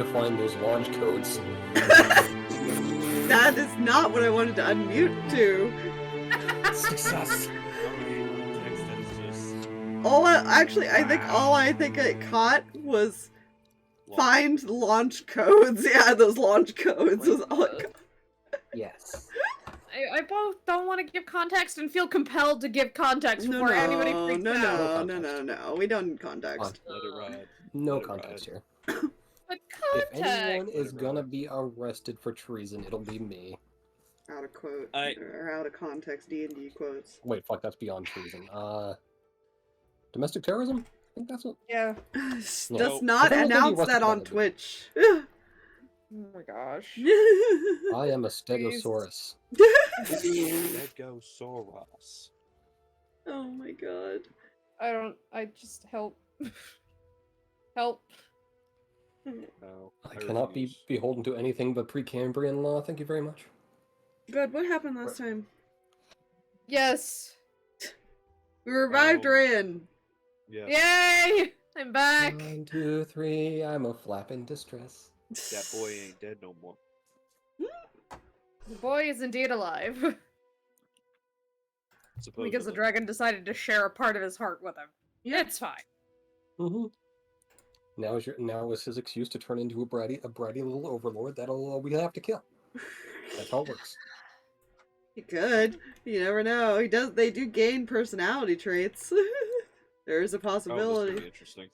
to find those launch codes. That is not what I wanted to unmute to. Success. I think it caught was find launch codes. Yeah, those launch codes was all it caught. Yes. I both don't want to give context and feel compelled to give context before anybody freaks out. No. We don't need context. Let it ride. No context here. But If context! anyone is gonna be arrested for treason, it'll be me. Out of quote or out of context D&D quotes. Wait, fuck, that's beyond treason. Domestic terrorism? I think that's what. Yeah. Does not announce that on Twitch. Oh my gosh. I am a Stegosaurus. Stegosaurus. Oh my god. I just help. Help. No, I cannot be beholden to anything but Precambrian law, thank you very much. Good, what happened last time? Yes. We revived Reyan. Yeah. Yay! I'm back. 1, 2, 3, I'm a flap in distress. That boy ain't dead no more. The boy is indeed alive. Supposedly. Because the dragon decided to share a part of his heart with him. Yeah. It's fine. Mm-hmm. Now is his excuse to turn into a bratty little overlord that'll we have to kill. That's how it works. He could. You never know. They do gain personality traits. There's a possibility. Oh, this could be interesting.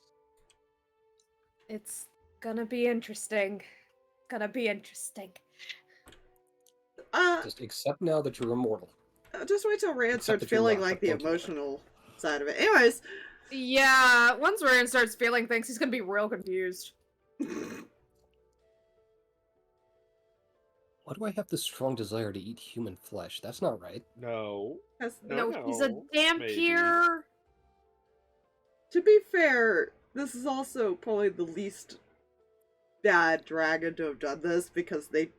It's gonna be interesting. Gonna be interesting. Just accept now that you're immortal. Just wait till Rand starts that you're feeling not, like but the don't do it. emotional side of it. Anyways. Yeah, once Reyan starts feeling things, he's gonna be real confused. Why do I have this strong desire to eat human flesh? That's not right. No. No, he's a maybe. dampier. To be fair, this is also probably the least bad dragon to have done this because they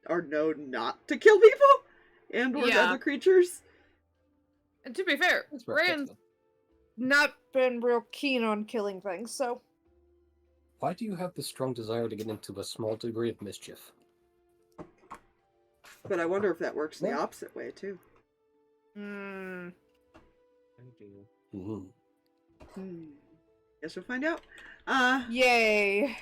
are known not to kill people and or other creatures. And to be fair, Reyan's not been real keen on killing things, so... Why do you have this strong desire to get into a small degree of mischief? But I wonder if that works the opposite way, too. Hmm. Mm-hmm. Guess we'll find out. Yay.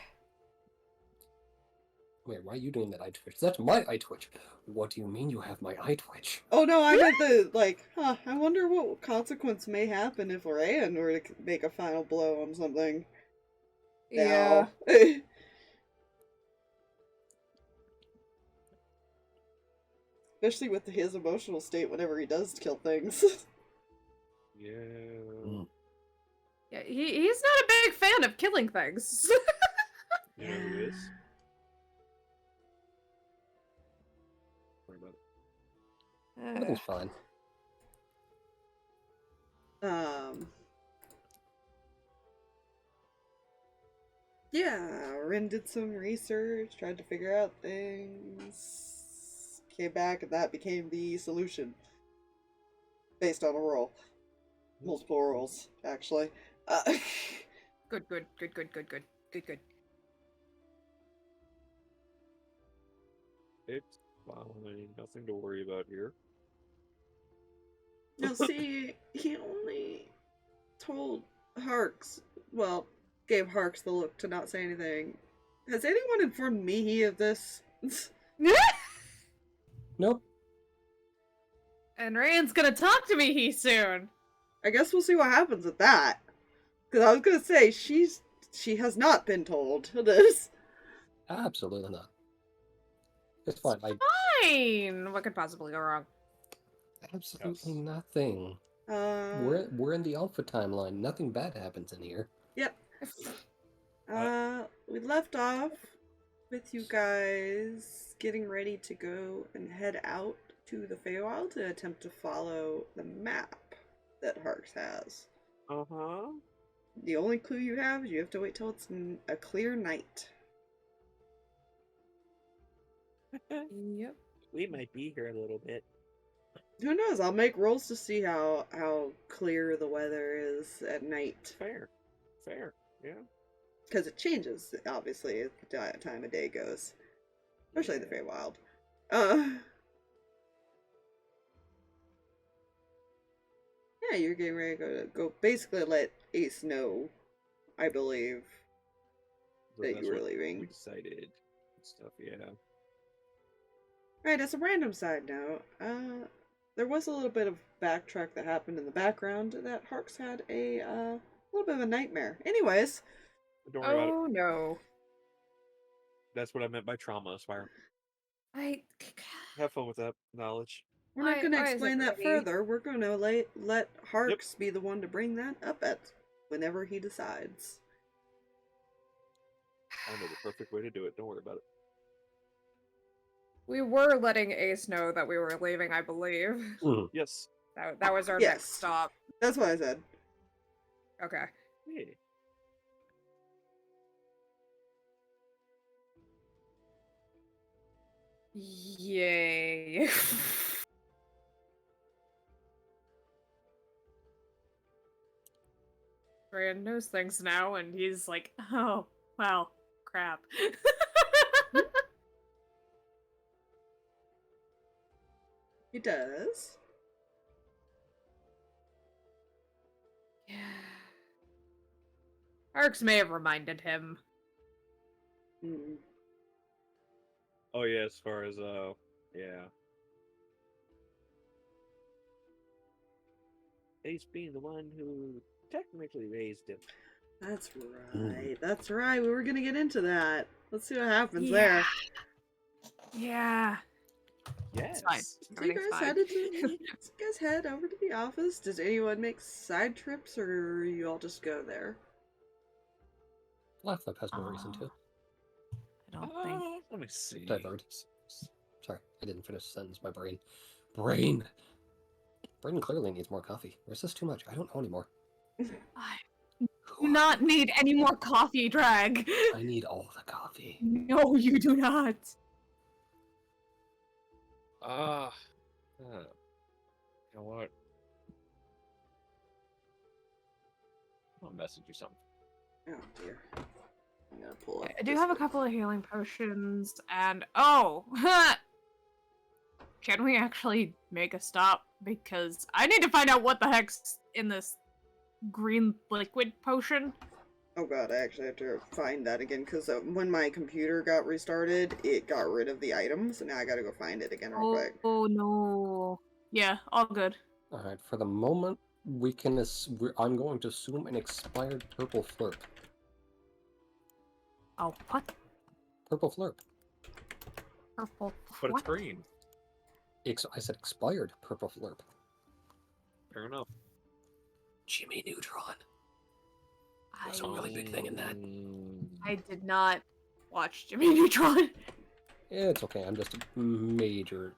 Wait, why are you doing that eye twitch? That's my eye twitch. What do you mean you have my eye twitch? Oh no, I meant I wonder what consequence may happen if Reyan were to make a final blow on something. Yeah. Especially with his emotional state whenever he does kill things. Yeah. Yeah, he's not a big fan of killing things. You know who is? Worry about it. Everything's fine. Yeah, Rin did some research, tried to figure out things, came back, and that became the solution. Based on a roll. Multiple rolls, actually. Good. It's fine. Nothing to worry about here. Now see, he only told Harx, well, gave Harx the look to not say anything. Has anyone informed Mihi of this? Nope. And Reyan's gonna talk to me soon. I guess we'll see what happens with that. Because I was gonna say, she has not been told this. Absolutely not. It's fine. Fine. What could possibly go wrong? Absolutely nothing. We're in the alpha timeline. Nothing bad happens in here. Yep. We left off with you guys getting ready to go and head out to the Feywild to attempt to follow the map that Harx has. Uh-huh. The only clue you have is you have to wait till it's a clear night. Yep. We might be here a little bit. Who knows? I'll make rolls to see how clear the weather is at night. Fair. Yeah. Because it changes, obviously, as the time of day goes. Especially the Feywild. Yeah, you're getting ready to go basically let Ace know, I believe, So that that's you were what leaving. we decided. And stuff, yeah. Right, as a random side note, there was a little bit of backtrack that happened in the background that Harx had a little bit of a nightmare. Anyways. But don't worry about it. Oh no. That's what I meant by trauma, Aspire. I. Have fun with that knowledge. We're not going to Why is it explain that really? further. We're going to let Harx be the one to bring that up at whenever he decides. I know the perfect way to do it. Don't worry about it. We were letting Ace know that we were leaving, I believe. Yes. That was our Yes. next stop. That's what I said. Okay. Hey. Yay. Reyan knows things now, and he's like, oh, well, crap. He does. Yeah. Harx may have reminded him. Mm. Oh yeah, as far as yeah. Ace being the one who technically raised him. That's right. That's right. We were going to get into that. Let's see what happens Yeah. there. Yeah. Yes. It's fine. So you Everything's guys fine. you guys head over to the office. Does anyone make side trips, or you all just go there? Lifelab has no reason to. I don't think. Let me see. Divert. Sorry, I didn't finish the sentence. My brain. Brain clearly needs more coffee. Or is this too much? I don't know anymore. I do not need any more coffee, Drag. I need all the coffee. No, you do not. You know what? I'll message you something. Oh dear. I'm gonna pull up. I do this have a one. couple of healing potions, and oh, can we actually make a stop? Because I need to find out what the heck's in this green liquid potion. Oh god, I actually have to find that again because when my computer got restarted, it got rid of the items, and now I gotta go find it again real quick. Oh no. Yeah, all good. All right. For the moment, we can. I'm going to assume an expired purple flurp. Oh, what? Purple flurp. Purple. But what? it's green. I said expired purple flurp. Fair enough. Jimmy Neutron. There's a really big thing in that. I did not watch Jimmy Neutron. It's okay. I'm just a major.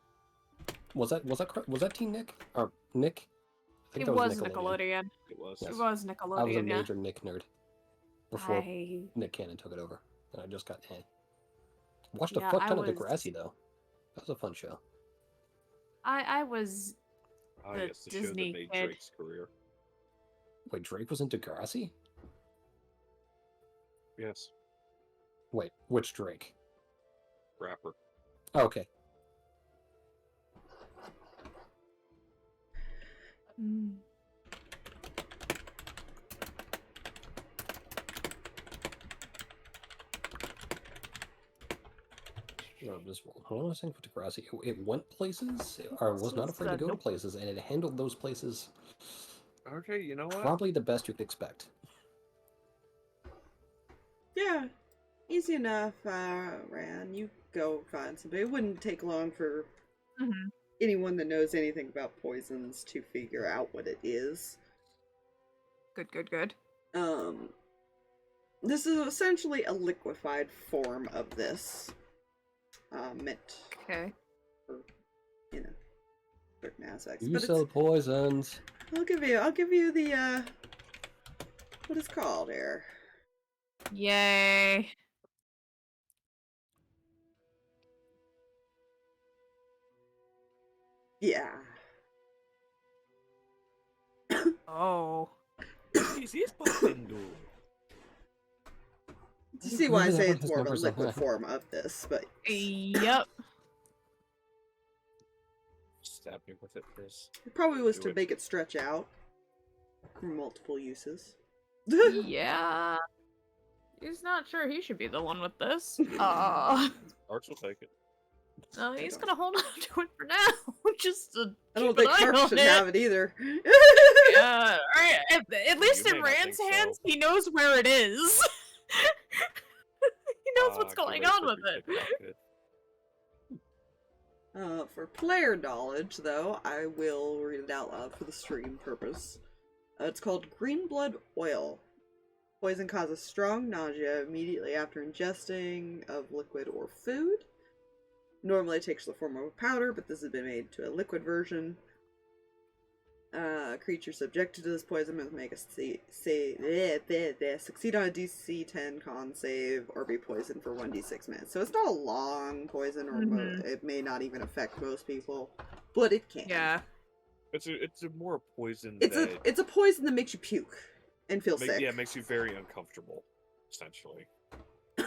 Was that Teen Nick or Nick? I think It that was Nickelodeon. It was. Yes. It was I Nickelodeon, was a yeah. major Nick nerd before I... Nick Cannon took it over, and I just got watched Yeah, a fuck I ton of was- Degrassi though. That was a fun show. I was Ah, the yes, the show Disney that made kid. Drake's career. Wait, Drake was in Degrassi? Yes. Wait, which Drake? Rapper. Oh, okay. Mm. No, just hold on a second for Degrassi. It went places, or was not afraid to go to Nope. places, and it handled those places Okay, you know what? probably the best you could expect. Yeah, easy enough, Ran. You go find somebody. It wouldn't take long for Mhm. anyone that knows anything about poisons to figure out what it is. Good. This is essentially a liquefied form of this. Meant Okay. for, certain aspects. You But sell poisons. I'll give you the, what it's called here. Yay. Yeah. Oh. This is Poppendo. You see why I Really, say everyone it's has more of a numbers on liquid that. form of this, but Yep. Stab me with it, please. it probably was Do to it. make it stretch out for multiple uses. Yeah. He's not sure he should be the one with this. Harx will take it. No, he's don't- gonna hold on to it for now, just to I don't keep think an eye Harx on should it. have it either. At least You in may not Rand's think hands, so. he knows where it is. He knows what's Get going ready on for with a it. pickpocket. For player knowledge, though, I will read it out loud for the stream purpose. It's called Green Blood Oil. Poison causes strong nausea immediately after ingesting of liquid or food. Normally it takes the form of a powder, but this has been made to a liquid version. Creature subjected to this poison must make a succeed on a DC 10 con save or be poisoned for 1d6 minutes. So it's not a long poison, or it may not even affect most people, but it can. Yeah. It's a more poison. It's a poison that makes you puke and feel sick. Yeah, it makes you very uncomfortable, essentially.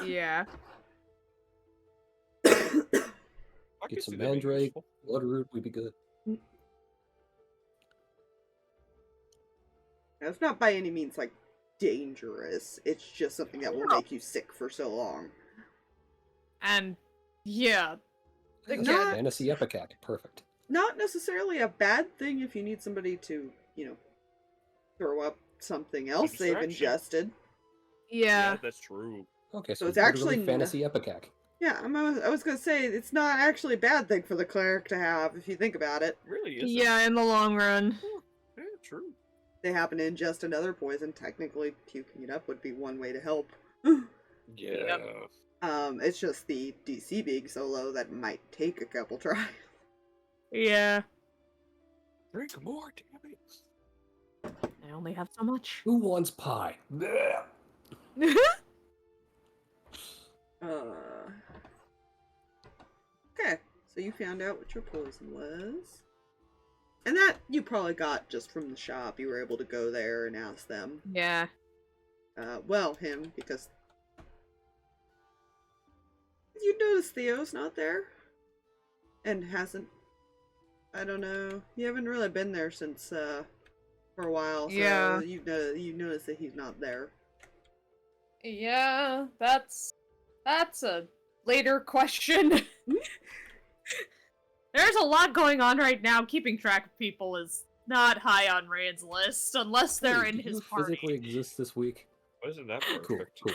Yeah. I Get could some see that being mandrake, useful. bloodroot, we'd be good. Now, it's not by any means like dangerous. It's just something that will make you sick for so long. And yeah. Not- Fantasy Epicac, perfect. Not necessarily a bad thing if you need somebody to, throw up something else they've distraction. ingested. Yeah. That's true. Okay, So it's literally actually Fantasy Epicac. Yeah, I was gonna say, it's not actually a bad thing for the cleric to have, if you think about it. It really is. Yeah, in the long run. Yeah, true. They happen to ingest another poison, technically puking it up would be one way to help. Yeah. Yep. It's just the DC being so low that it might take a couple tries. Yeah. Drink more, damn it. I only have so much. Who wants pie? Blech. Okay, so you found out what your poison was. And that you probably got just from the shop. You were able to go there and ask them. Yeah. Well, him, because... You notice Theo's not there? And hasn't... I don't know. You haven't really been there since, for a while, so Yeah. you notice that he's not there. Yeah, that's a later question. There's a lot going on right now. Keeping track of people is not high on Rand's list, unless they're Hey, in do his you party. physically exist this week? Why isn't that Cool, perfect? cool.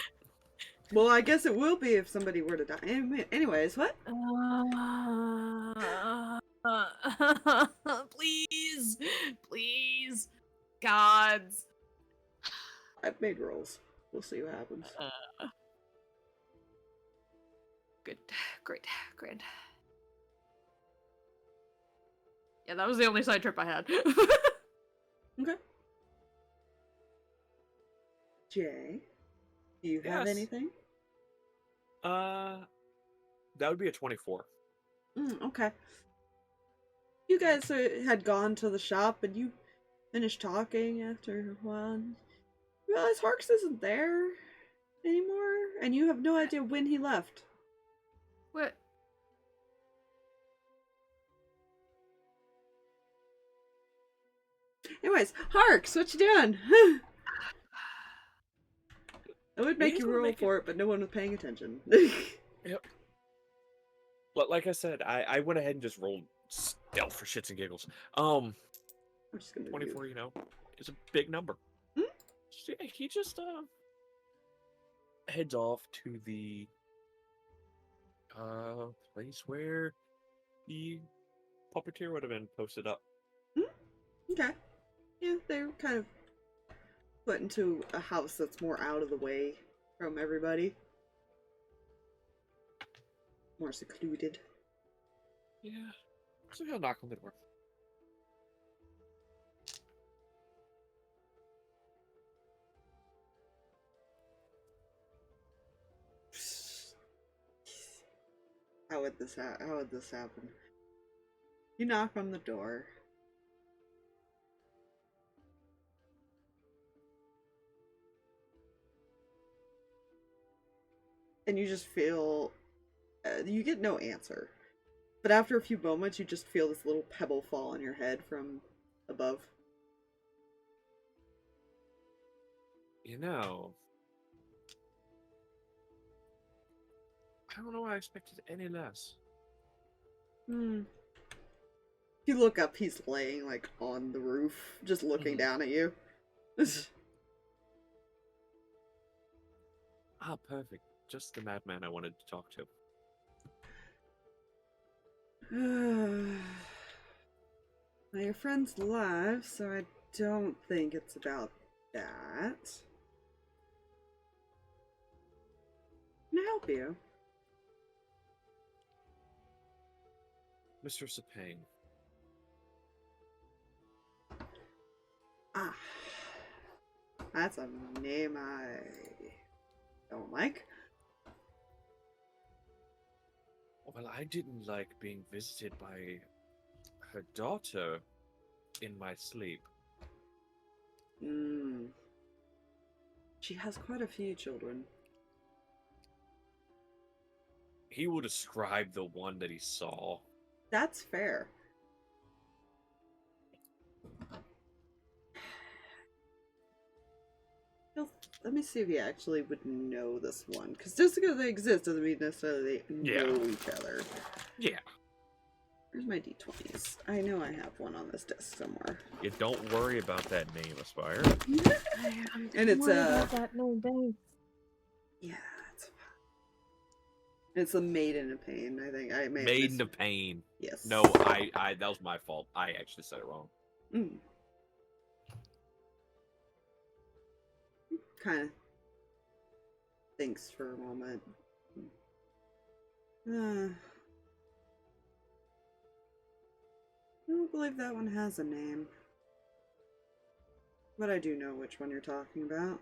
Well, I guess it will be if somebody were to die. Anyways, what? Please, please, gods. I've made rolls. We'll see what happens. Good, great, great. Yeah, that was the only side trip I had. Okay. Jay, do you have Yes. anything? That would be a 24. Okay. You guys had gone to the shop and you finished talking after a while. And you realize Harx isn't there anymore, and you have no idea when he left. What? Anyways, Harx, what you doing? I would make He's you gonna roll make it- for it, but no one was paying attention. Yep. Like I said, I went ahead and just rolled stealth for shits and giggles. I'm just gonna 24, is a big number. Hmm? So, yeah, he just heads off to the place where the puppeteer would have been posted up. Okay. Yeah, they're kind of put into a house that's more out of the way from everybody. More secluded. Yeah. So he'll knock on the door. How would this happen? You knock on the door. and you just feel you get no answer. But after a few moments, you just feel this little pebble fall on your head from above. You know, I don't know why I expected any less. Hmm. You look up, he's laying, like, on the roof, just looking down at you. Ah, perfect. Just the madman I wanted to talk to. Well, your friend's alive, so I don't think it's about that. Can I help you? Mr. Sepang. Ah. That's a name I don't like. Well, I didn't like being visited by her daughter in my sleep. She has quite a few children. He will describe the one that he saw. That's fair. Let me see if you actually would know this one. Because just because they exist doesn't mean necessarily they know each other. Yeah. Where's my d20s? I know I have one on this desk somewhere. You don't worry about that name, Aspire. And it's that no day. yeah, it's fine. It's a Maiden of Pain, I think. I may Maiden of Pain. Yes. No, I that was my fault. I actually said it wrong. Kind of thinks for a moment. I don't believe that one has a name. But I do know which one you're talking about.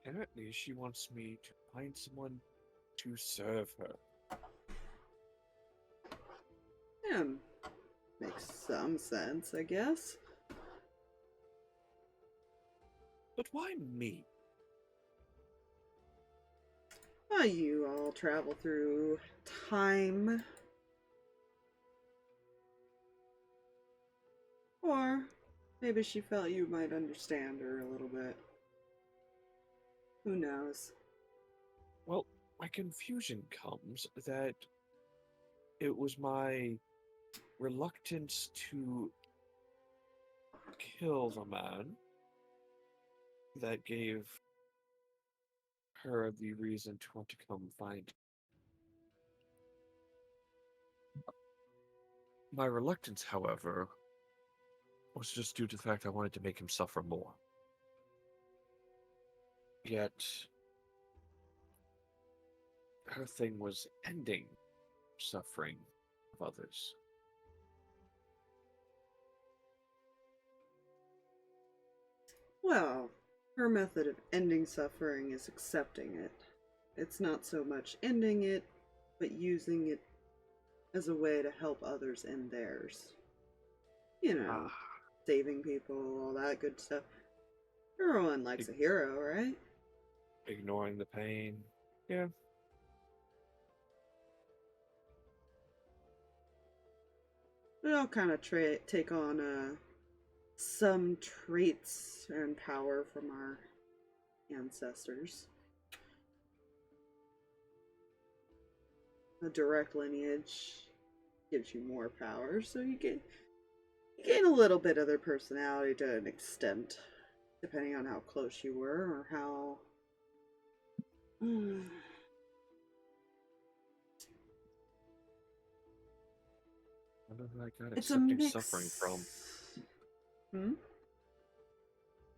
Apparently, she wants me to find someone to serve her. Yeah, makes some sense, I guess. But why me? Well, you all travel through time. Or maybe she felt you might understand her a little bit. Who knows? Well, my confusion comes that it was my reluctance to kill the man that gave her the reason to want to come find. My reluctance, however, was just due to the fact I wanted to make him suffer more. Yet, her thing was ending suffering of others. Well, her method of ending suffering is accepting it. It's not so much ending it, but using it as a way to help others end theirs. You know, saving people, all that good stuff. Everyone likes a hero, right? Ignoring the pain. Yeah. They all kind of take on some traits and power from our ancestors. A direct lineage gives you more power, so you gain a little bit of their personality to an extent, depending on how close you were or how. I wonder who I got It's a accepting mix. suffering from. Hmm?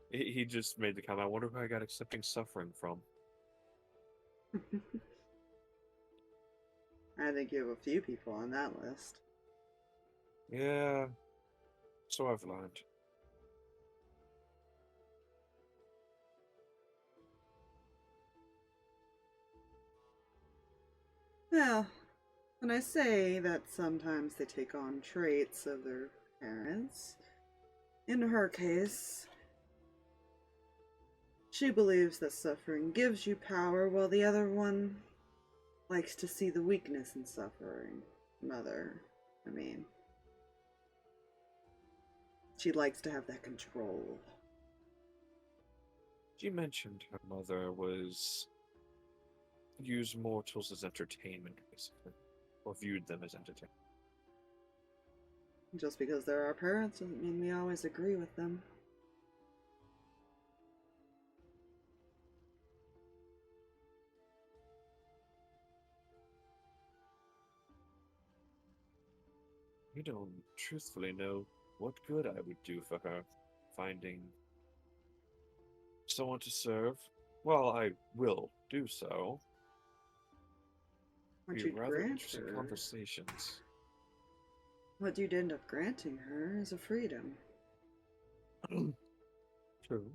He just made the comment, I wonder who I got accepting suffering from. I think you have a few people on that list. Yeah. So I've learned. Well, when I say that sometimes they take on traits of their parents, in her case, she believes that suffering gives you power, while the other one likes to see the weakness in suffering. She likes to have that control. She mentioned her mother used mortals as entertainment, basically. Or viewed them as entertainment. Just because they're our parents doesn't mean we always agree with them. You don't truthfully know what good I would do for her, finding someone to serve. Well, I will do so. What Be you'd rather grant interesting her, conversations. what you'd end up granting her is a freedom. True.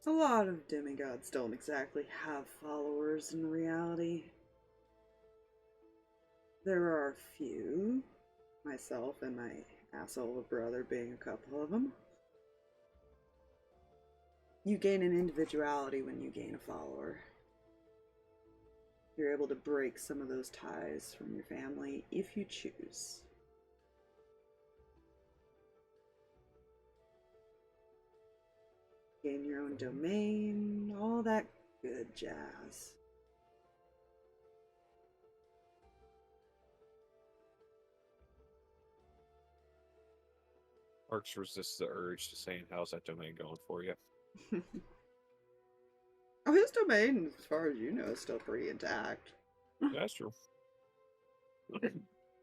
A lot of demigods don't exactly have followers in reality. There are a few, myself and my asshole brother being a couple of them. You gain an individuality when you gain a follower. You're able to break some of those ties from your family if you choose. Gain your own domain, all that good jazz. Harx resists the urge to saying, "How's that domain going for you?" Oh, his domain, as far as you know, is still pretty intact. That's true.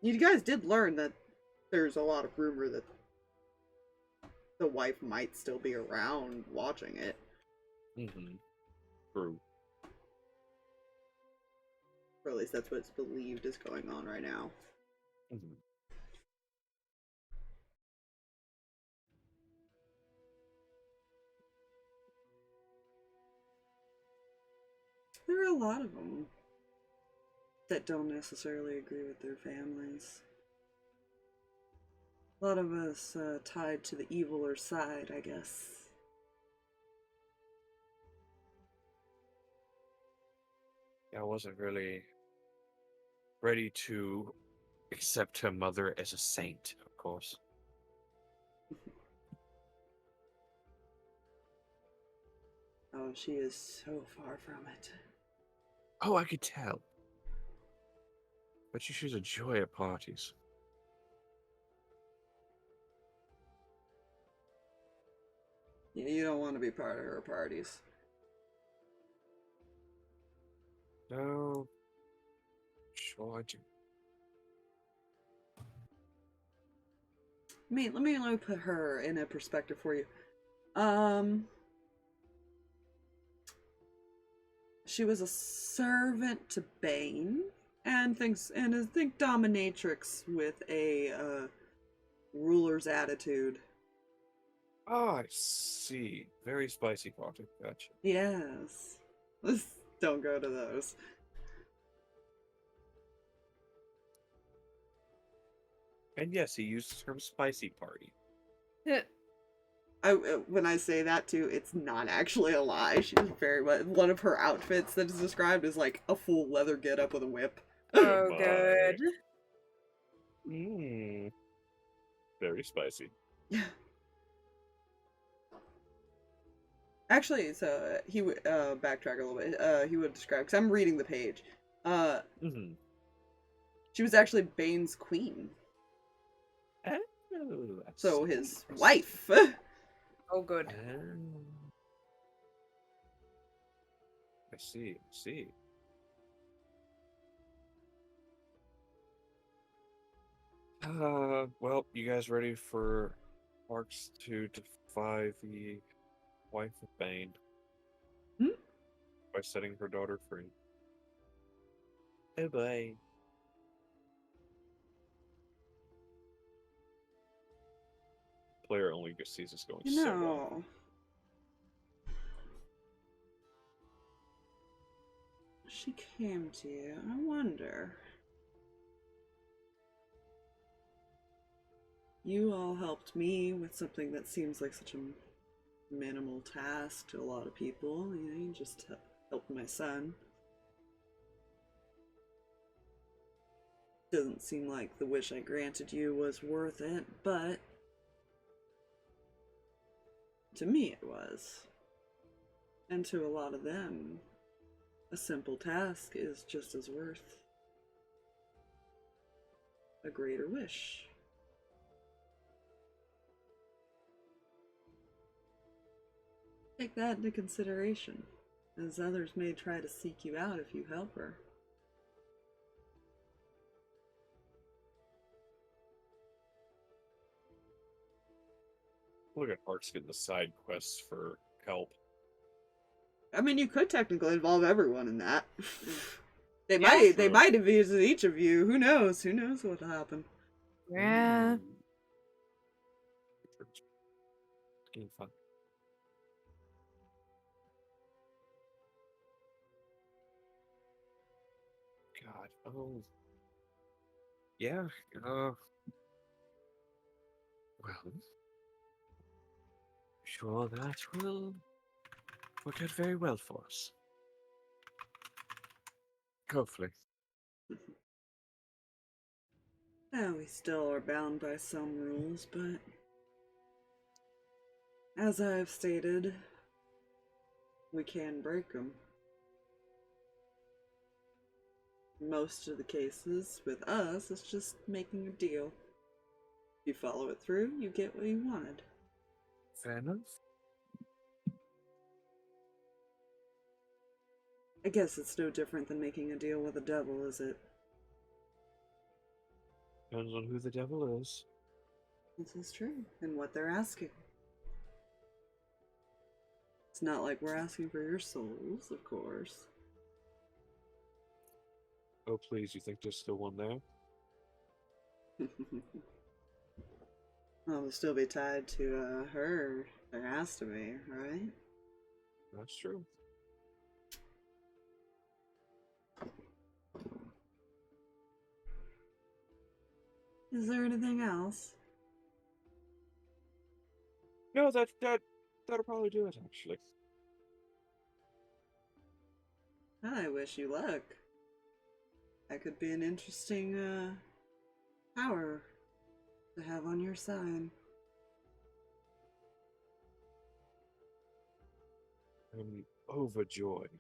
You guys did learn that there's a lot of rumor that the wife might still be around watching it. Mm-hmm. True. Or at least that's what's believed is going on right now. Mm-hmm. There are a lot of them that don't necessarily agree with their families. A lot of us tied to the eviler side, I guess. I wasn't really ready to accept her mother as a saint, of course. Oh, she is so far from it. Oh, I could tell. But she's a joy at parties. Yeah, you don't want to be part of her parties. No. Sure I do. Let me put her in a perspective for you. She was a servant to Bane, and I think dominatrix with a ruler's attitude. Oh, I see. Very spicy party. Gotcha. Yes. Don't go to those. And yes, he used the term spicy party. When I say that too, it's not actually a lie. She's very much one of her outfits that is described as like a full leather getup with a whip. Oh, my. good. Mmm. Very spicy. Actually, so he would backtrack a little bit. He would describe, because I'm reading the page. Mm-hmm. She was actually Bane's queen. Oh, So his wife. Oh, good. I see. Well, you guys ready for Harx to defy the wife of Bane by setting her daughter free? Oh boy. Player only just sees this going so well. She came to you. I wonder. you all helped me with something that seems like such a minimal task to a lot of people. You know, you just helped my son. Doesn't seem like the wish I granted you was worth it, but to me it was. And to a lot of them, a simple task is just as worth a greater wish. Take that into consideration, as others may try to seek you out if you help her. Look at Harx getting the side quests for help. I mean, you could technically involve everyone in that. They true. might have used each of you. Who knows? Who knows what will happen? Yeah. It's getting fun. God. Oh. Yeah. Well. Sure, that will work out very well for us. Hopefully. Oh, we still are bound by some rules, but as I've stated, we can break them. Most of the cases with us, it's just making a deal. If you follow it through, you get what you wanted. Fair enough. I guess it's no different than making a deal with the devil, is it? Depends on who the devil is. This is true, and what they're asking. It's not like we're asking for your souls, of course. Oh, please, you think there's still one there? Well, they'll still be tied to her. There has to be, right? That's true. Is there anything else? No, that'll probably do it, actually. I wish you luck. That could be an interesting power to have on your side. I'm overjoyed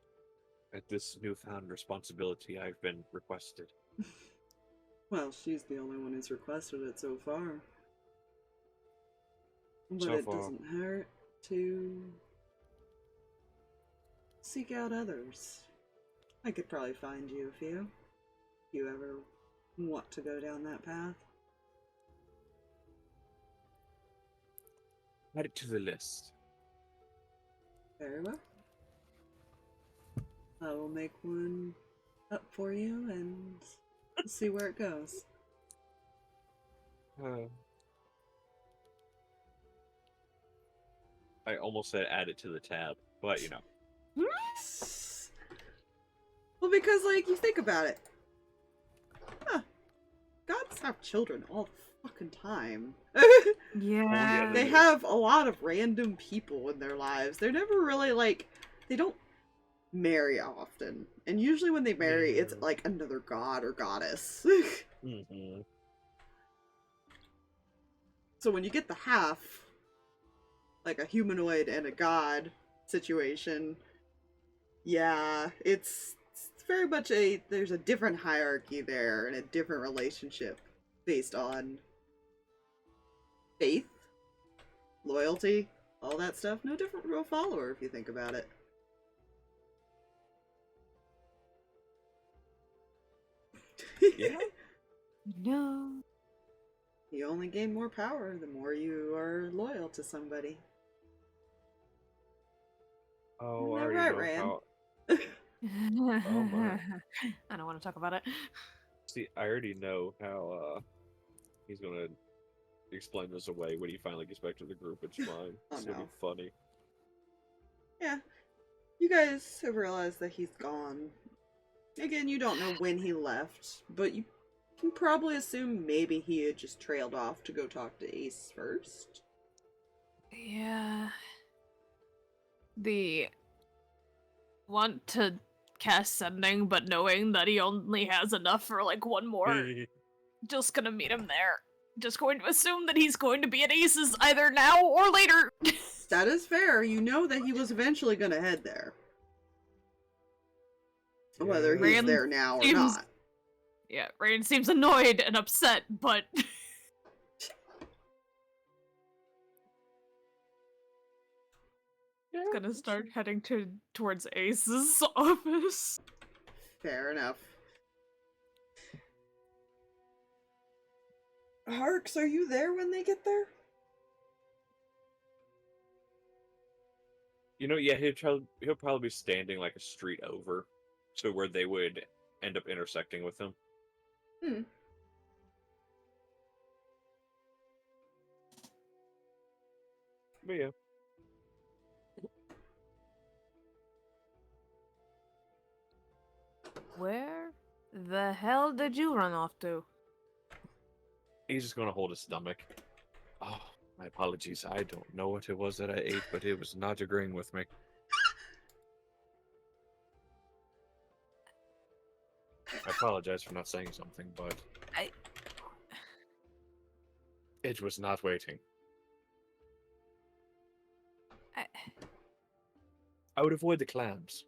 at this newfound responsibility I've been requested. Well, she's the only one who's requested it so far. But So it far. doesn't hurt to seek out others. I could probably find you if you ever want to go down that path. Add it to the list. Very well. I will make one up for you and see where it goes. I almost said add it to the tab, but you know. Well, because, like, you think about it. Huh. Gods have children all the fucking time. Yeah. They have a lot of random people in their lives. They're never really, like, they don't marry often. And usually when they marry, it's like another god or goddess. Mm-hmm. So when you get the half, like a humanoid and a god situation, yeah, it's very much there's a different hierarchy there and a different relationship based on faith, loyalty, all that stuff. No different from a follower if you think about it. Yeah. No. You only gain more power the more you are loyal to somebody. Oh, I Isn't that already right, know Reyan? how. Oh my. I don't want to talk about it. See, I already know how he's gonna explain this away when he finally gets back to the group. It's fine. It's gonna be funny. Yeah. You guys have realized that he's gone. Again, you don't know when he left, but you can probably assume maybe he had just trailed off to go talk to Ace first. Yeah. The want to cast sending, but knowing that he only has enough for like one more, just gonna meet him there. Just going to assume that he's going to be at Ace's either now or later. That is fair. You know that he was eventually going to head there. Whether he's Reyan there now or seems- not. Yeah, Reyan seems annoyed and upset, but gonna start heading towards Ace's office. Fair enough. Harx, are you there when they get there? You know, yeah, he'll probably be standing like a street over, so where they would end up intersecting with him. Hmm. But yeah. Where the hell did you run off to? He's just gonna hold his stomach. Oh, my apologies. I don't know what it was that I ate, but it was not agreeing with me. I apologize for not saying something, but it was not waiting. I would avoid the clams.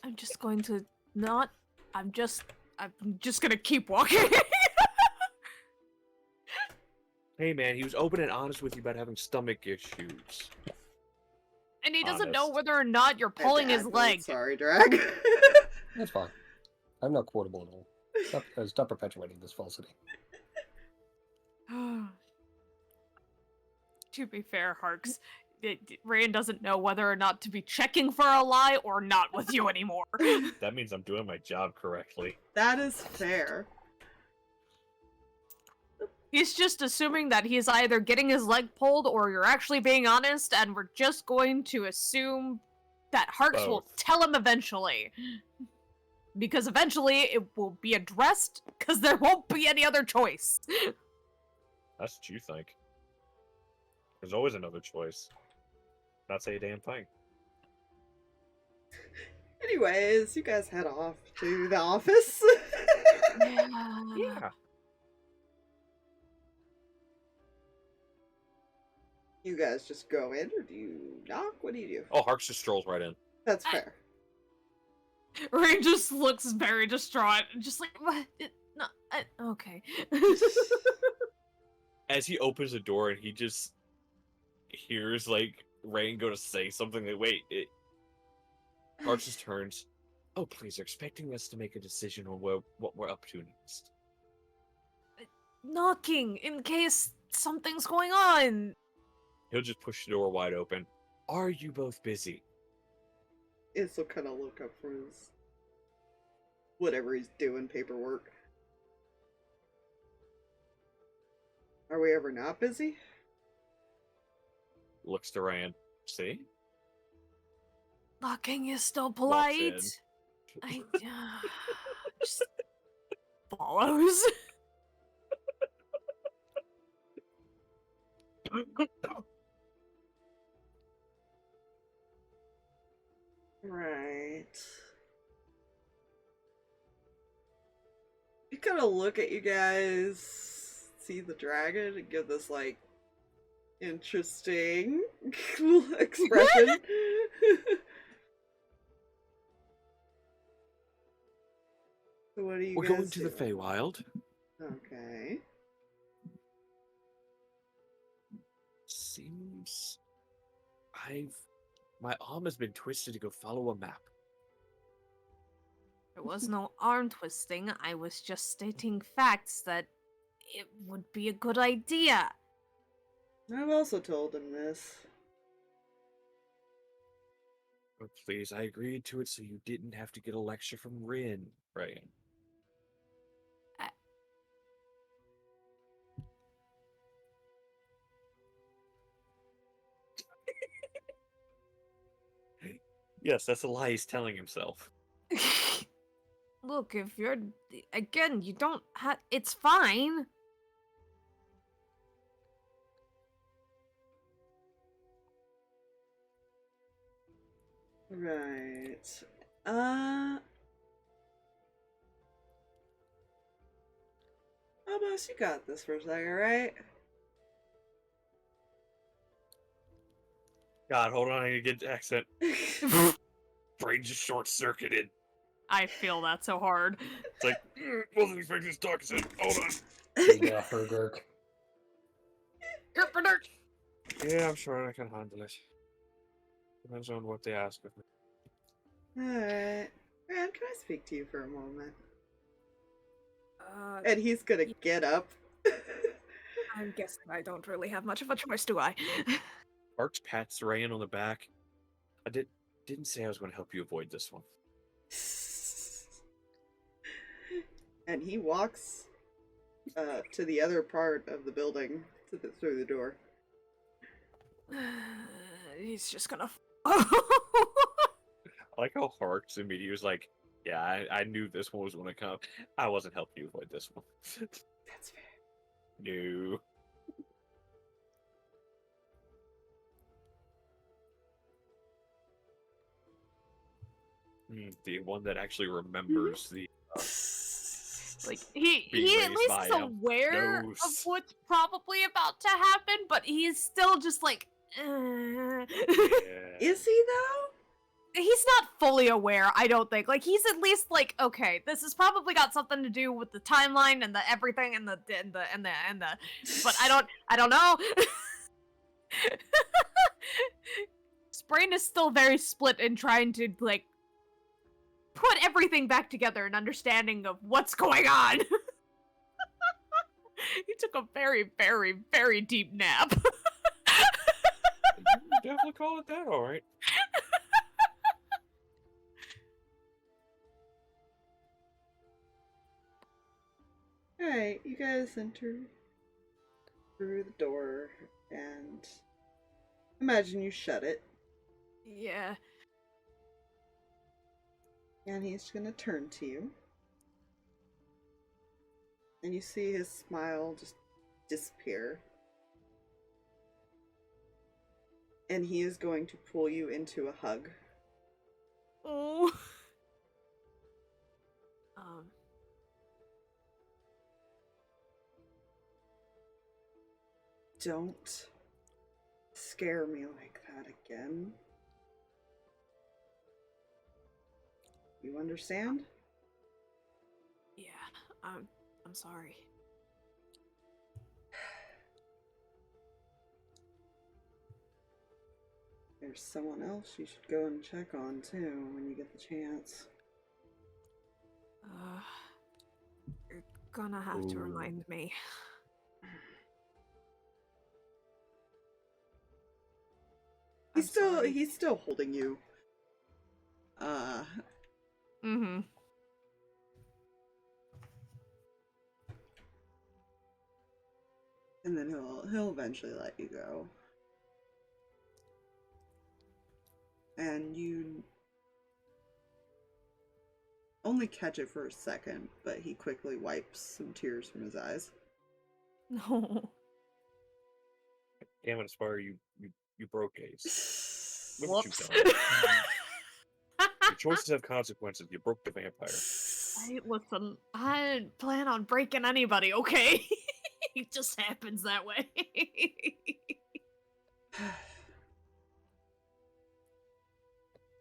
I'm just going to not. I'm just gonna keep walking. Hey man, he was open and honest with you about having stomach issues. And he doesn't know Honest. whether or not you're pulling his leg. Sorry, Drag. That's fine. I'm not quotable at all. Stop perpetuating this falsity. To be fair, Harx, Reyan doesn't know whether or not to be checking for a lie or not with you anymore. That means I'm doing my job correctly. That is fair. He's just assuming that he's either getting his leg pulled or you're actually being honest, and we're just going to assume that Harx will Both. tell him eventually. Because eventually it will be addressed, because there won't be any other choice. That's what you think. There's always another choice. Not say a damn thing. Anyways, you guys head off to the office. Yeah. You guys just go in, or do you knock? What do you do? Oh, Harx just strolls right in. That's fair. Reyan just looks very distraught, just like, what? Okay. As he opens the door and he just hears like Reyan go to say something, like, wait, Harx just turns. Oh, please, they're expecting us to make a decision on what we're up to next. Knocking in case something's going on. He'll just push the door wide open. Are you both busy? Ace will kind of look up from his whatever he's doing, paperwork. Are we ever not busy? Looks to Reyan. See? Knocking is still Walks polite. I just follows. Right. You kind of look at you guys, see the dragon, and give this, like, interesting expression. So what are you We're guys going to the doing? Feywild. Okay. Seems my arm has been twisted to go follow a map. There was no arm twisting. I was just stating facts that it would be a good idea. I've also told him this. Oh, please, I agreed to it so you didn't have to get a lecture from Reyan. Yes, that's a lie he's telling himself. Look, if you're again, you don't have. It's fine. Right. Almost, you got this for a second, right? God, hold on, I need to get the accent. Brain just short-circuited. I feel that so hard. It's like, wasn't expecting this talk. Said, hold on. Yeah, Hergerk. Yeah, I'm sure I can handle it. Depends on what they ask of me. Alright. Reyan, can I speak to you for a moment? Uh, And he's gonna get up. I'm guessing I don't really have much of a choice, do I? Harx pats Reyan on the back. I didn't say I was going to help you avoid this one. And he walks to the other part of the building through the door. He's just gonna. I like how Harx and Mihi was like, yeah, I knew this one was going to come. I wasn't helping you avoid this one. That's fair. No. The one that actually remembers the Like he Being at raised least by is aware of knows. what's probably about to happen, but he's still just like. Yeah. Is he though? He's not fully aware, I don't think. Like he's at least like, okay, this has probably got something to do with the timeline and the everything and the but I don't know. His brain is still very split in trying to like put everything back together and understanding of what's going on. He took a very, very, very deep nap. You definitely call it that, alright. Alright, you guys enter through the door and imagine you shut it. Yeah. And he's gonna turn to you. And you see his smile just disappear. And he is going to pull you into a hug. Oh. Don't scare me like that again. You understand? Yeah. I'm sorry. There's someone else you should go and check on too when you get the chance. You're gonna have to remind me. He's still holding you. Mm-hmm. And then he'll eventually let you go. And you only catch it for a second, but he quickly wipes some tears from his eyes. No. Damn it, Aspire, you broke Ace. Look what you've Whoops. done. Your choices have consequences. You broke the vampire. Listen, I didn't plan on breaking anybody, okay? It just happens that way.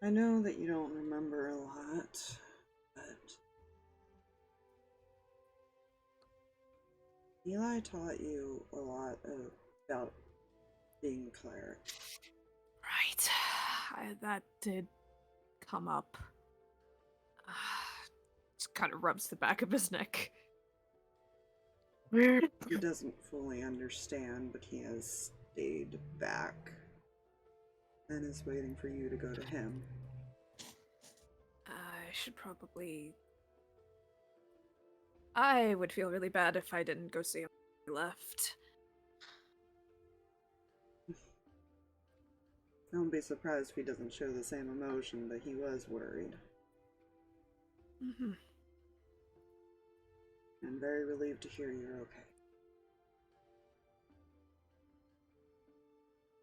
I know that you don't remember a lot, but Eli taught you a lot about being a cleric. Right. That did come up. Just kind of rubs the back of his neck. He doesn't fully understand, but he has stayed back and is waiting for you to go to him. I should probably... I would feel really bad if I didn't go see him when he left. Don't be surprised if he doesn't show the same emotion, but he was worried. Mm-hmm. I'm very relieved to hear you're okay.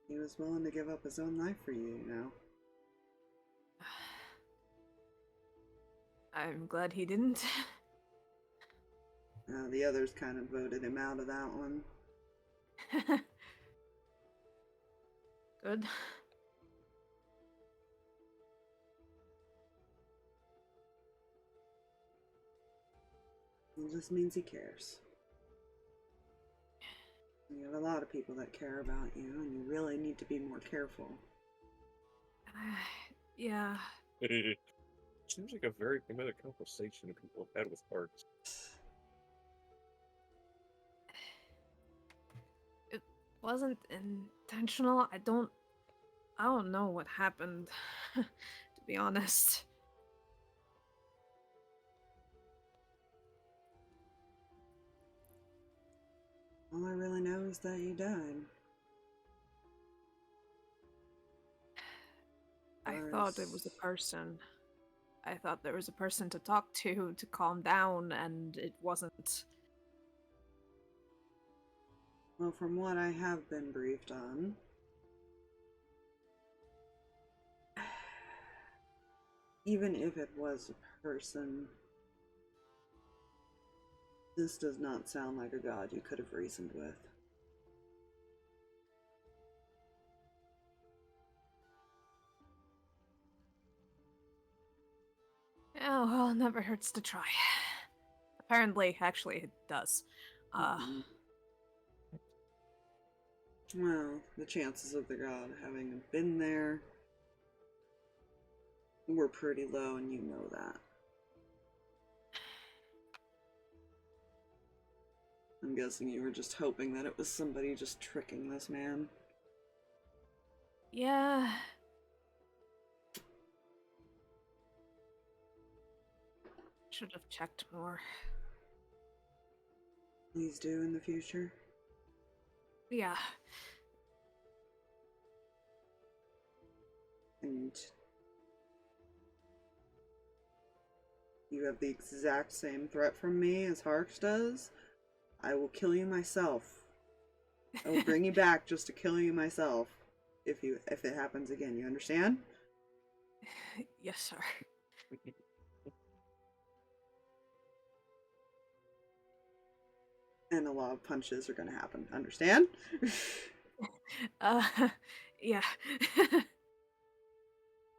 He was willing to give up his own life for you, you know. I'm glad he didn't. The others kind of voted him out of that one. Good. It just means he cares. You have a lot of people that care about you, and you really need to be more careful. Yeah. Seems like a very committed conversation people have had with Harx. It wasn't intentional. I don't know what happened, to be honest. All I really know is that you died. I thought it was a person. I thought there was a person to talk to calm down, and it wasn't. Well, from what I have been briefed on, even if it was a person, this does not sound like a god you could have reasoned with. Oh, well, it never hurts to try. Apparently, actually, it does. Well, the chances of the god having been there were pretty low, and you know that. I'm guessing you were just hoping that it was somebody just tricking this man. Yeah. Should have checked more. Please do in the future. Yeah. And you have the exact same threat from me as Harx does. I will kill you myself. I will bring you back just to kill you myself if it happens again. You understand? Yes, sir. And a lot of punches are gonna happen. Understand? Yeah.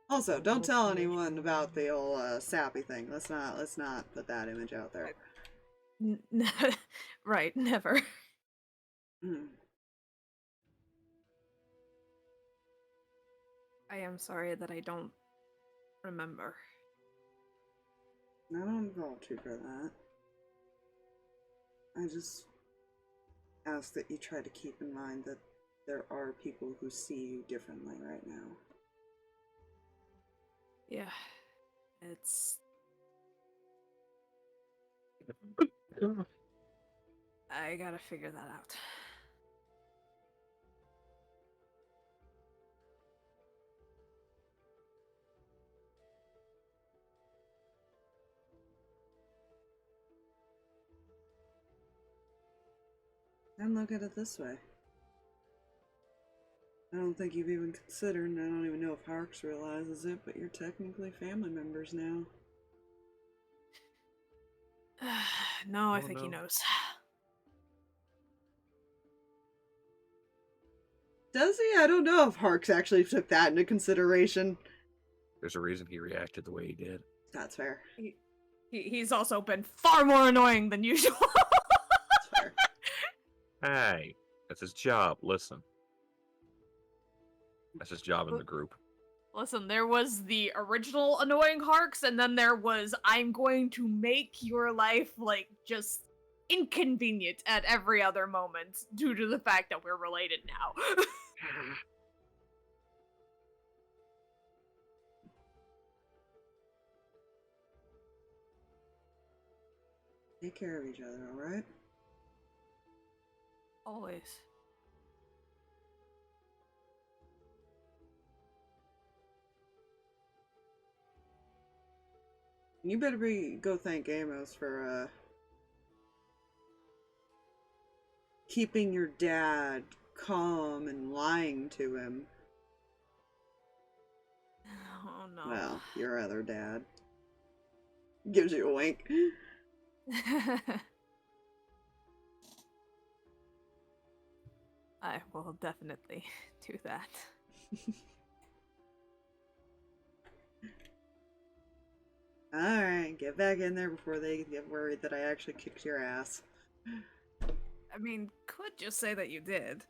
Also, don't tell anyone about the old sappy thing. Let's not put that image out there. Right, never. I am sorry that I don't remember. I don't fault you for that. I just ask that you try to keep in mind that there are people who see you differently right now. Yeah. It's... I gotta figure that out. And look at it this way. I don't think you've even considered, and I don't even know if Harx realizes it, but you're technically family members now. No, I think he knows. Does he? I don't know if Harx actually took that into consideration. There's a reason he reacted the way he did. That's fair. He's also been far more annoying than usual. That's fair. Hey, that's his job. Listen. That's his job in the group. Listen, there was the original annoying Harx, and then there was I'm going to make your life, like, just inconvenient at every other moment due to the fact that we're related now. Take care of each other, alright? Always. You better go thank Amos for keeping your dad calm and lying to him. Oh no. Well, your other dad. Gives you a wink. I will definitely do that. Alright, get back in there before they get worried that I actually kicked your ass. I mean, could just say that you did.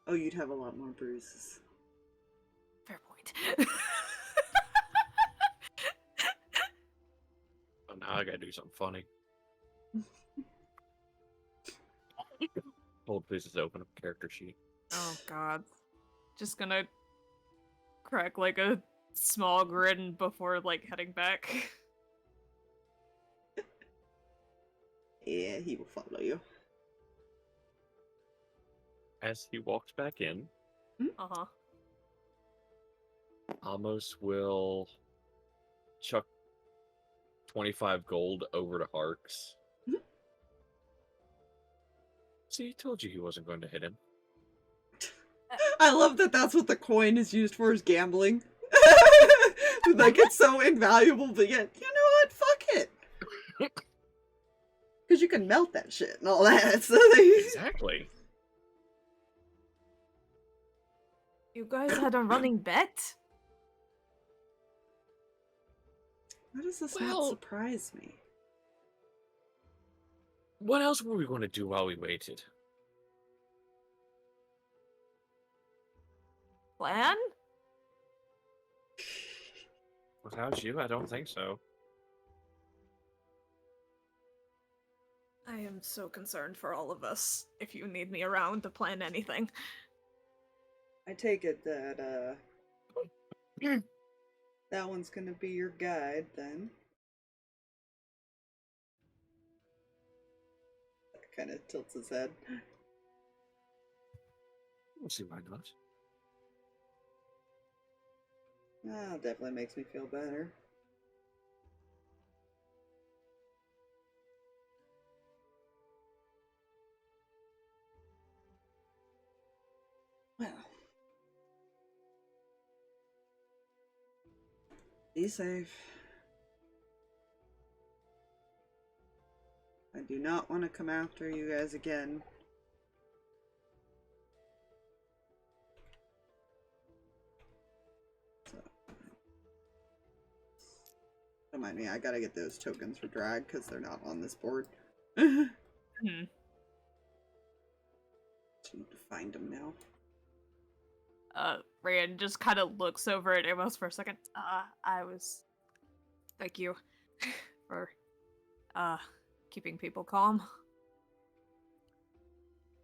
Oh, you'd have a lot more bruises. Fair point. Oh, now I gotta do something funny. Hold, please, just open up character sheet. Oh god. Just gonna crack like a small grin before like heading back. Yeah, he will follow you. As he walks back in, Uh-huh. Amos will chuck 25 gold over to Harx. See, he told you he wasn't going to hit him. I love that that's what the coin is used for, is gambling. Like, it's so invaluable, but yet, you know what? Fuck it. Because you can melt that shit and all that. So Exactly. You guys had a running bet? Why does this Well- not surprise me? What else were we going to do while we waited? Plan? Without you, I don't think so. I am so concerned for all of us, if you need me around to plan anything. I take it that, that one's gonna be your guide, then. That kind of tilts his head. We'll see why not. Ah, definitely makes me feel better. Well. Be safe. I do not want to come after you guys again. So, don't mind me, I gotta get those tokens for drag because they're not on this board. Just need to find them now. Reyan just kind of looks over at Amos for a second. Thank you for, keeping people calm.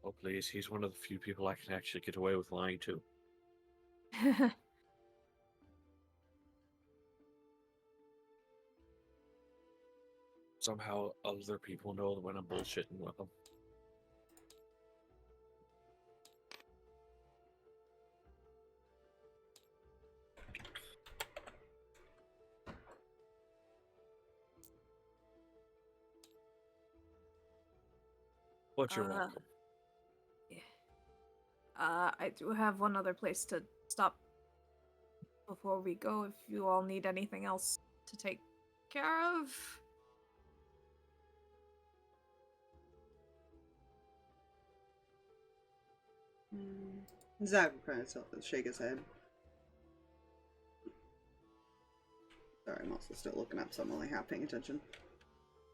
Oh, please, he's one of the few people I can actually get away with lying to. Somehow, other people know when I'm bullshitting with them. But you're welcome. Yeah. I do have one other place to stop before we go if you all need anything else to take care of. Zach will kind of shake his head. Sorry, I'm also still looking up, so I'm only half paying attention.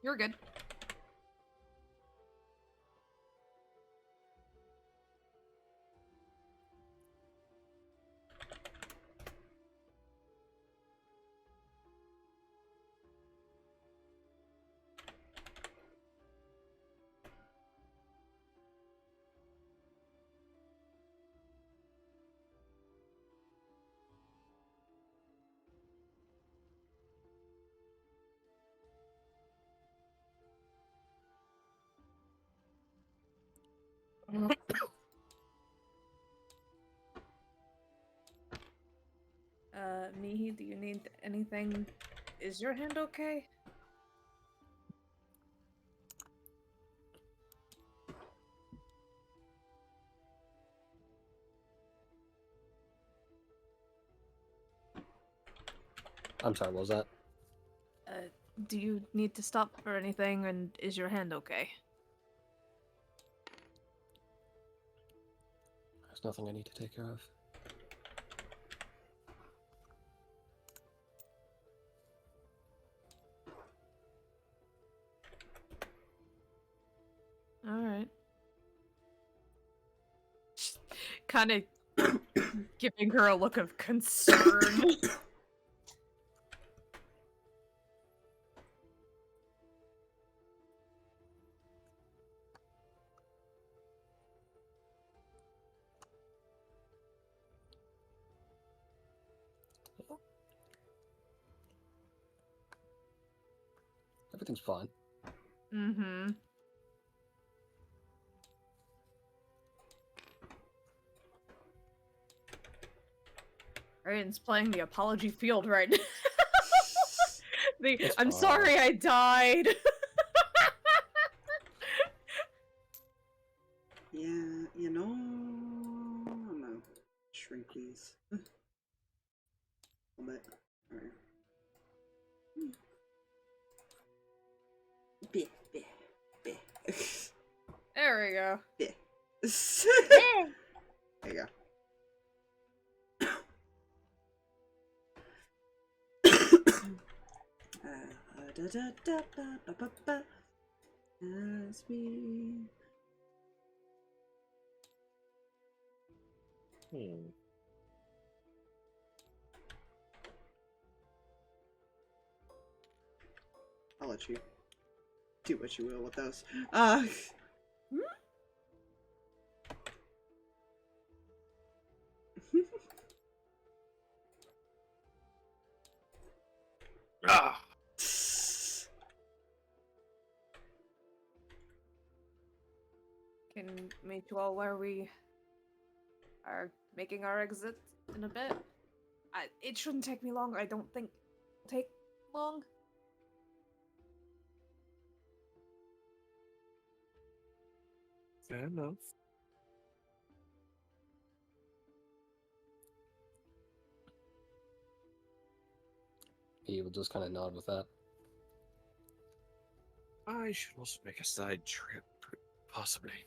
You're good. Mihi, do you need anything Is your hand okay? I'm sorry, what was that? Do you need to stop for anything, and is your hand okay? There's nothing I need to take care of. Alright. Kind of giving her a look of concern. Everything's fine. Mm-hmm. Reyan's playing the apology field right now. It's I'm fine. sorry I died. Yeah, you know, I'm gonna shrink these a little bit. Alright. Beh, beh, beh. There we go. Beh. There you go. Da, da, da, ba, ba, ba, ba. As we... I'll let you do what you will with those. Ah! Can meet you all where we are making our exit in a bit. It shouldn't take me long. I don't think it'll take long. Fair enough. He will just kind of nod with that. I should also make a side trip, possibly.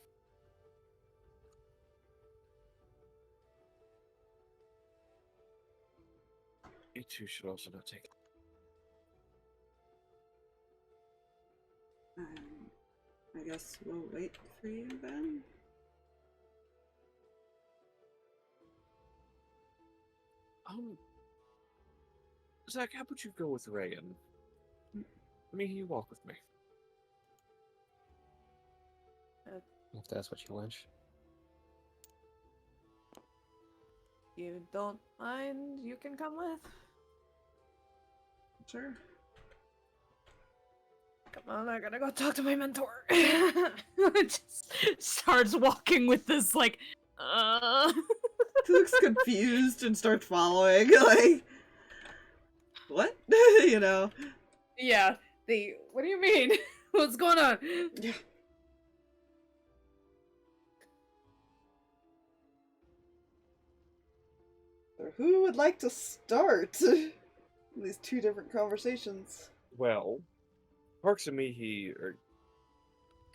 You two should also not take. I guess we'll wait for you then. Zach, how about you go with Reyan? Mihi, you walk with me. If that's what you wish. You don't mind? You can come with. Sure. Come on, I gotta go talk to my mentor. Just starts walking with this like, He looks confused and starts following. Like, what? You know? Yeah. What do you mean? What's going on? Yeah. Who would like to start these two different conversations? Well, Harx and Mihi, or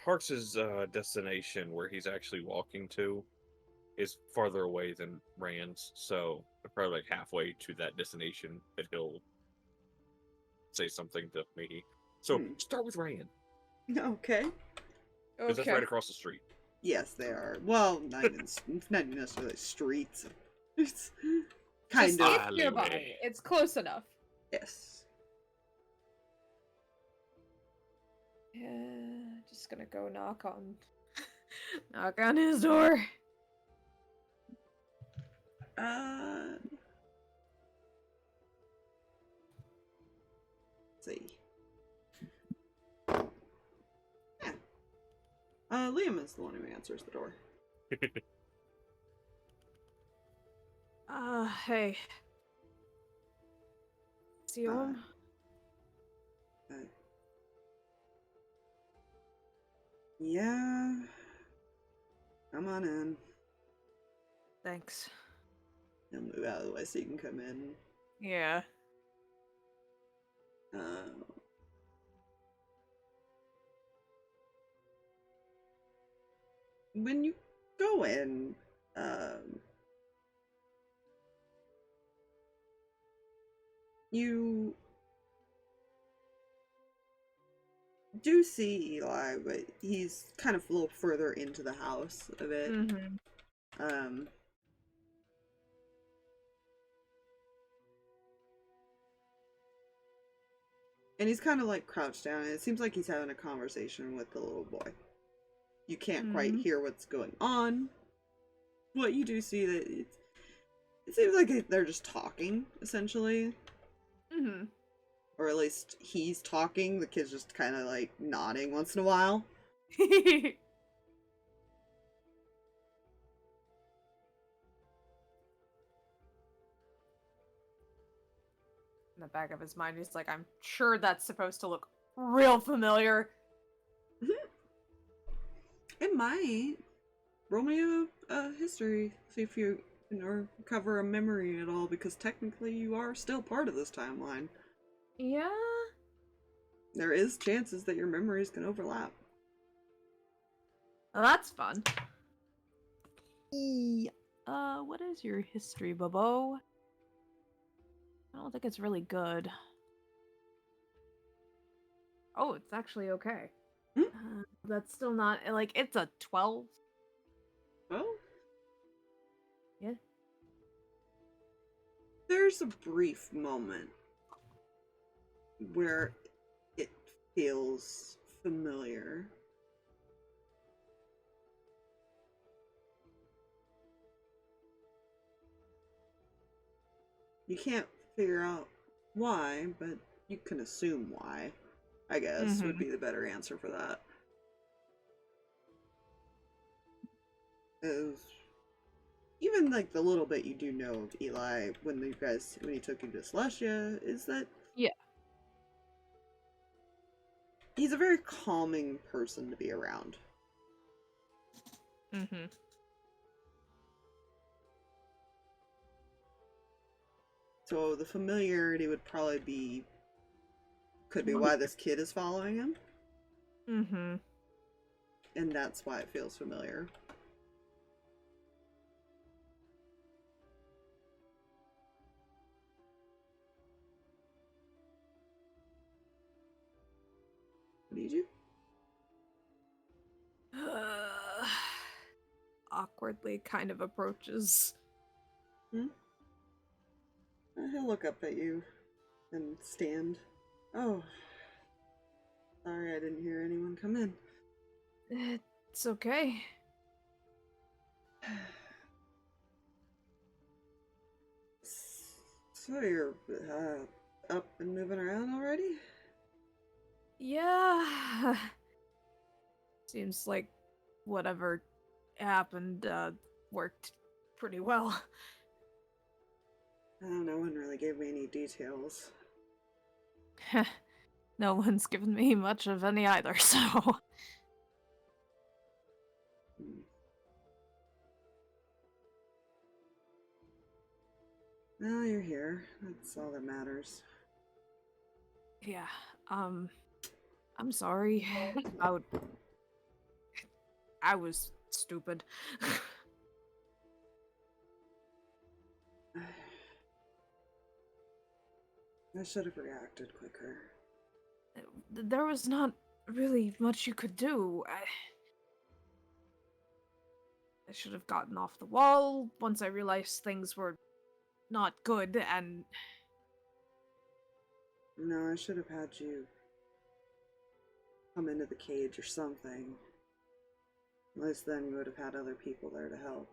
Harx's destination, where he's actually walking to, is farther away than Rand's, so they're probably like halfway to that destination that he'll say something to Mihi. So start with Reyan, Okay. because that's right across the street. Yes, they are. Well, not necessarily streets. It's kind Just of. it's nearby. It's close enough. Yes. Yeah, just gonna go knock on his door. Let's see. Yeah. Liam is the one who answers the door. Hey. See you home? Yeah. Come on in. Thanks. I'll move out of the way so you can come in. Yeah. When you go in, you do see Eli, but he's kind of a little further into the house a bit. Mm-hmm. And he's kind of like crouched down, and it seems like he's having a conversation with the little boy. You can't quite hear what's going on. But you do see that it seems like they're just talking, essentially. Mm-hmm. Or at least he's talking, the kid's just kind of like nodding once in a while. In the back of his mind, he's like, I'm sure that's supposed to look real familiar. It might. Roll me a history. See if you can recover a memory at all, because technically you are still part of this timeline. Yeah? There is chances that your memories can overlap. Well, that's fun. What is your history, Bobo? I don't think it's really good. Oh, it's actually okay. That's still not, like, it's a 12. Well, Yeah. there's a brief moment where it feels familiar. You can't figure out why, but you can assume why, I guess, would be the better answer for that. Even like the little bit you do know of Eli when he took you to Celestia is that he's a very calming person to be around. So the familiarity would probably could be why this kid is following him. And that's why it feels familiar. What do you do? Awkwardly kind of approaches. He'll look up at you and stand. Oh, sorry I didn't hear anyone come in. It's okay. So you're up and moving around already? Yeah. Seems like whatever happened worked pretty well. No one really gave me any details. No one's given me much of any either, so... Well, you're here. That's all that matters. Yeah, I'm sorry about... I was stupid. I should have reacted quicker. There was not really much you could do. I should have gotten off the wall once I realized things were not good, and... No, I should have had you come into the cage or something. At least then you would have had other people there to help.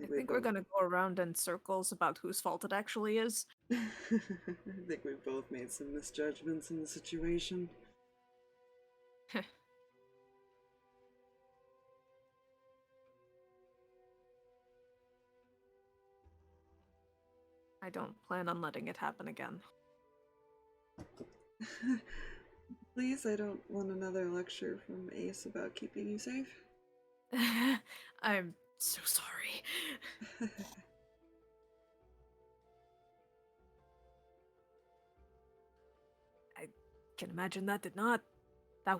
I think we're gonna go around in circles about whose fault it actually is. I think we both made some misjudgments in the situation. I don't plan on letting it happen again. Please, I don't want another lecture from Ace about keeping you safe. I'm so sorry. I can imagine that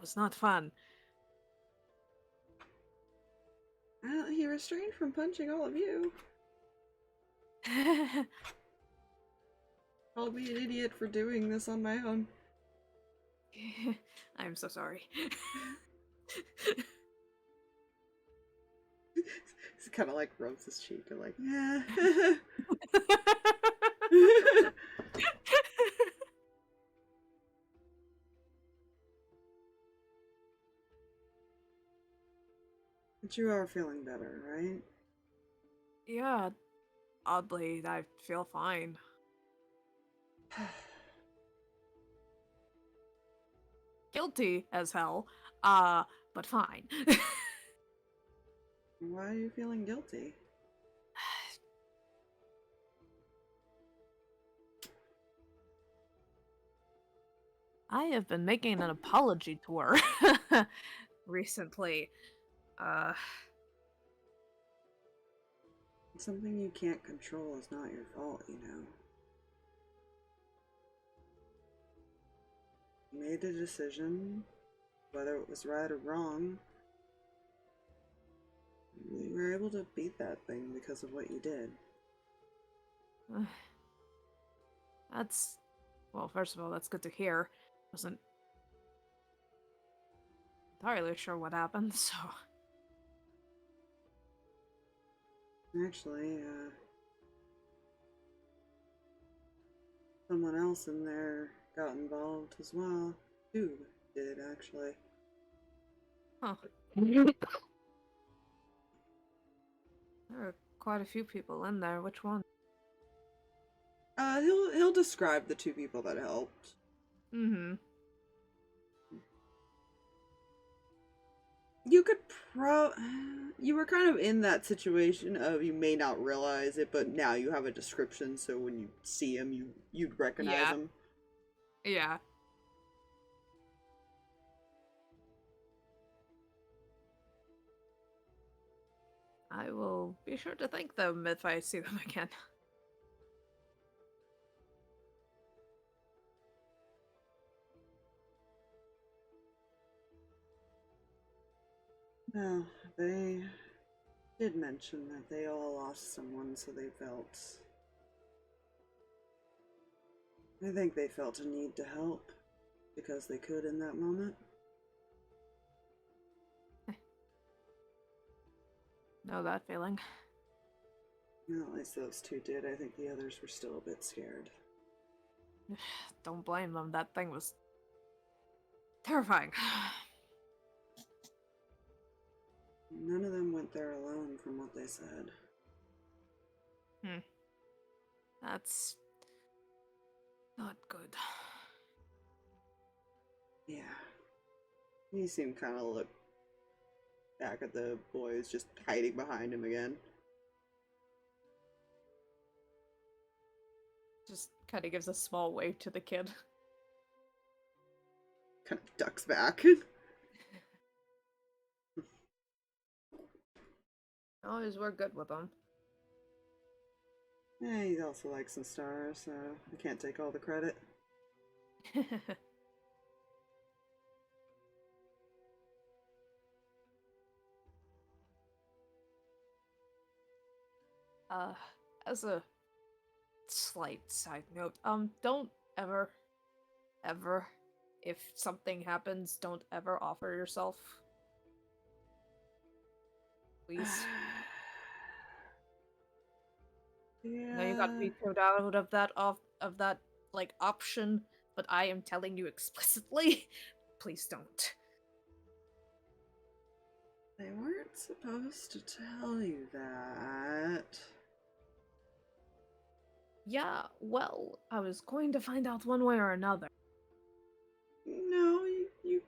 was not fun. Well, he restrained from punching all of you. Called me an idiot for doing this on my own. I'm so sorry. It's kind of like rubs his cheek and like, yeah. But you are feeling better, right? Yeah, oddly, I feel fine. Guilty as hell, but fine. Why are you feeling guilty? I have been making an apology tour recently. Something you can't control is not your fault, you know. You made a decision, whether it was right or wrong. You were able to beat that thing because of what you did. That's... well, first of all, that's good to hear. Wasn't entirely sure what happened, so... Actually, someone else in there got involved as well. Two did, actually. Huh. There are quite a few people in there. Which one? He'll describe the two people that helped. Mm-hmm. You could you were kind of in that situation of you may not realize it, but now you have a description, so when you see him, you'd recognize him. Yeah. I will be sure to thank them if I see them again. No, they did mention that they all lost someone, so they felt... I think they felt a need to help, because they could in that moment. Know that feeling. Well, at least those two did. I think the others were still a bit scared. Don't blame them. That thing was terrifying. None of them went there alone, from what they said. That's not good. Yeah. He seemed kind of look back at the boys just hiding behind him again. Just kind of gives a small wave to the kid. Kind of ducks back. Always were good with them. Yeah, he also likes some stars, so I can't take all the credit. As a slight side note, don't ever, if something happens, don't ever offer yourself. Please. Yeah. No, you got vetoed out of that like option, but I am telling you explicitly, please don't. They weren't supposed to tell you that. Yeah, well, I was going to find out one way or another. No, you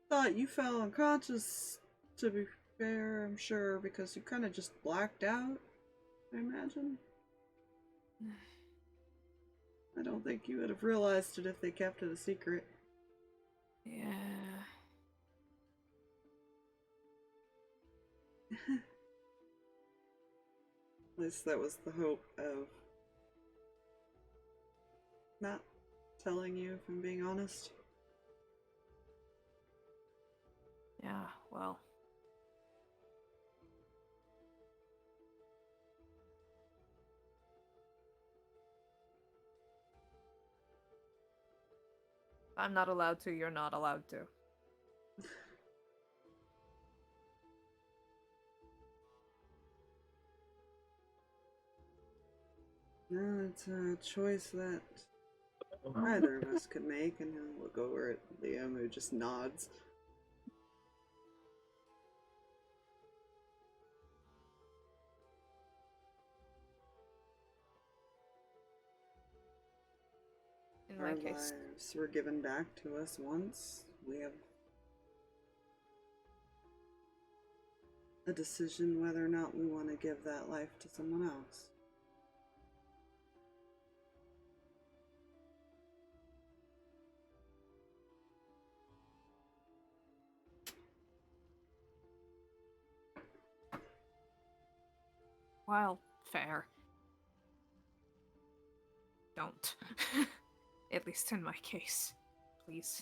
thought you fell unconscious, to be fair, I'm sure, because you kind of just blacked out, I imagine. I don't think you would have realized it if they kept it a secret. Yeah. At least that was the hope of not telling you, if I'm being honest. Yeah, well. I'm not allowed to, you're not allowed to. No, it's a choice that either of us could make, and he'll look over at Liam, who just nods. In Our my case. lives were given back to us once. We have a decision whether or not we want to give that life to someone else. Well, fair. Don't. At least in my case. Please.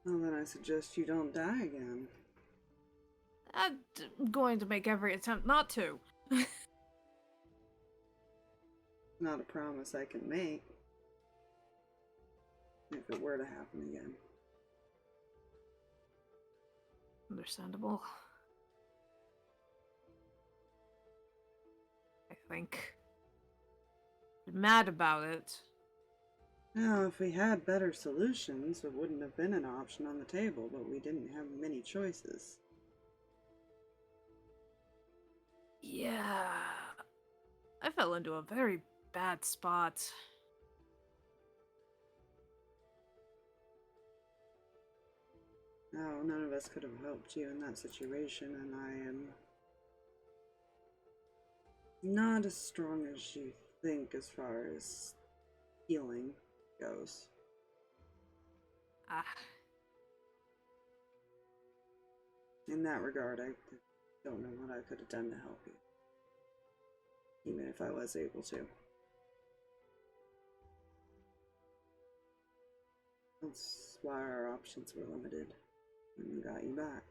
Well, then I suggest you don't die again. I'm going to make every attempt not to. Not a promise I can make. If it were to happen again. Understandable. I think. I'm mad about it. Now, if we had better solutions, it wouldn't have been an option on the table, but we didn't have many choices. Yeah. I fell into a very bad spot. No, none of us could have helped you in that situation, and I am not as strong as you think as far as healing goes. Ah. In that regard, I don't know what I could have done to help you. Even if I was able to. That's why our options were limited when we got you back.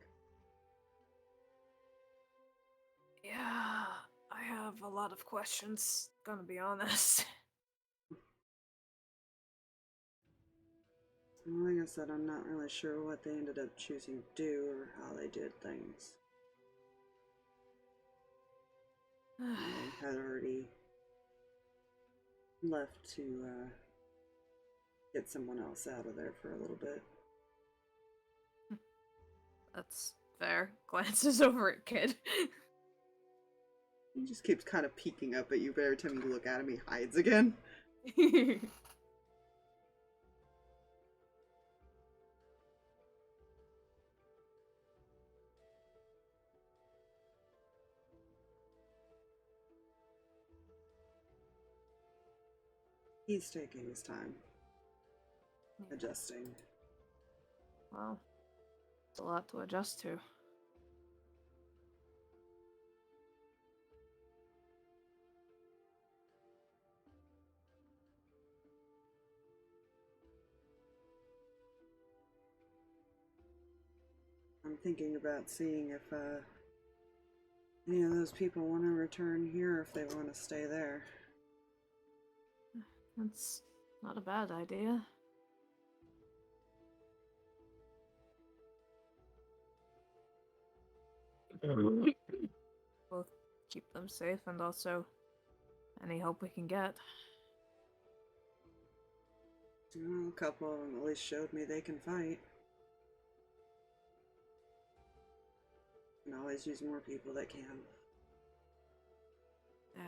Yeah, I have a lot of questions, gonna be honest. Well, like I said, I'm not really sure what they ended up choosing to do or how they did things. I had already left to get someone else out of there for a little bit. That's fair. Glances over at Kid. He just keeps kind of peeking up at you, but every time you look at him, he hides again. He's taking his time, adjusting. Well, it's a lot to adjust to. I'm thinking about seeing if any of those people want to return here, if they want to stay there. That's not a bad idea. Both keep them safe and also any help we can get. Well, a couple of them at least showed me they can fight. Can always use more people that can. Yeah.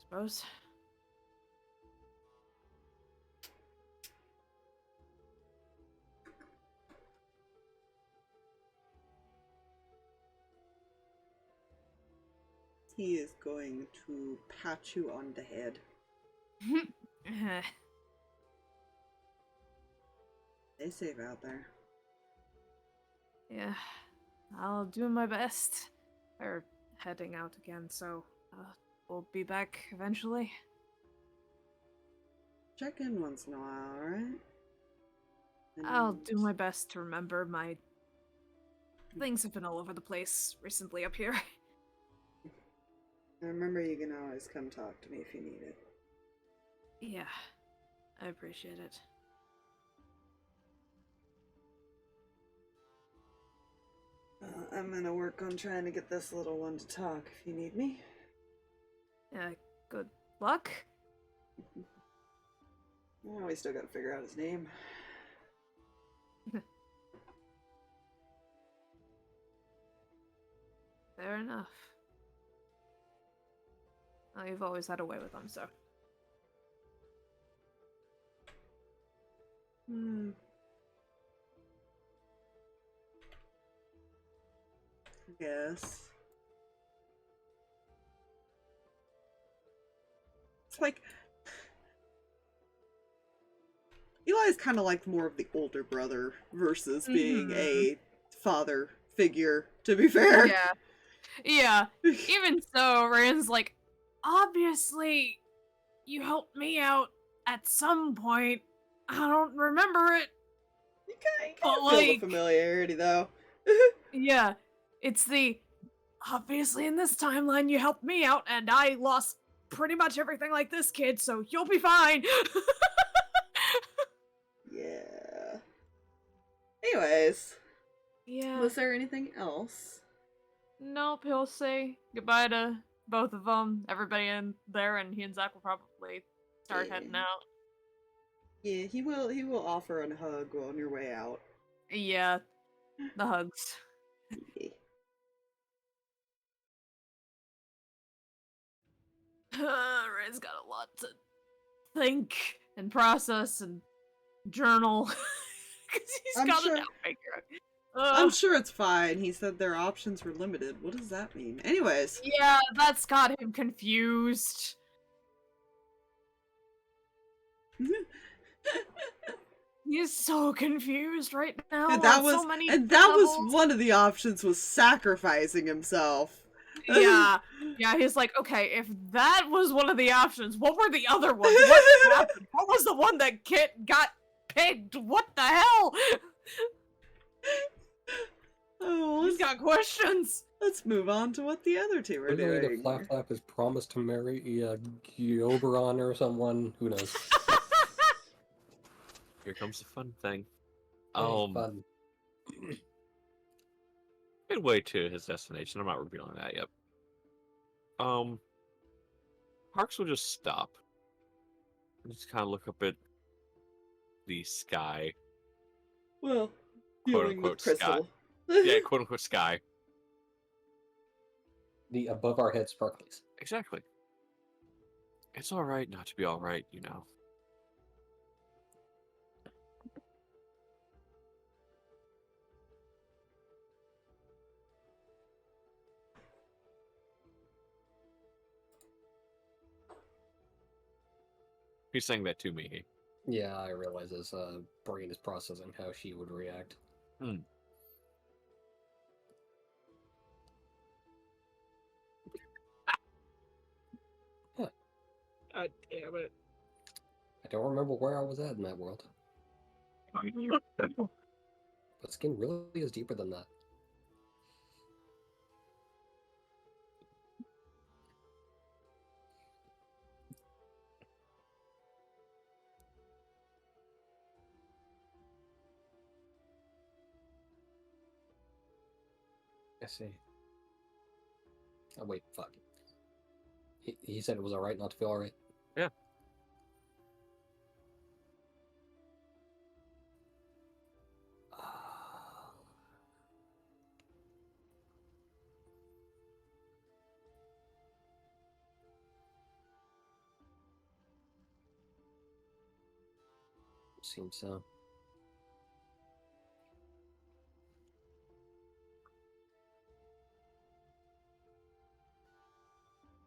Suppose. he is going to pat you on the head. Stay safe out there. Yeah, I'll do my best. We're heading out again, so we'll be back eventually. Check in once in a while, alright? I'll do my best to remember. My things have been all over the place recently up here. And remember, you can always come talk to me if you need it. Yeah, I appreciate it. I'm gonna work on trying to get this little one to talk if you need me. Good luck. Well, we still gotta figure out his name. Fair enough. Well, you've always had a way with them, so. I guess. It's like Eli's kind of like more of the older brother versus being a father figure, to be fair. Yeah. Yeah. Even so, Reyan's like, obviously, you helped me out at some point. I don't remember it. You kind But, of feel the like- familiarity, though. Yeah. It's the, obviously in this timeline you helped me out and I lost pretty much everything like this kid, so you'll be fine. Yeah. Anyways, Yeah. was there anything else? Nope, he'll say goodbye to both of them, everybody in there, and he and Zach will probably start Yeah. heading out. Yeah, he will offer a hug on your way out. Yeah, the hugs. Yeah. Ray's got a lot to think and process and journal. Because he's I'm got sure- it out figure. I'm sure it's fine. He said their options were limited. What does that mean? Anyways. Yeah, that's got him confused. He's so confused right now. And that on was so many that was levels. one of the options was sacrificing himself. Yeah, yeah. He's like, okay, if that was one of the options, what were the other ones? What happened? What was the one that Kit got picked? What the hell? Oh, He's got questions. let's move on to what the other two are Literally, doing. the Flap Flap is promised to marry Gioberon or someone. Who knows? Here comes the fun thing. Fun. Midway to his destination. I'm not revealing that yet. Harx will just stop. And just kind of look up at the sky. Well, Quote, dealing with unquote, sky. Crystal. Yeah, quote unquote sky. The above our head sparklies. Exactly. It's alright not to be alright, you know. He's saying that to me. Yeah, I realize his brain is processing how she would react. God damn it. I don't remember where I was at in that world. But skin really is deeper than that. I see. Oh wait, fuck. He said it was alright not to feel alright. Yeah. Seems so.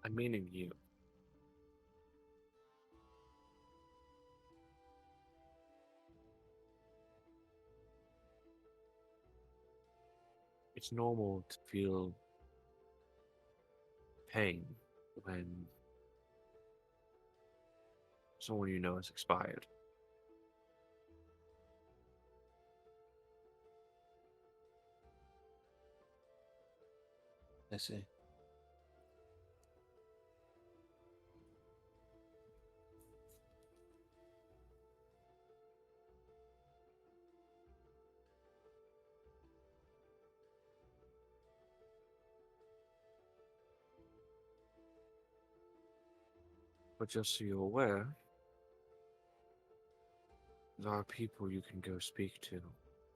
I'm meaning you. It's normal to feel pain when someone you know has expired. I see. But just so you're aware, there are people you can go speak to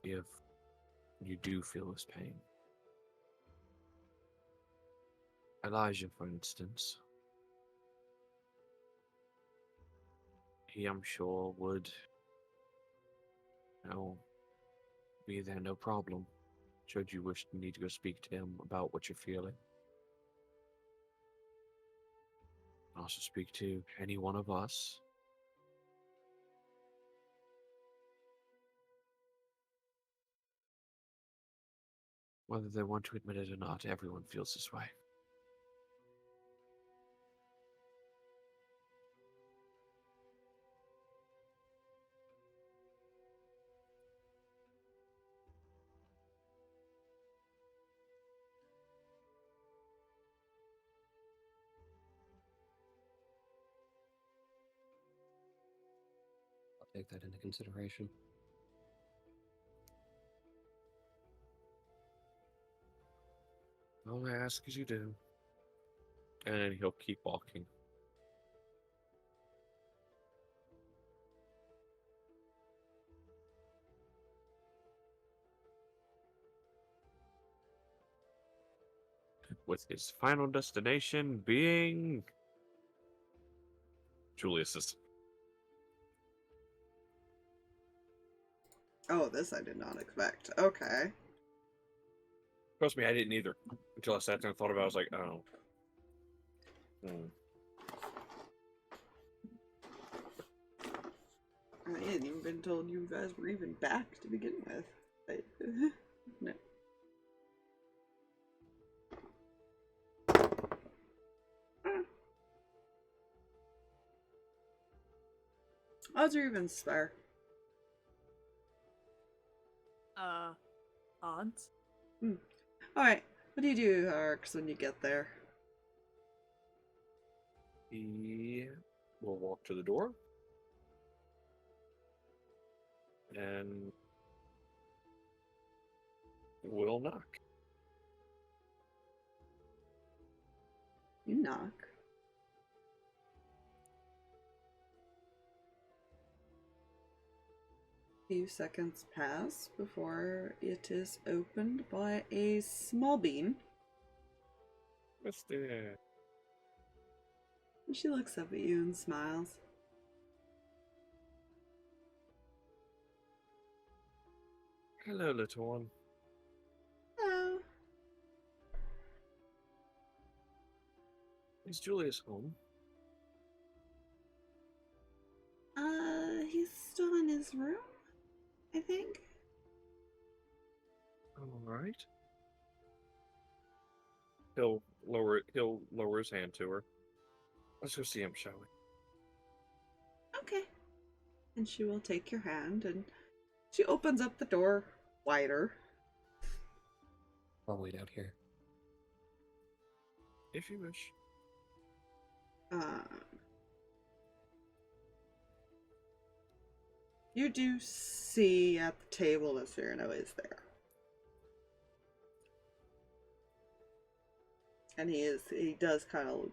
if you do feel this pain. Elijah, for instance. He, I'm sure, would, be there no problem, should you wish to need to go speak to him about what you're feeling. Also speak to any one of us. Whether they want to admit it or not, everyone feels this way. I'll take that into consideration. All I ask is you do. And then he'll keep walking. With his final destination being Julius's. Oh, this I did not expect. Okay. Trust me, I didn't either. Until I sat there and thought about it, I was like, oh. I hadn't even been told you guys were even back to begin with. No. Odds are even spare. Odds? Alright, what do you do, Harx, when you get there? He will walk to the door. And will knock. You knock. Few seconds pass before it is opened by a small bean. Mr. And she looks up at you and smiles. Hello, little one. Hello. Is Julius home? He's still in his room, I think. Alright. He'll lower his hand to her. Let's go see him, shall we? Okay. And she will take your hand and she opens up the door wider. I'll wait out here. If you wish. You do see at the table that Cyrano is there. And he does kind of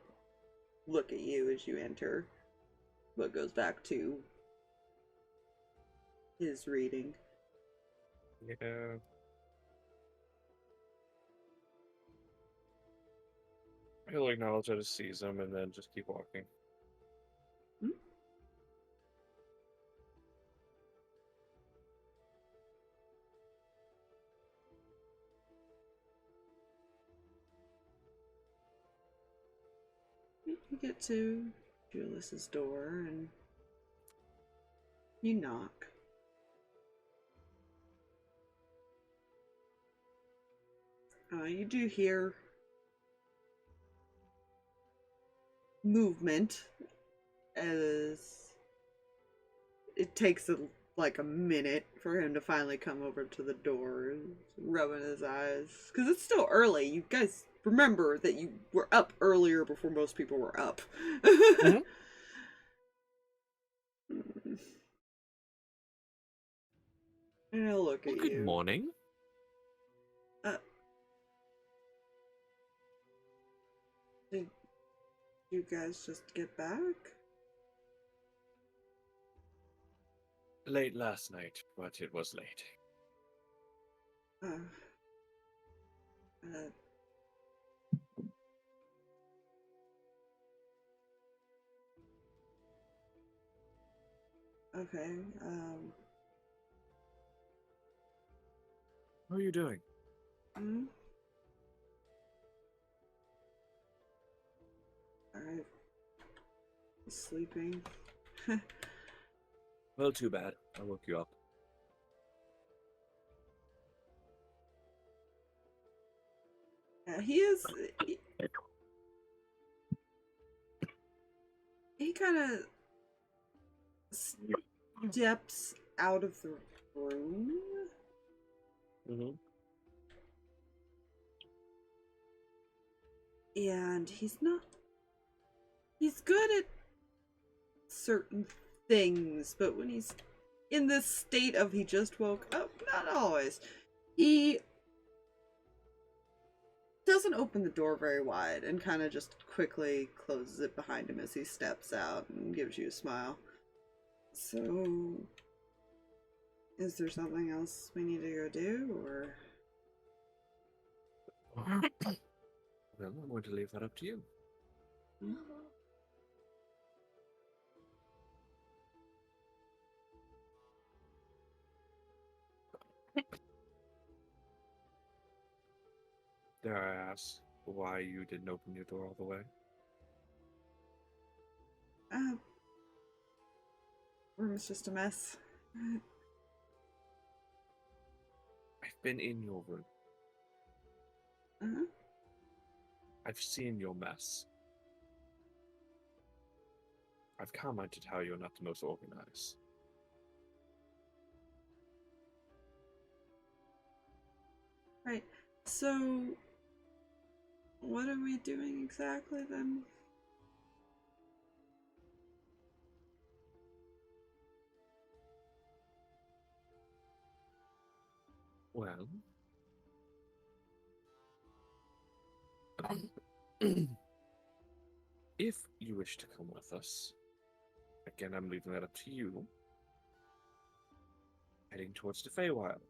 look at you as you enter, but goes back to his reading. Yeah. He'll acknowledge that he sees him and then just keep walking. You get to Julius's door and you knock. You do hear movement as it takes like a minute for him to finally come over to the door and rubbing his eyes. Because it's still early. You guys remember that you were up earlier before most people were up. Mm-hmm. And I'll look Well, at good you. morning. Did you guys just get back? Late last night, but it was late. Okay, How are you doing? I'm sleeping. Well, too bad. I woke you up. He is. He kind of steps out of the room. Mm-hmm. And he's not. He's good at certain things, but when he's in this state of he just woke up, not always. He doesn't open the door very wide and kind of just quickly closes it behind him as he steps out and gives you a smile. So, is there something else we need to go do, or? Well, I'm going to leave that up to you. Dare I ask why you didn't open your door all the way? Room's just a mess. I've been in your room. Uh-huh. I've seen your mess. I've commented how you're not the most organized. Right. So, what are we doing exactly then? Well, if you wish to come with us, again, I'm leaving that up to you. Heading towards the Feywild.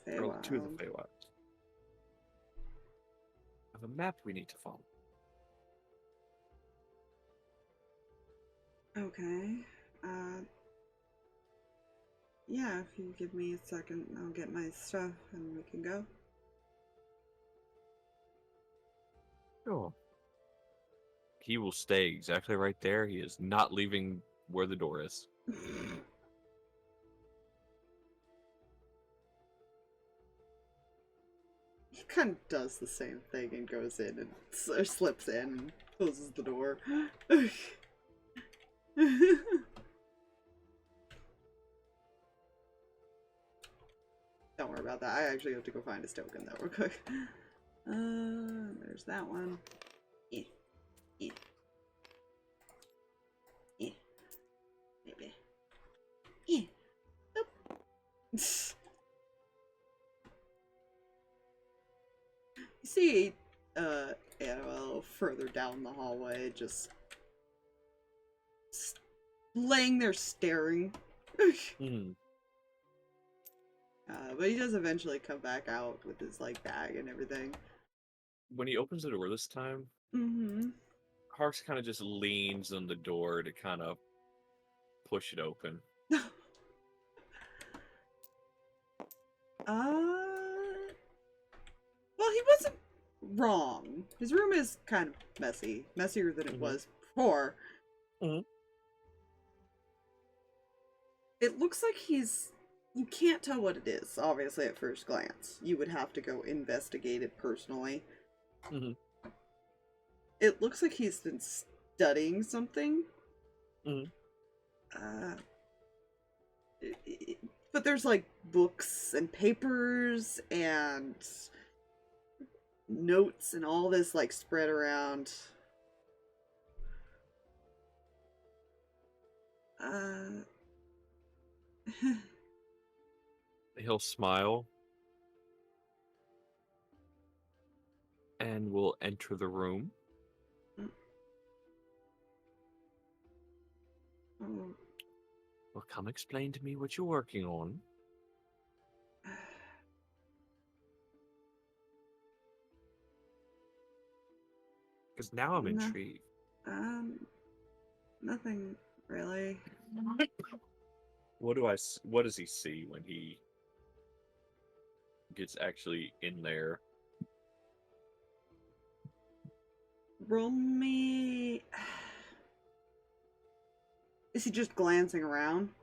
The Or to the Feywild. Feywild. I have a map we need to follow. Okay. Yeah, if you give me a second, I'll get my stuff and we can go. Sure. He will stay exactly right there. He is not leaving where the door is. He kind of does the same thing and goes in and or slips in and closes the door. Don't worry about that. I actually have to go find his token though real quick. There's that one. Yeah. Yeah. Yeah. Maybe. Yeah. Nope. You see, Annabelle further down the hallway, just laying there staring. But he does eventually come back out with his, like, bag and everything. When he opens the door this time, Harx kind of just leans on the door to kind of push it open. Well, he wasn't wrong. His room is kind of messy. Messier than it Mhm. was before. Mhm. It looks like he's... You can't tell what it is, obviously, at first glance. You would have to go investigate it personally. Mhm. It looks like he's been studying something. Mhm. But there's, like, books and papers and notes and all this, like, spread around. He'll smile and will enter the room. Oh. Well, come explain to me what you're working on. Because now I'm No. intrigued. Nothing really. What does he see when he gets actually in there? Roll me... Is he just glancing around?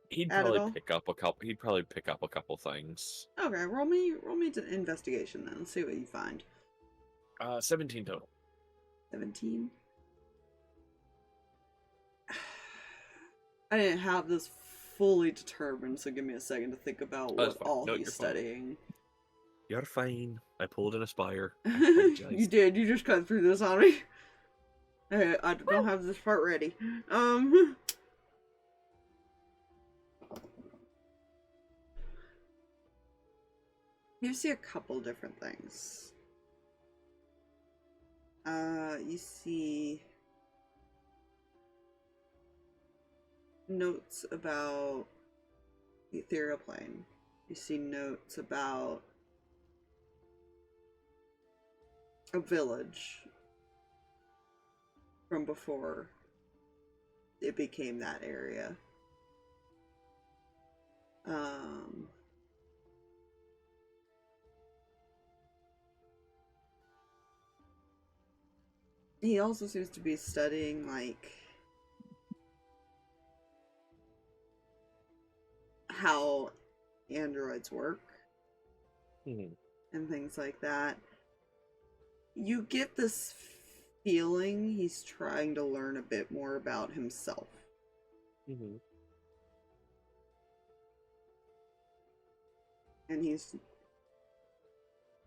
He'd At it probably all? pick up a couple. He'd probably pick up a couple things. Okay, roll me an investigation then. Let's see what you find. 17 total. 17. I didn't have this fully determined, so give me a second to think about Oh, that's what fine. all No, he's you're fine. studying. You're fine. I pulled an Aspire. I apologize. You did. You just cut through this on me. Okay, I don't have this part ready. You see a couple different things. You see notes about the ethereal plane. You see notes about a village from before it became that area. He also seems to be studying, like, how androids work Mhm. and things like that. You get this feeling he's trying to learn a bit more about himself. Mhm. And he's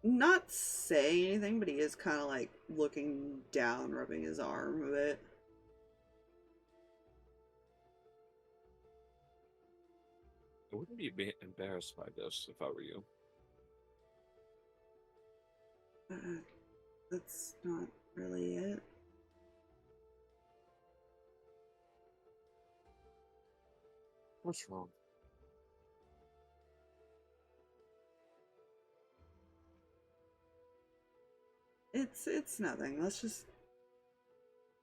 not saying anything, but he is kind of like looking down, rubbing his arm a bit. I wouldn't be embarrassed by this if I were you. That's not really it. What's wrong? It's nothing. Let's just...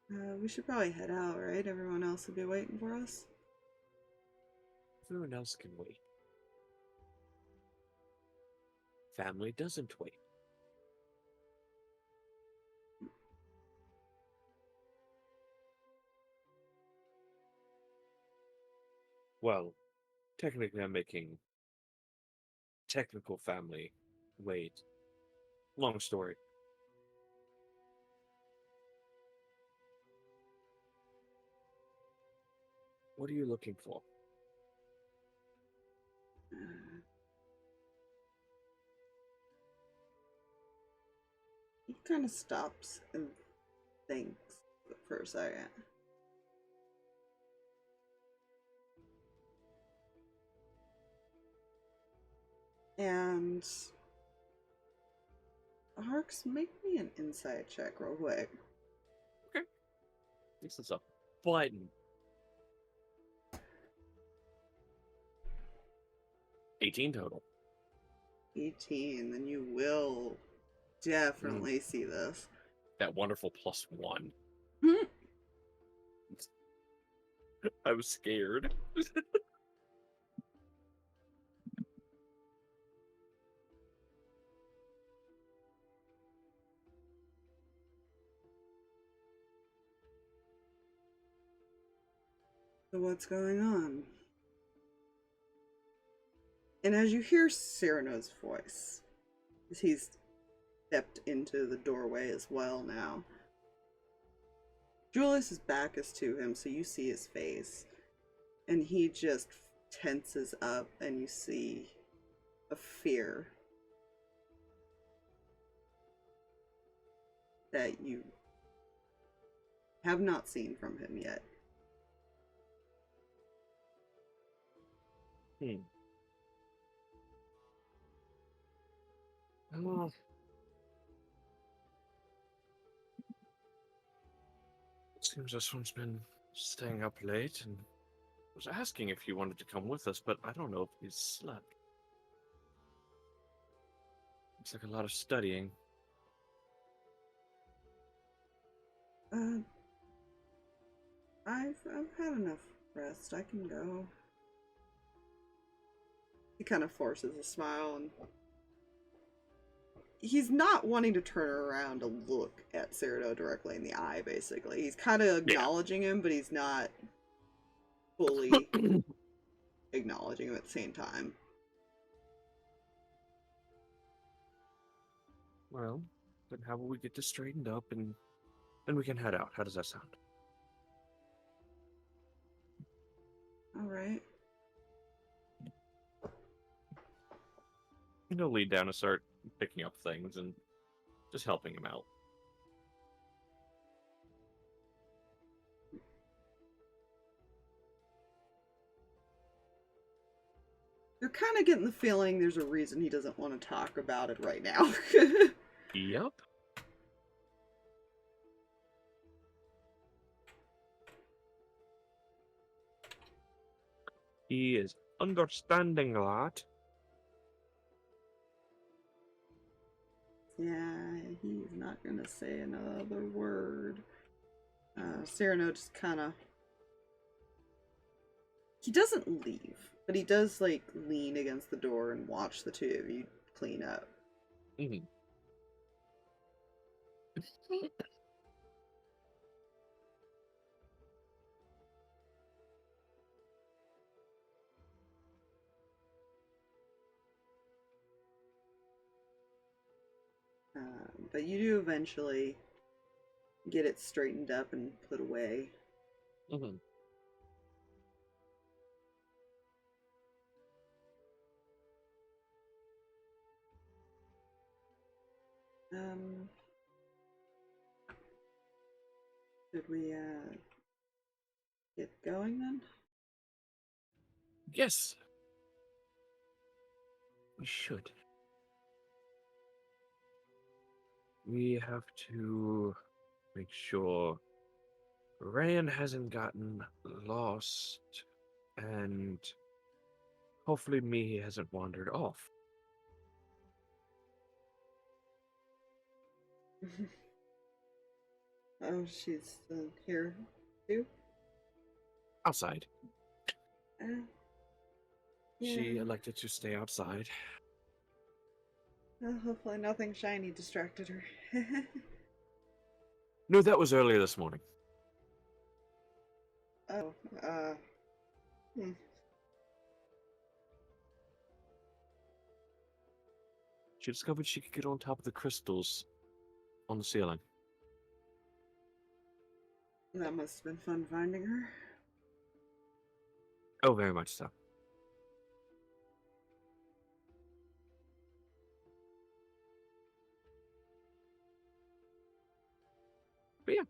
we should probably head out, right? Everyone else will be waiting for us. Everyone else can wait. Family doesn't wait. Well, technically I'm making technical family wait. Long story. What are you looking for? He kind of stops and thinks for a second. And Harx, make me an insight check real quick. Okay. This is a button. 18 total. 18, then you will definitely see this. That wonderful +1. Hmm. I was scared. So what's going on? And as you hear Cyrano's voice, as he's stepped into the doorway as well now, Julius's back is to him, so you see his face. And he just tenses up, and you see a fear that you have not seen from him yet. Well, it seems this one's been staying up late and was asking if he wanted to come with us, but I don't know if he's slept. Looks like a lot of studying. I've had enough rest. I can go. He kind of forces a smile, and he's not wanting to turn around to look at Cyrano directly in the eye, basically. He's kind of acknowledging him, but he's not fully acknowledging him at the same time. Well, then how about we get this straightened up and then we can head out? How does that sound? Alright. And he'll lead down and start picking up things and just helping him out. You're kind of getting the feeling there's a reason he doesn't want to talk about it right now. Yep. He is understanding that. Yeah, he's not gonna say another word. Cyrano just kind of... He doesn't leave, but he does, like, lean against the door and watch the two of you clean up. Mm-hmm. But you do eventually get it straightened up and put away. Mm-hmm. Should we, get going then? Yes. We should. We have to make sure Reyan hasn't gotten lost, and hopefully Mihi hasn't wandered off. Oh, she's here too? Outside. Yeah. She elected to stay outside. Well, hopefully nothing shiny distracted her. No, that was earlier this morning. Oh, She discovered she could get on top of the crystals on the ceiling. that must have been fun finding her. Oh, very much so. But yeah.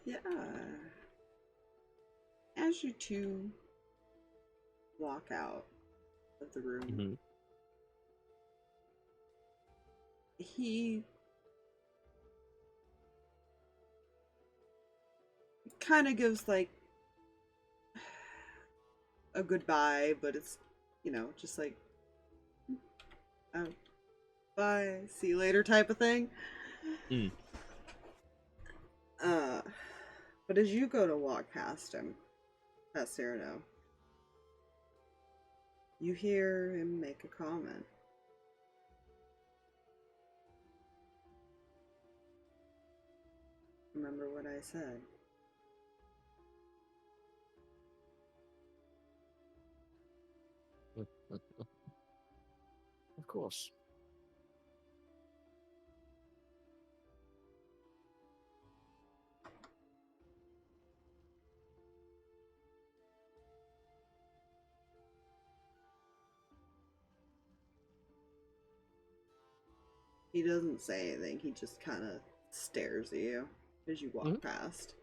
Yeah. As you two walk out of the room, Mm-hmm. he kind of gives, like, a goodbye, but it's, you know, just like, oh, bye, see you later type of thing. Mm. But as you go to walk past him, Let Cyrano. You hear him make a comment. Remember what I said. Of course. He doesn't say anything, he just kind of stares at you as you walk past.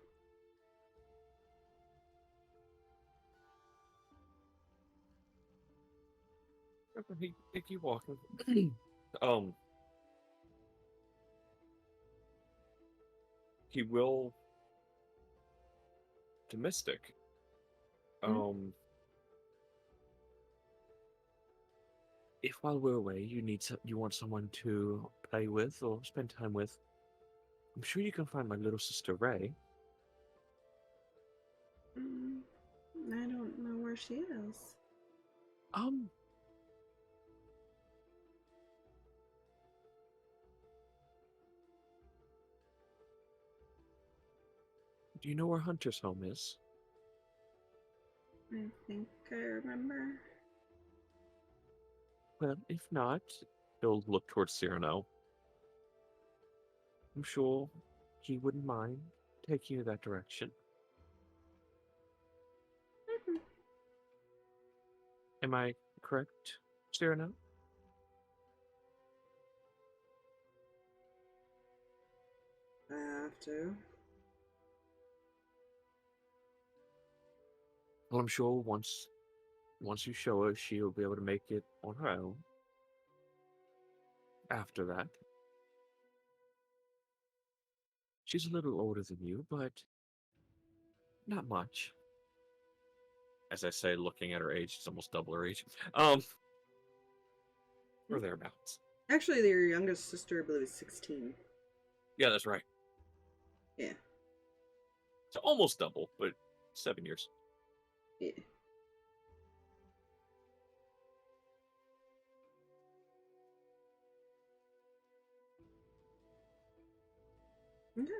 He keep walking. He will domestic. If while we're away you want someone to play with or spend time with, I'm sure you can find my little sister Ray. I don't know where she is. Do you know where Hunter's home is? I think I remember. Well, if not, he'll look towards Cyrano. I'm sure he wouldn't mind taking you that direction. Am I correct, Cyrano? I have to. Well, I'm sure once you show her, she'll be able to make it on her own. After that. She's a little older than you, but not much. As I say, looking at her age, she's almost double her age. Or thereabouts. Actually, your youngest sister, I believe, is 16. Yeah, that's right. Yeah. So almost double, but 7 years. Yeah. Okay.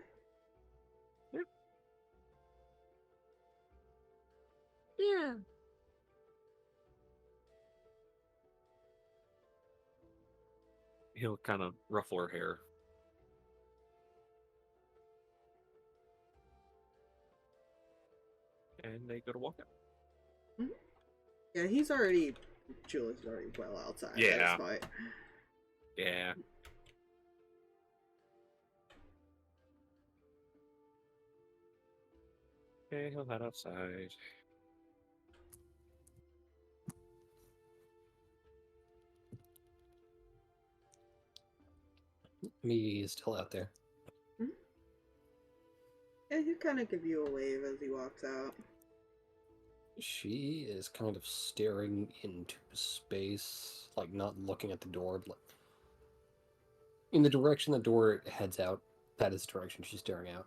Yeah. Yeah. He'll kind of ruffle her hair. And they go to walk out. Yeah, Julie's already well outside at this point. Yeah. Okay, he'll head outside. Mihi is still out there. Yeah, he'll kind of give you a wave as he walks out. She is kind of staring into space, like not looking at the door, but in the direction the door heads out. That is the direction she's staring out.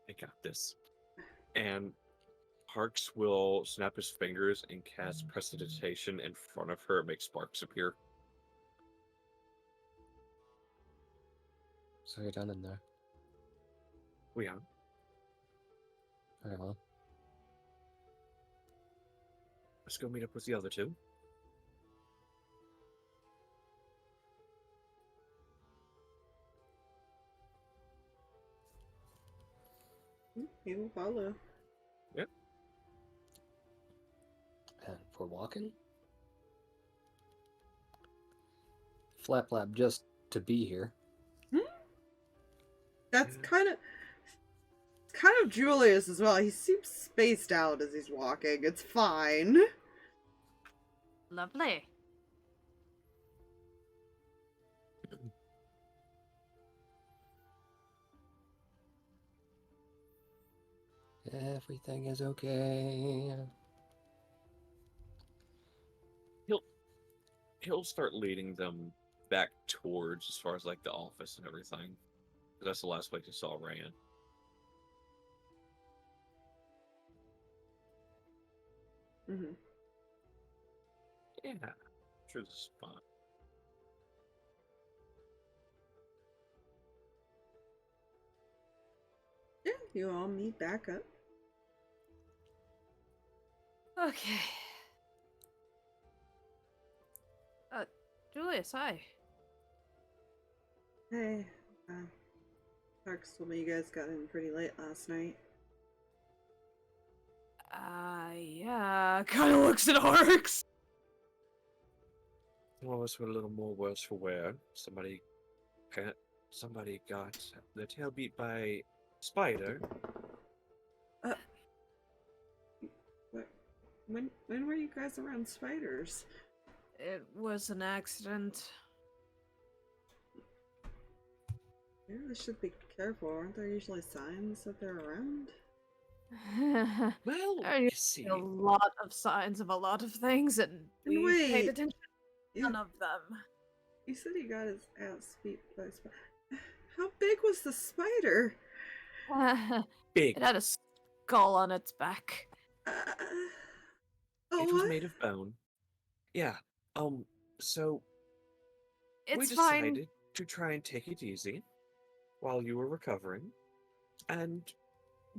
I got this. And Harx will snap his fingers and cast prestidigitation in front of her and make sparks appear. So you're done in there. We are. Very well. Let's go meet up with the other two. He will follow. Yep. And for walking? Flap flap just to be here. That's kind of Julius as well. He seems spaced out as he's walking. It's fine. Lovely. Everything is okay. He'll start leading them back towards as far as like the office and everything. That's the last place you saw Reyan. Mm-hmm. Yeah, I'm sure this is fun. Yeah, you all meet back up. Okay. Julius, hi. Hey, Harx told me you guys got in pretty late last night. Yeah, kinda looks at Harx. Some of us were a little more worse for wear. Somebody got their tail beat by a spider. What? When were you guys around spiders? It was an accident. You really should be careful. Aren't there usually signs that they're around? Well, There you used to see, be a lot of signs of a lot of things, and And we wait, paid attention to you, none of them. you said he got his ass beat by a spider. How big was the spider? big. It had a skull on its back. Oh, It was what? made of bone. Yeah. So we It's fine. decided to try and take it easy while you were recovering, and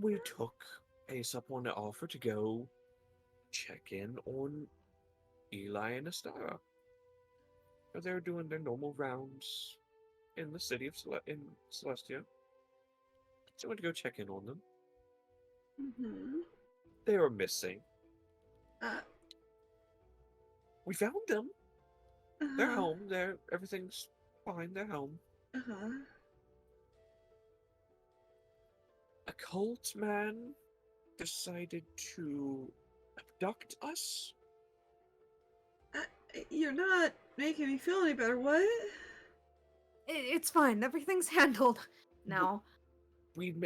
we took Ace up on the offer to go check in on Eli and Astara. They were doing their normal rounds in the city of in Celestia. So I went to go check in on them. Mm-hmm. They were missing. Uh, We found them. They're uh-huh. home. Everything's fine. They're home. Uh-huh. A cult man decided to abduct us. You're not making me feel any better. What? It's fine. Everything's handled now.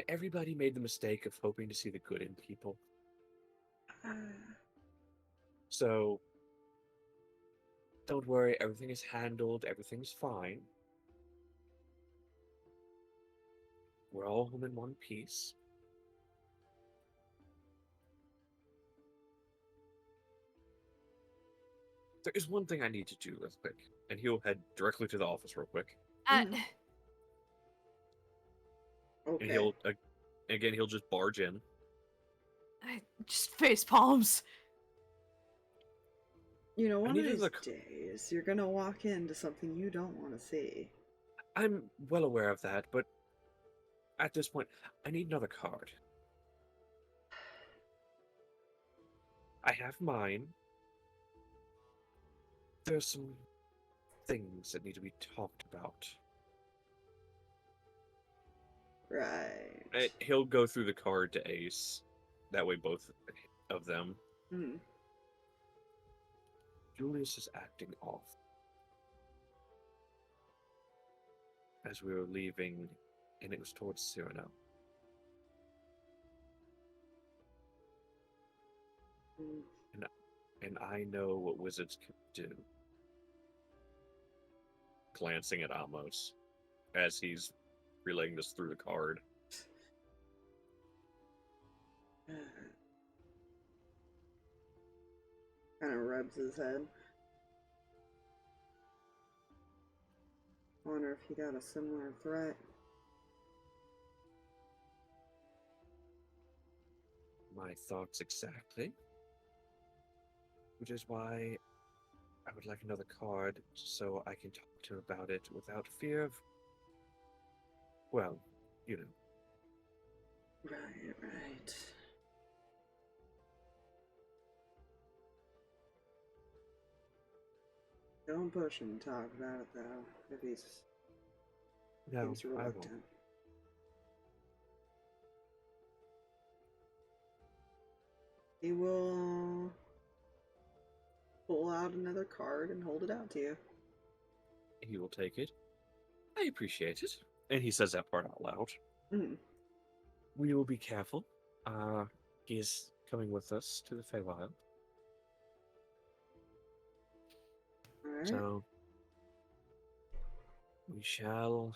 Everybody made the mistake of hoping to see the good in people. So don't worry, everything is handled, everything's fine. We're all home in one piece. There is one thing I need to do real quick, and he'll head directly to the office real quick. Mhm. And Okay. he'll just barge in. Just face palms. You know, I one of needed these the- days, you're gonna walk into something you don't want to see. I'm well aware of that, but at this point, I need another card. I have mine. There's some things that need to be talked about. Right. He'll go through the card to Ace. That way both of them. Mhm. Julius is acting off. As we were leaving, and it was towards Cyrano. Mm. And I know what wizards can do. Glancing at Amos as he's relaying this through the card. Kind of rubs his head. Wonder if he got a similar threat. My thoughts exactly. Which is why I would like another card so I can talk to him about it without fear of, well, you know. Right. Don't push him to talk about it, though, if he's No, seems I won't. reluctant. He will pull out another card and hold it out to you. He will take it. I appreciate it. And he says that part out loud. Mhm. We will be careful. He is coming with us to the Feywild. Alright. So we shall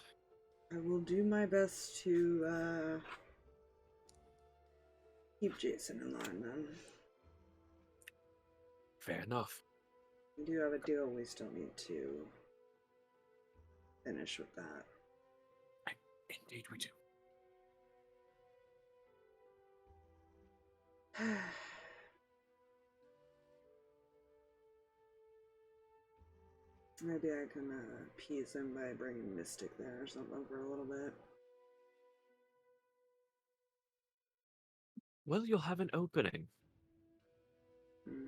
I will do my best to keep Jason in line then. Fair enough. We do have a deal we still need to finish with that. Indeed we do. Maybe I can appease him by bringing Mystic there or something for a little bit. Well, you'll have an opening. Hmm.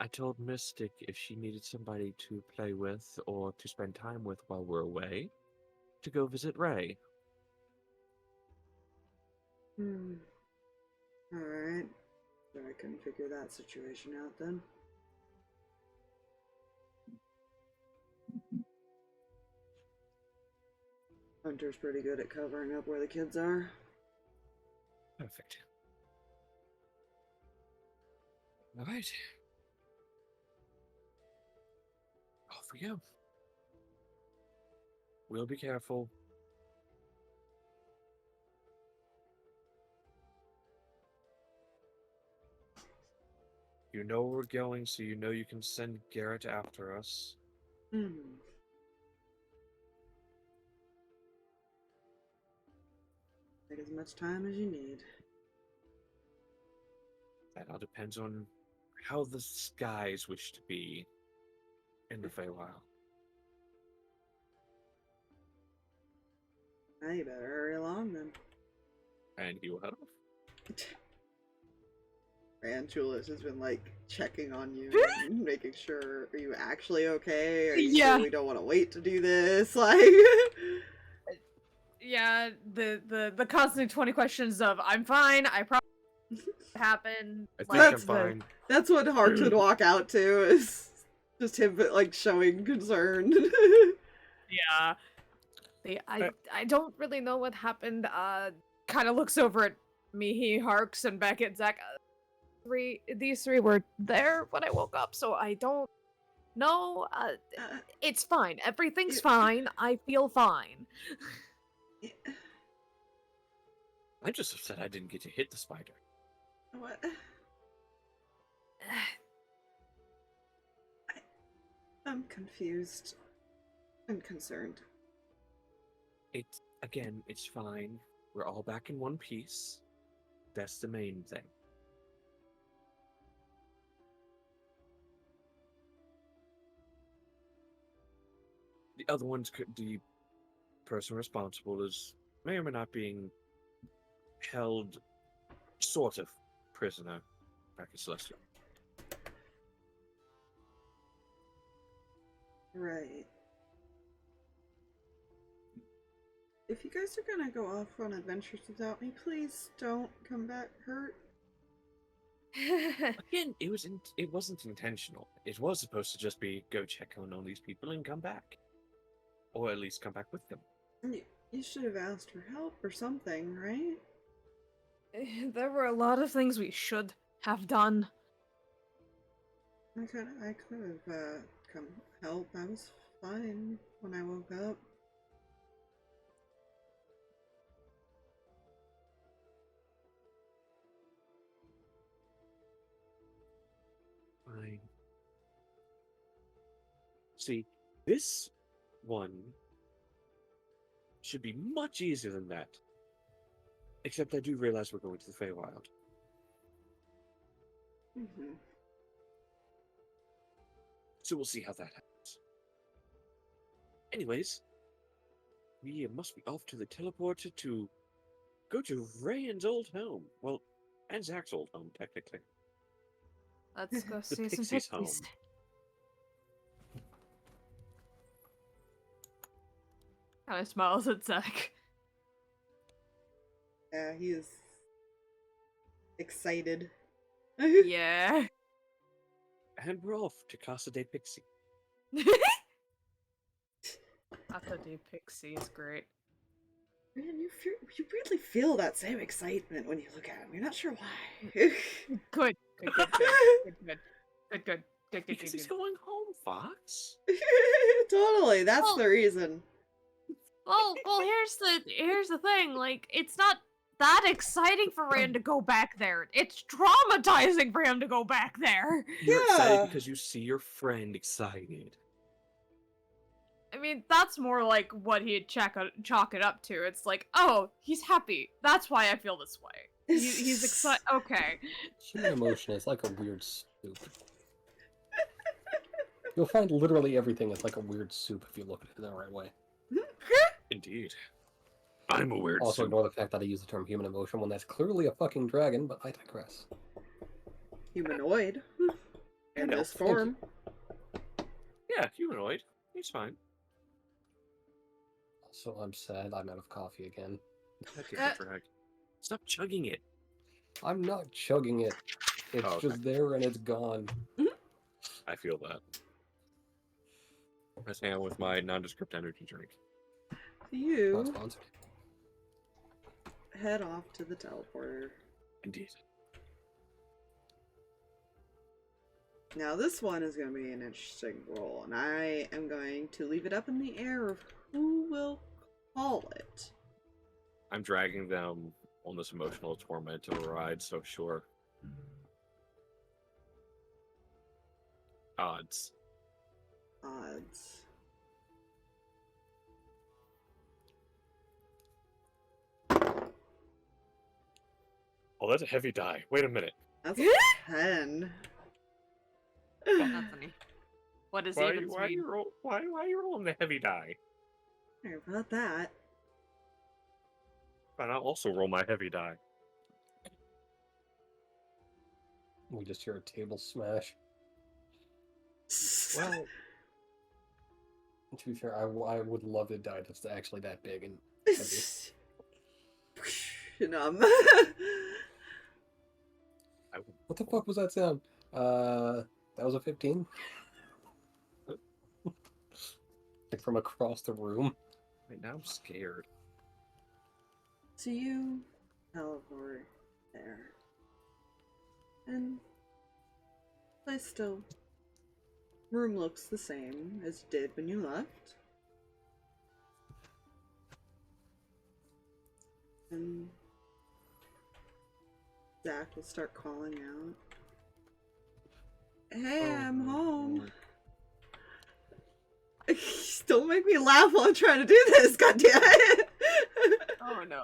I told Mystic if she needed somebody to play with or to spend time with while we're away, to go visit Ray. Alright. So I can figure that situation out then. Hunter's pretty good at covering up where the kids are. Perfect. All right. Off we go. We'll be careful. You know where we're going, so you know you can send Garrett after us. Take as much time as you need. That all depends on how the skies wish to be in the Feywild. Now you better hurry along then. And he will head off. Ranchulas has been like checking on you and making sure, are you actually okay? Are you Yeah. sure we don't want to wait to do this? Like Yeah, the constant 20 questions of I'm fine, I probably happened. I think like, I'm fine. that's what Harx would walk out to, is just him like showing concern. Yeah. I don't really know what happened. Kind of looks over at Mihi, Harx, and Beckett. Zach. These three were there when I woke up, so I don't know. It's fine. Everything's fine. I feel fine. I'm just upset I didn't get to hit the spider. What? I'm confused and concerned. It's fine. We're all back in one piece. That's the main thing. The other ones, the person responsible is may or may not being held sort of prisoner back in Celestial. Right. If you guys are gonna go off on adventures without me, please don't come back hurt. Again, it wasn't intentional. It was supposed to just be go check on all these people and come back. Or at least come back with them. You should have asked for help or something, right? There were a lot of things we should have done. I could have come help. I was fine when I woke up. Fine. See, this one should be much easier than that. Except I do realize we're going to the Feywild. Mm-hmm. So we'll see how that happens. Anyways, we must be off to the teleporter to go to Reyan's old home. Well, and Zach's old home, technically. Let's go The see some Pixie's home. pixies. Kind of smiles at Zach. Yeah, he is excited. Yeah. And we're off to Casa de Pixie. Casa de Pixie is great. Man, you really feel that same excitement when you look at him. You're not sure why. Good. Good. Because he's going home, Fox. Totally, that's the reason. Well, here's the thing. Like, it's not that exciting for Reyan to go back there. It's traumatizing for him to go back there. You're excited Yeah. because you see your friend excited. I mean, that's more like what he'd chalk it up to. It's like, oh, he's happy. That's why I feel this way. He's excited. Okay. Human emotion is like a weird soup. You'll find literally everything is like a weird soup if you look at it in the right way. Indeed. I'm a weird Also, soup. ignore the fact that I use the term human emotion when that's clearly a fucking dragon, but I digress. Humanoid. In know. this form. Yeah, humanoid. He's fine. Also, I'm sad I'm out of coffee again. That gets a drag. Stop chugging it. I'm not chugging it. It's Oh, okay. just there and it's gone. I feel that. Let's hang out with my nondescript energy drink. Not You sponsored. head off to the teleporter. Indeed. Now this one is going to be an interesting roll, and I am going to leave it up in the air of who will call it. I'm dragging them on this emotional torment of a ride, so sure. Odds. Odds. Oh, that's a heavy die. Wait a minute. That's a 10. That's funny. What does Why evens are mean? you rolling the heavy die? Sorry about that. But I'll also roll my heavy die. We just hear a table smash. Well, To be fair, I would love to die that's actually that big and heavy. Numb. I would. What the fuck was that sound? That was a 15? Like from across the room. Right now I'm scared. So you teleport there. And place still. Room looks the same as it did when you left. And Zach will start calling out. Hey, I'm home. Don't make me laugh while I'm trying to do this, goddammit! Oh no.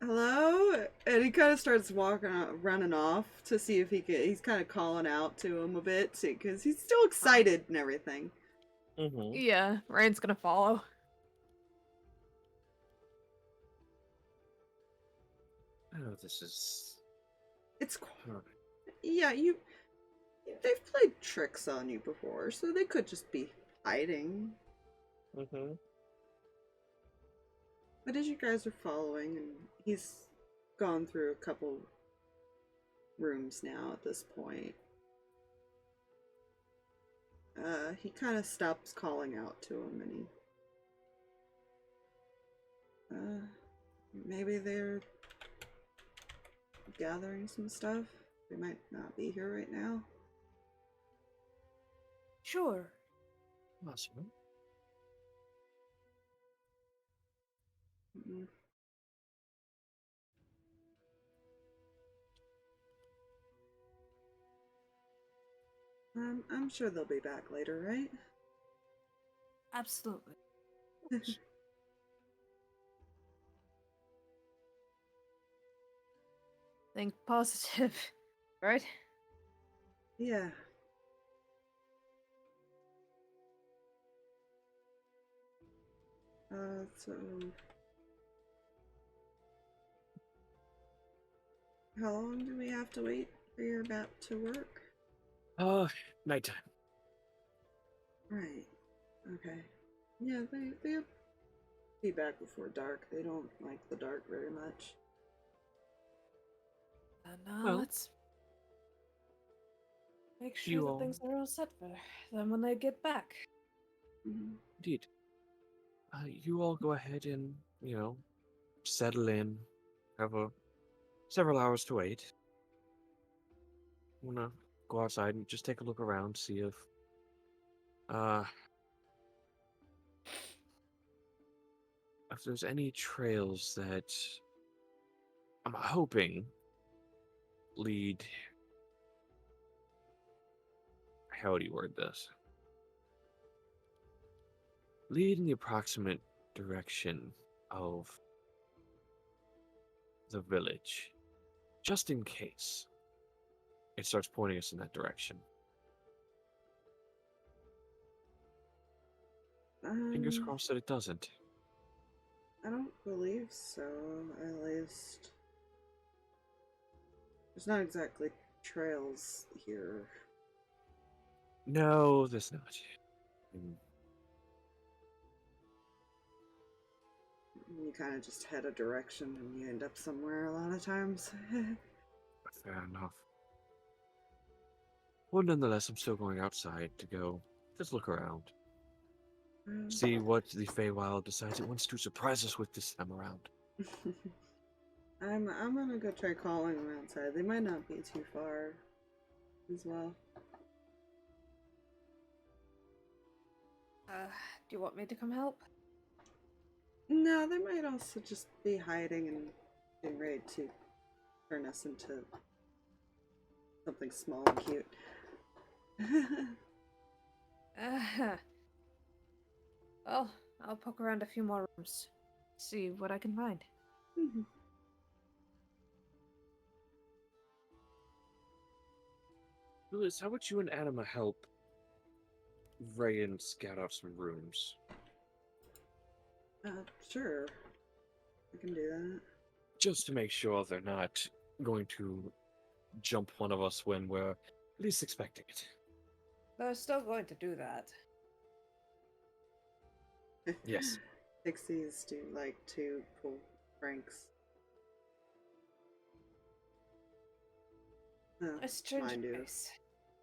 Hello? And he kind of starts running off to see if he can. He's kind of calling out to him a bit because he's still excited and everything. Mm-hmm. Yeah, Reyan's gonna follow. Oh, this is. It's Alright. yeah, they've played tricks on you before, so they could just be hiding. Mm-hmm. But as you guys are following, and he's gone through a couple rooms now at this point, he kind of stops calling out to him, and maybe they're gathering some stuff. They might not be here right now. Sure. Awesome. Mm. I'm sure they'll be back later, right? Absolutely. Think positive, right? Yeah. So how long do we have to wait for your map to work? Nighttime. Right. Okay. Yeah, they'll be back before dark. They don't like the dark very much. And Well, let's make you sure that all- things are all set for them when they get back. Mhm. Indeed. You all go ahead and, settle in. Have several hours to wait. wanna go outside and just take a look around, see if there's any trails that I'm hoping lead. How do you word this? Lead in the approximate direction of the village, just in case it starts pointing us in that direction. Fingers crossed that it doesn't. I don't believe so, at least. There's not exactly trails here. No, there's not. You kind of just head a direction and you end up somewhere a lot of times. Fair enough. Well, nonetheless, I'm still going outside to go just look around. See what the Feywild decides it wants to surprise us with this time around. I'm gonna go try calling them outside. They might not be too far as well. Do you want me to come help? No, they might also just be hiding and getting ready to turn us into something small and cute. Well, I'll poke around a few more rooms. See what I can find. Mhm. Liz, how about you and Anima help Reyan scout out some rooms? Sure. I can do that. Just to make sure they're not going to jump one of us when we're least expecting it. They're still going to do that. Yes. Pixies do like to pull pranks. Oh, A strange mine do, place.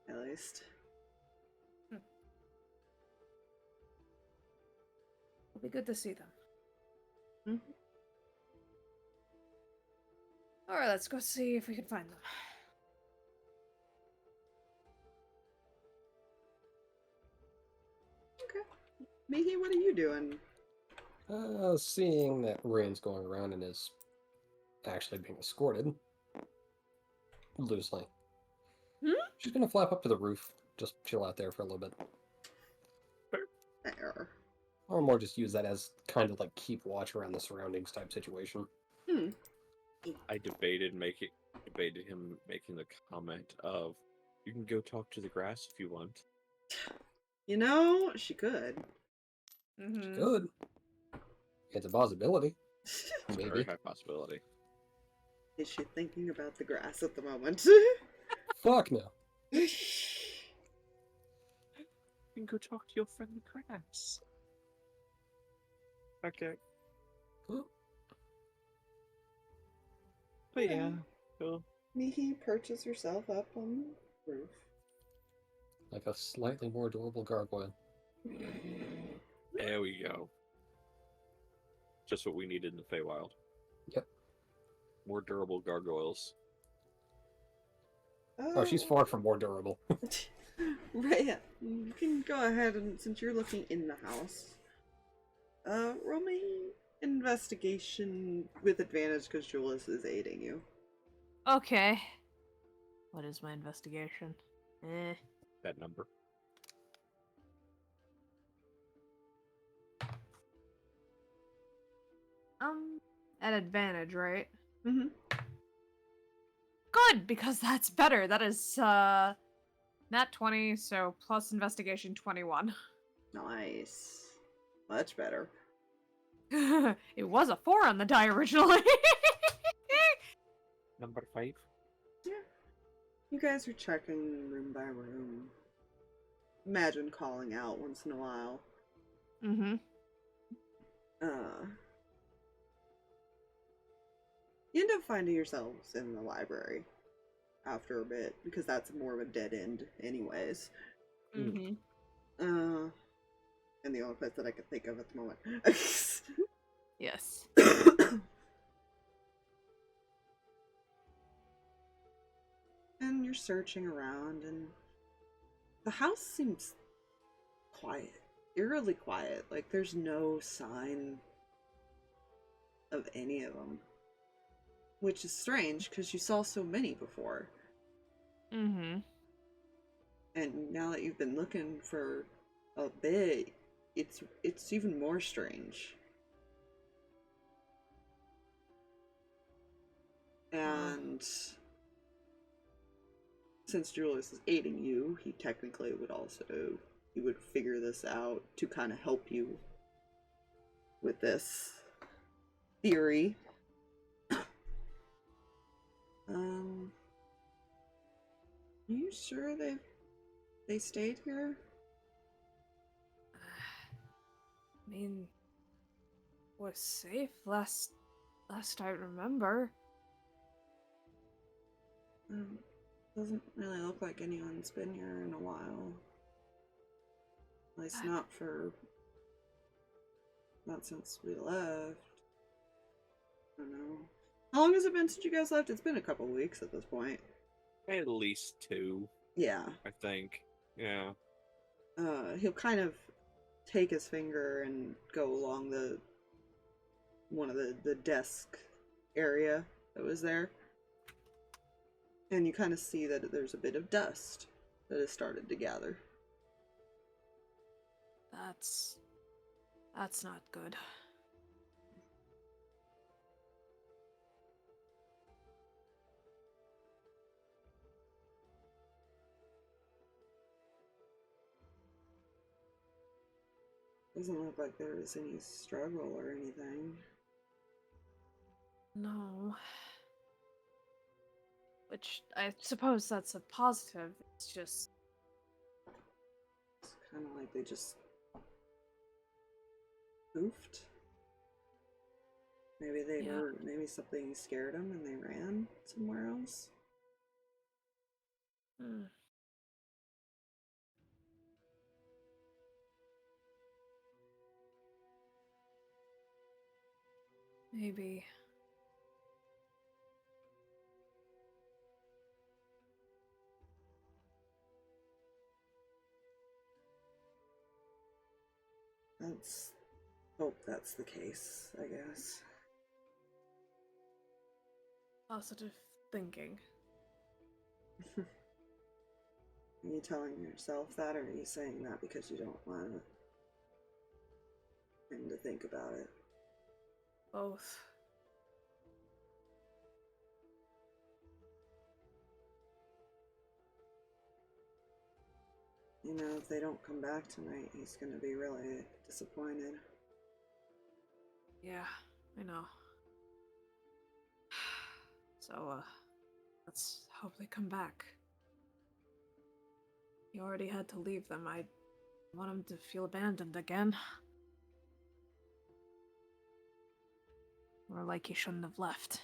at least. It'll be good to see them. Mhm. Alright, let's go see if we can find them. Okay. Mihi, what are you doing? Seeing that Reyan's going around and is actually being escorted loosely. She's gonna flap up to the roof, just chill out there for a little bit. There. Or more just use that as kind of like keep watch around the surroundings type situation. I debated him making the comment of, you can go talk to the grass if you want. You know, she could. Good. It's a possibility. It's a Maybe. very high possibility. Is she thinking about the grass at the moment? Fuck no. You can go talk to your friend the grass. Okay. But yeah, cool. Mihi perches herself up on the roof. Like a slightly more adorable gargoyle. There we go. Just what we needed in the Feywild. Yep. More durable gargoyles. Oh, she's far from more durable. Right, you can go ahead and, since you're looking in the house, roll me investigation with advantage because Julius is aiding you. Okay. What is my investigation? That number. At advantage, right? Mm-hmm. Good, because that's better. That is, nat 20, so plus investigation 21. Nice. Much better. It was a 4 on the die originally. Number 5. Yeah. You guys are checking room by room. Imagine calling out once in a while. You end up finding yourselves in the library after a bit, because that's more of a dead end anyways. And the only place that I could think of at the moment. Yes. and you're searching around, and the house seems quiet, eerily quiet. Like there's no sign of any of them, which is strange because you saw so many before. Mm-hmm. And now that you've been looking for a bit, it's even more strange. And since Julius is aiding you, he technically would also, he would figure this out to kind of help you with this theory. Are you sure they stayed here? I mean, was safe last I remember. Doesn't really look like anyone's been here in a while. At least not since we left. I don't know. How long has it been since you guys left? It's been a couple weeks at this point. At least 2, Yeah. I think. Yeah. He'll kind of take his finger and go along one of the desk area that was there. And you kind of see that there's a bit of dust that has started to gather. That's not good. Doesn't look like there was any struggle or anything. No. Which I suppose that's a positive. It's just It's kind of like they just poofed. Maybe maybe something scared them and they ran somewhere else. Maybe. Let's hope that's the case, I guess. Positive thinking. Are you telling yourself that, or are you saying that because you don't want him to think about it? Both. You know, if they don't come back tonight, he's gonna be really disappointed. Yeah, I know. So, let's hope they come back. You already had to leave them. I want him to feel abandoned again. Or like he shouldn't have left.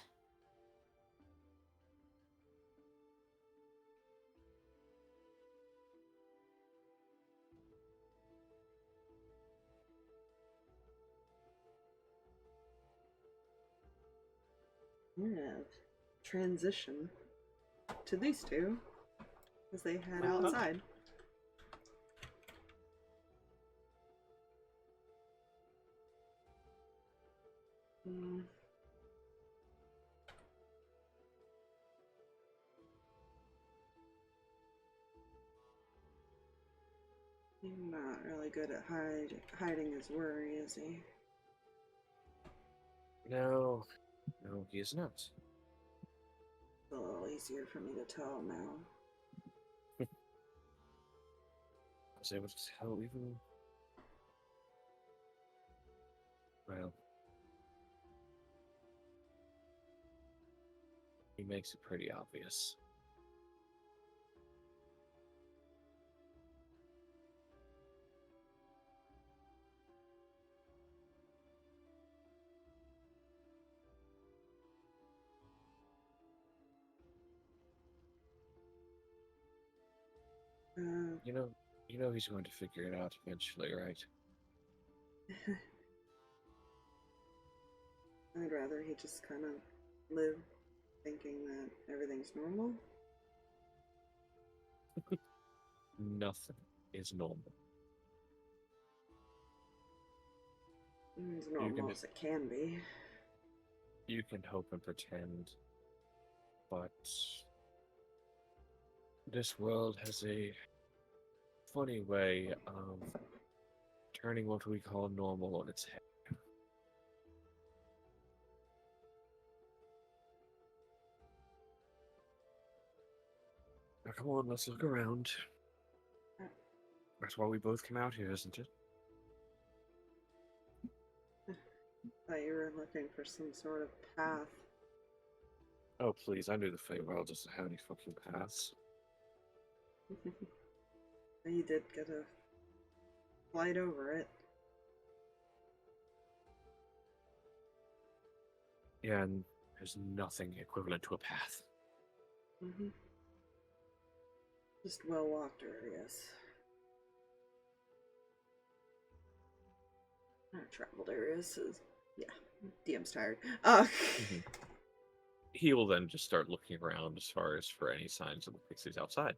We're gonna transition to these two as they head outside. He's not really good at hiding his worry, is he? No, he is not. It's a little easier for me to tell now. I was able to tell even. Well, he makes it pretty obvious. You know he's going to figure it out eventually, right? I'd rather he just kind of live thinking that everything's normal. Nothing is normal. As normal as it can be. You can hope and pretend, but this world has a funny way of turning what we call normal on its head. Now, come on, let's look around. That's why we both came out here, isn't it? Thought you were looking for some sort of path. Oh, please, I knew the Feywild doesn't have any fucking paths. You did get a flight over it. Yeah, and there's nothing equivalent to a path. Mm-hmm. Just well-walked areas. Not traveled areas. Yeah, DM's tired. He will then just start looking around as far as for any signs of the pixies outside.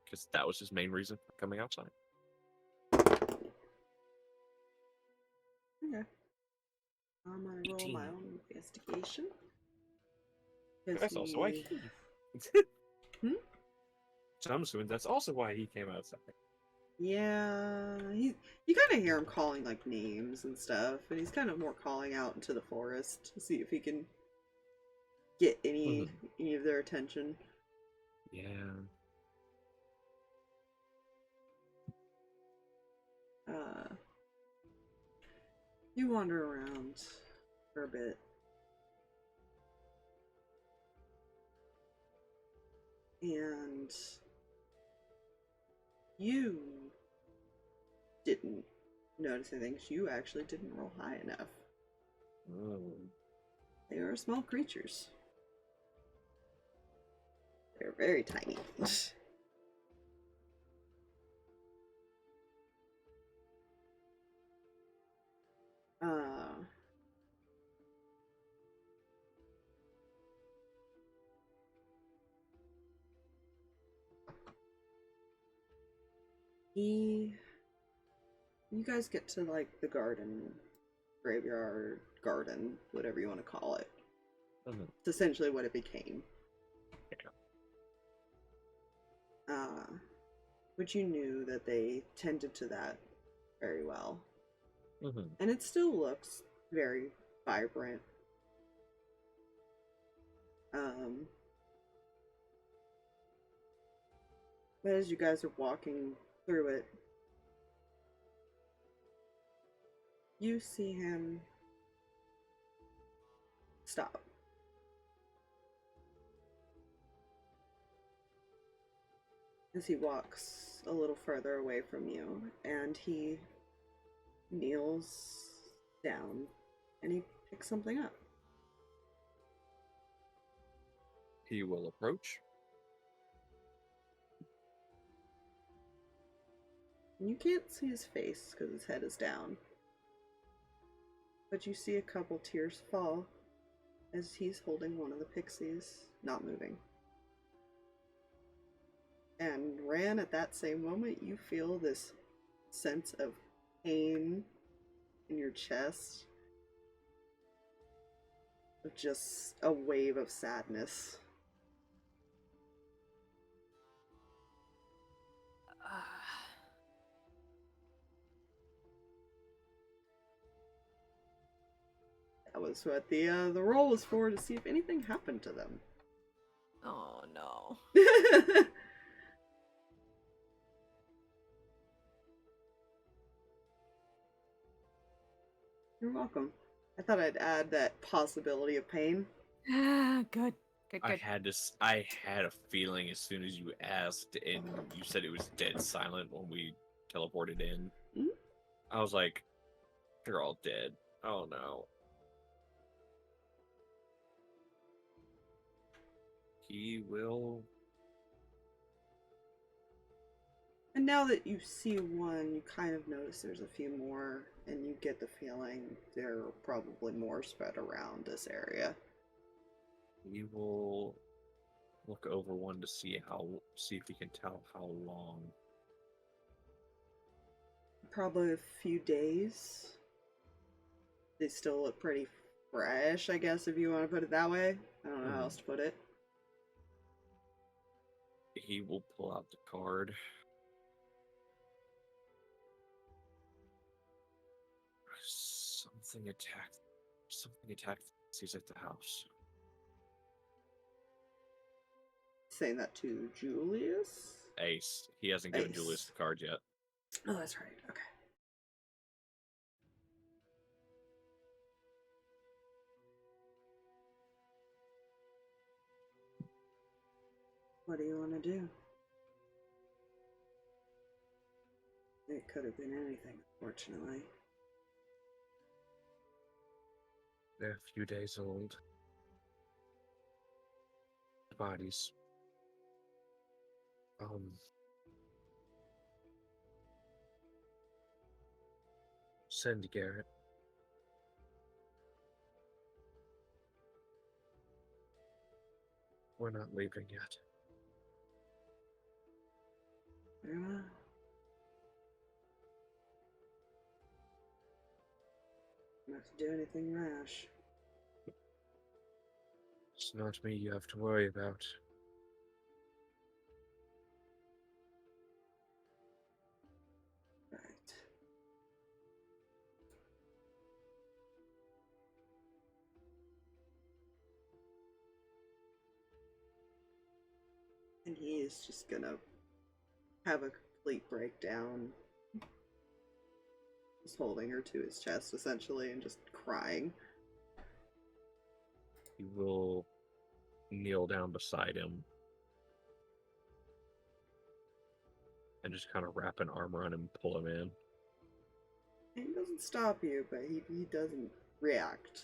Because that was his main reason for coming outside. Okay. I'm gonna roll 18. my own investigation. That's also why he... So I'm assuming that's also why he came outside. Yeah, you kind of hear him calling like names and stuff, and he's kind of more calling out into the forest to see if he can get any of their attention. Yeah. You wander around for a bit. And you didn't notice anything. You actually didn't roll high enough. Oh. They are small creatures. They're very tiny. You guys get to like the graveyard, garden, whatever you want to call it. It's essentially what it became. Yeah. Which you knew that they tended to that very well. And it still looks very vibrant. But as you guys are walking through it, you see him stop. As he walks a little further away from you, and he kneels down and he picks something up. He will approach. You can't see his face because his head is down. But you see a couple tears fall as he's holding one of the pixies, not moving. And Reyan, at that same moment, you feel this sense of pain in your chest. Of just a wave of sadness. That was what the roll was for, to see if anything happened to them. Oh no. You're welcome. I thought I'd add that possibility of pain. Good. I had a feeling as soon as you asked and you said it was dead silent when we teleported in. I was like, they're all dead. Oh no. He will... And now that you see one, you kind of notice there's a few more, and you get the feeling there are probably more spread around this area. He will look over one to see if we can tell how long. Probably a few days. They still look pretty fresh, I guess, if you want to put it that way. I don't know how else to put it. He will pull out the card. Something attacked He's at the house. Saying that to Julius? Ace. He hasn't given Ace. Julius the card yet. Oh, that's right. Okay. What do you want to do? It could have been anything, unfortunately. They're a few days old. The bodies. Send Garrett. We're not leaving yet. Very well. Not to do anything rash. It's not me you have to worry about. Right. And he is just gonna have a complete breakdown. Just holding her to his chest, essentially, and just crying. He will kneel down beside him and just kind of wrap an arm around him and pull him in. He doesn't stop you, but he doesn't react.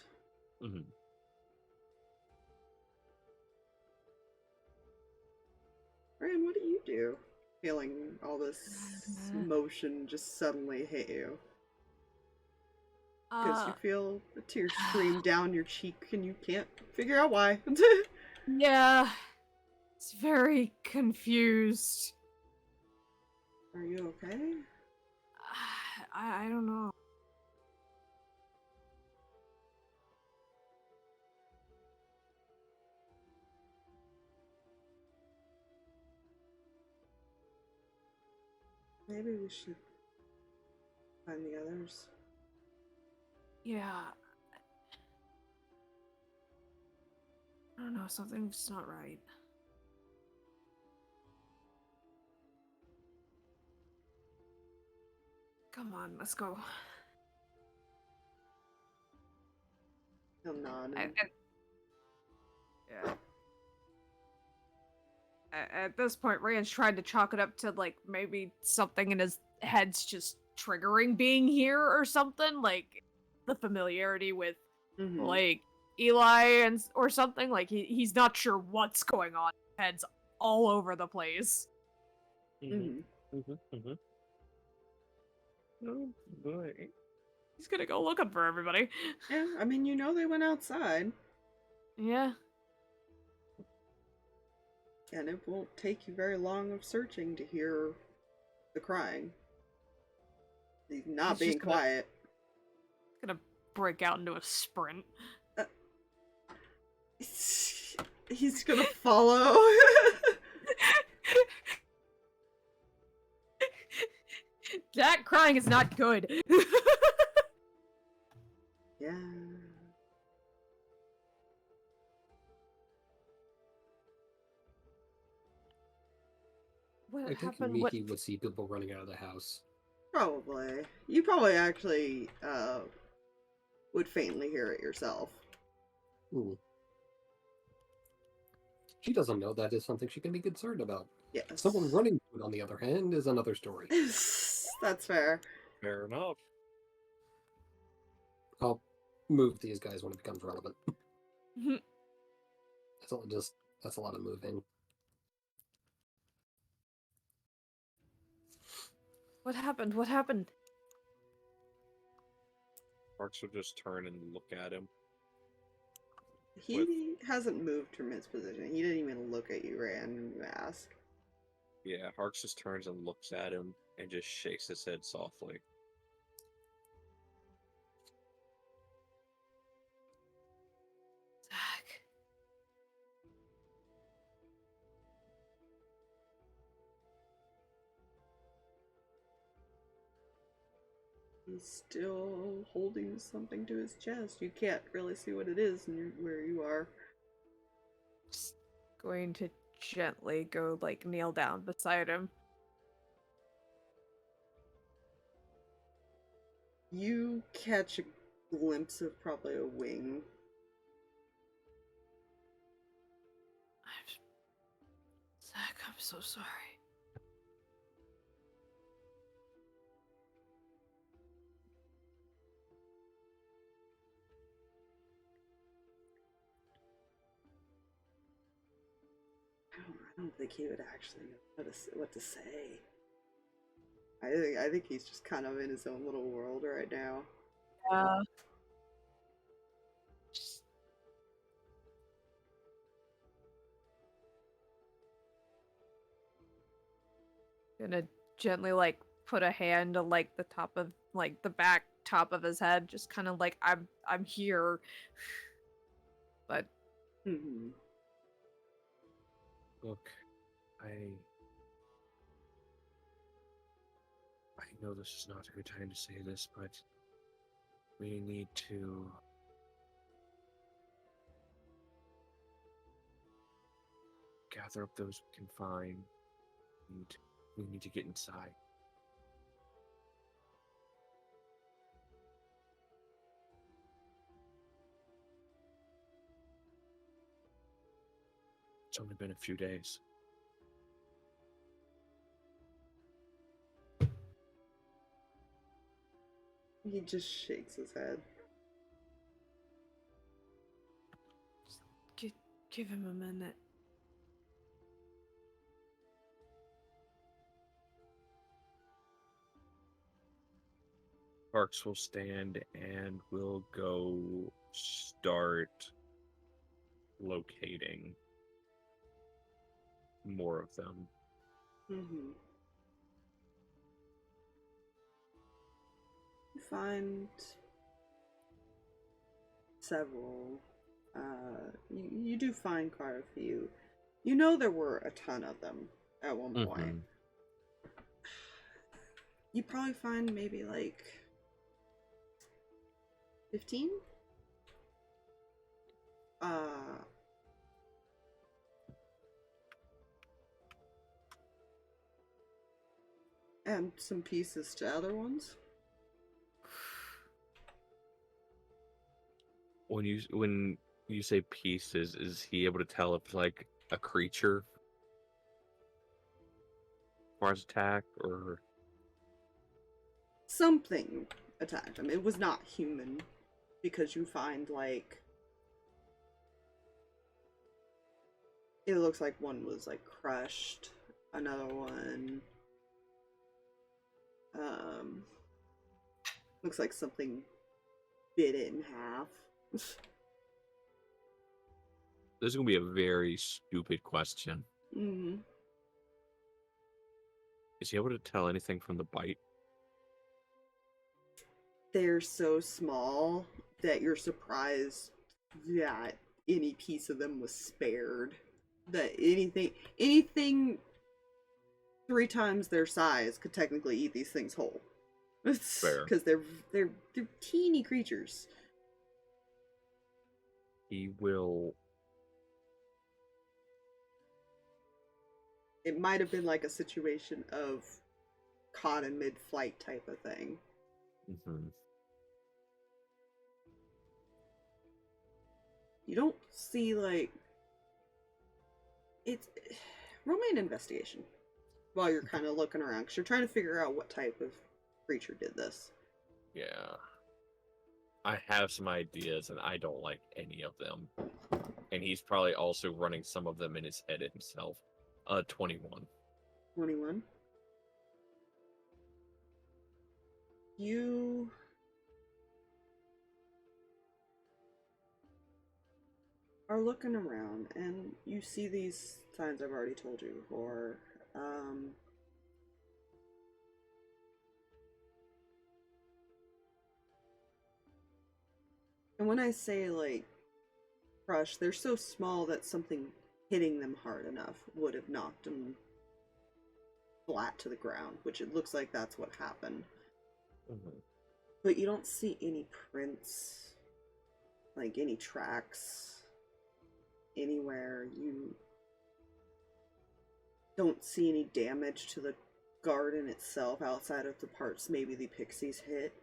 Mm-hmm. Reyan, what do you do? Feeling all this emotion just suddenly hit you. Because you feel a tear stream down your cheek and you can't figure out why. Yeah. It's very confused. Are you okay? I don't know. Maybe we should find the others. Yeah. I don't know, something's not right. Come on, let's go. He'll nod. Yeah. At this point, Reyan's trying to chalk it up to, like, maybe something in his head's just triggering being here or something. Like, the familiarity with, like, Eli or something. Like, he's not sure what's going on. His head's all over the place. Oh, boy. He's gonna go looking for everybody. Yeah, I mean, you know they went outside. Yeah. And it won't take you very long of searching to hear the crying. He's not being quiet. Gonna break out into a sprint. He's gonna follow. That crying is not good. Yeah. What I think happened? Mihi would see people running out of the house. Probably. You probably actually would faintly hear it yourself. Ooh. She doesn't know that is something she can be concerned about. Yes. Someone running to it, on the other hand, is another story. That's fair. Fair enough. I'll move these guys when it becomes relevant. That's a lot of moving. What happened? What happened? Harx will just turn and look at him. He hasn't moved from his position. He didn't even look at you, Reyan, when you ask. Yeah, Harx just turns and looks at him and just shakes his head softly. Zach. He's still holding something to his chest. You can't really see what it is where you are. Just going to gently go, like, kneel down beside him. You catch a glimpse of probably a wing. Zach, I'm so sorry. I don't think he would actually know what to say. I think he's just kind of in his own little world right now. Yeah. Just gonna gently, like, put a hand on, like, the top of, like, the back top of his head, just kind of like, I'm here. But Mm-hmm. Look, I know this is not a good time to say this, but we need to gather up those we can find, and we need to get inside. It's only been a few days. He just shakes his head. give him a minute. Harx will stand and we'll go start locating more of them. Mm-hmm. You find several. You do find quite a few. You know there were a ton of them at one point. You probably find maybe like 15? And some pieces to other ones. When you say pieces, is he able to tell if it's like a creature as far as attack, or Something attacked him. It was not human, because you find like it looks like one was like crushed, another one looks like something bit it in half. this is gonna be a very stupid question. Mm-hmm. Is he able to tell anything from the bite? They're so small that you're surprised that any piece of them was spared. That anything 3 times their size could technically eat these things whole. Fair. Because they're teeny creatures. He will. It might have been like a situation of caught in mid-flight type of thing. Mm-hmm. You don't see like it's roll me an investigation while you're kind of looking around because you're trying to figure out what type of creature did this. Yeah. I have some ideas, and I don't like any of them. And he's probably also running some of them in his head himself. 21. 21. You are looking around and you see these signs I've already told you before. And when I say, like, crush, they're so small that something hitting them hard enough would have knocked them flat to the ground, which it looks like that's what happened. Mhm. But you don't see any prints, like any tracks anywhere. You don't see any damage to the garden itself outside of the parts maybe the pixies hit.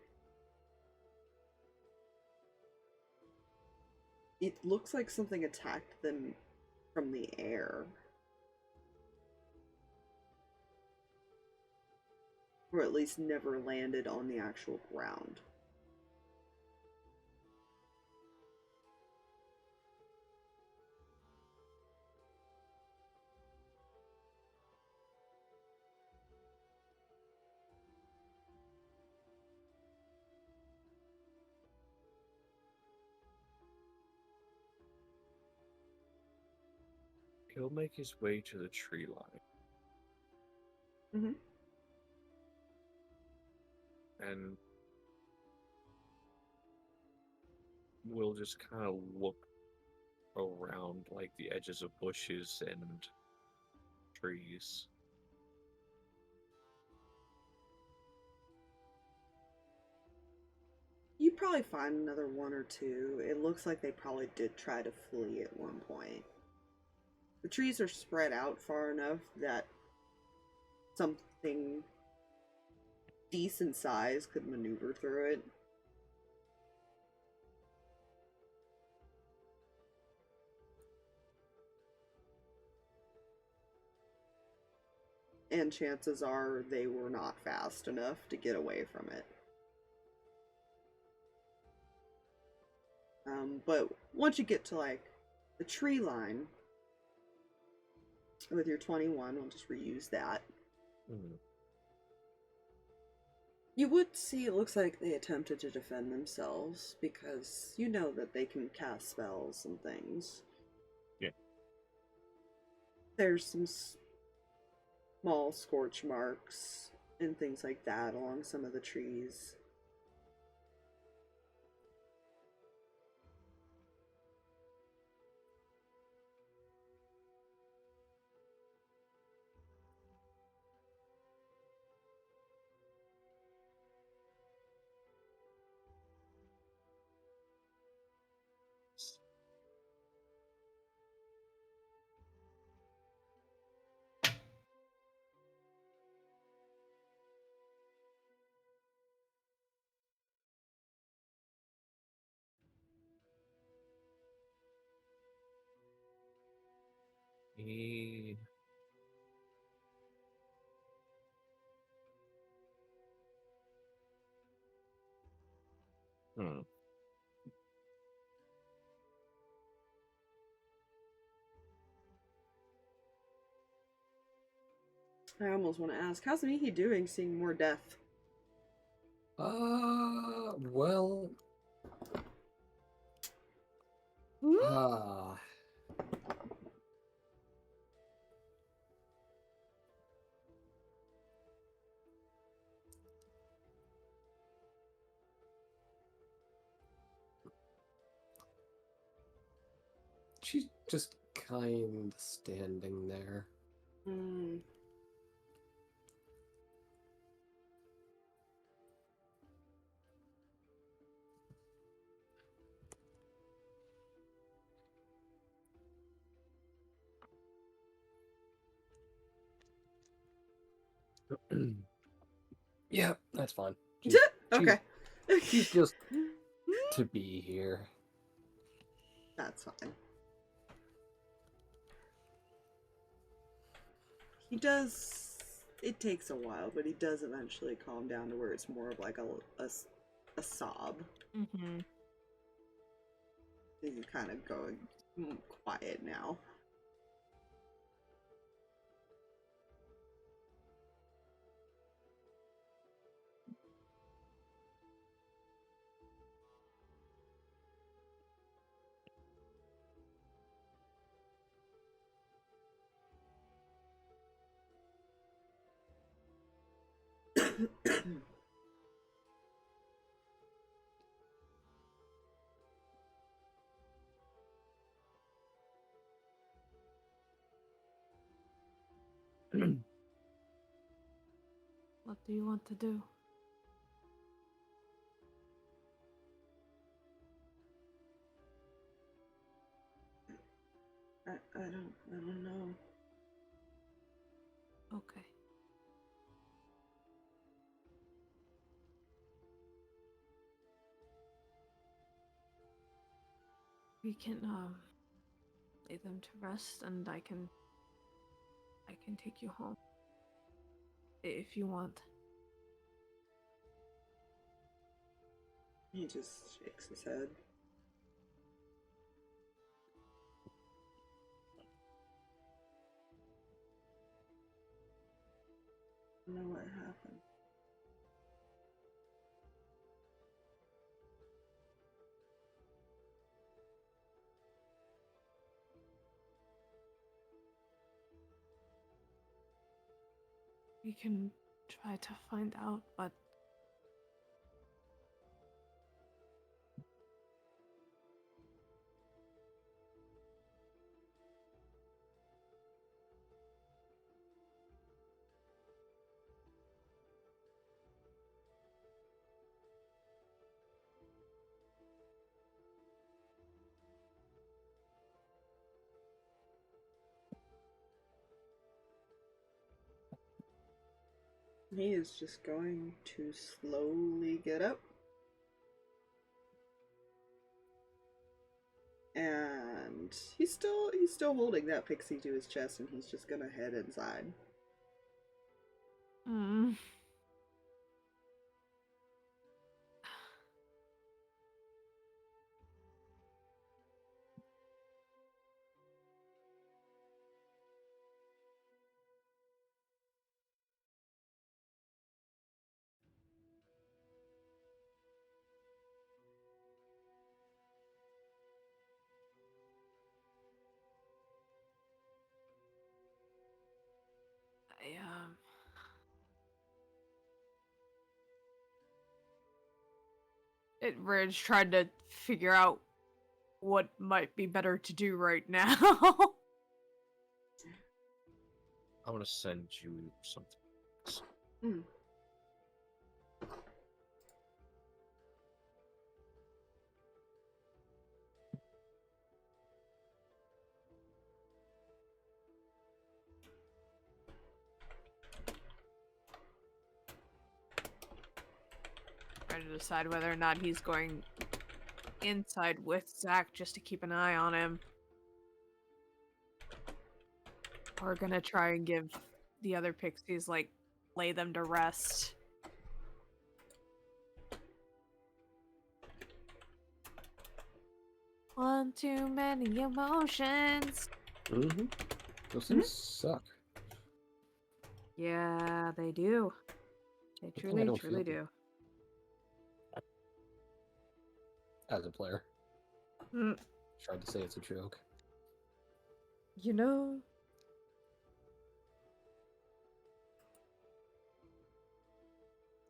It looks like something attacked them from the air. Or at least never landed on the actual ground. He'll make his way to the tree line. Mm-hmm. And we'll just kind of look around, like, the edges of bushes and trees. You'd probably find another one or two. It looks like they probably did try to flee at one point. The trees are spread out far enough that something decent size could maneuver through it. And chances are they were not fast enough to get away from it. But once you get to, like, the tree line, with your 21, we'll just reuse that. Mhm. You would see it looks like they attempted to defend themselves, because you know that they can cast spells and things. Yeah. There's some small scorch marks and things like that along some of the trees. He... Hmm. I almost want to ask, how's Mihi doing seeing more death? Well, ah, she's just kind of standing there. Hmm. Yeah, that's fine. She's, Okay. she's just to be here. That's fine. He does. It takes a while, but he does eventually calm down to where it's more of like a sob. Mm-hmm. He's kind of going quiet now. What do you want to do? I don't know. Okay. We can lay them to rest, and I can take you home if you want. He just shakes his head. I don't know what happened. We can try to find out, but He is just going to slowly get up. And he's still holding that pixie to his chest, and he's just gonna head inside. Ridge tried to figure out what might be better to do right now. I want to send you something. Mm. Trying to decide whether or not he's going inside with Zach just to keep an eye on him. Or gonna try and give the other pixies, like, lay them to rest. One too many emotions. Mm-hmm. Those things suck. Yeah, they do. They Good thing I truly, don't truly feel them. do. As a player. Mm, Tried to say it's a joke. you know,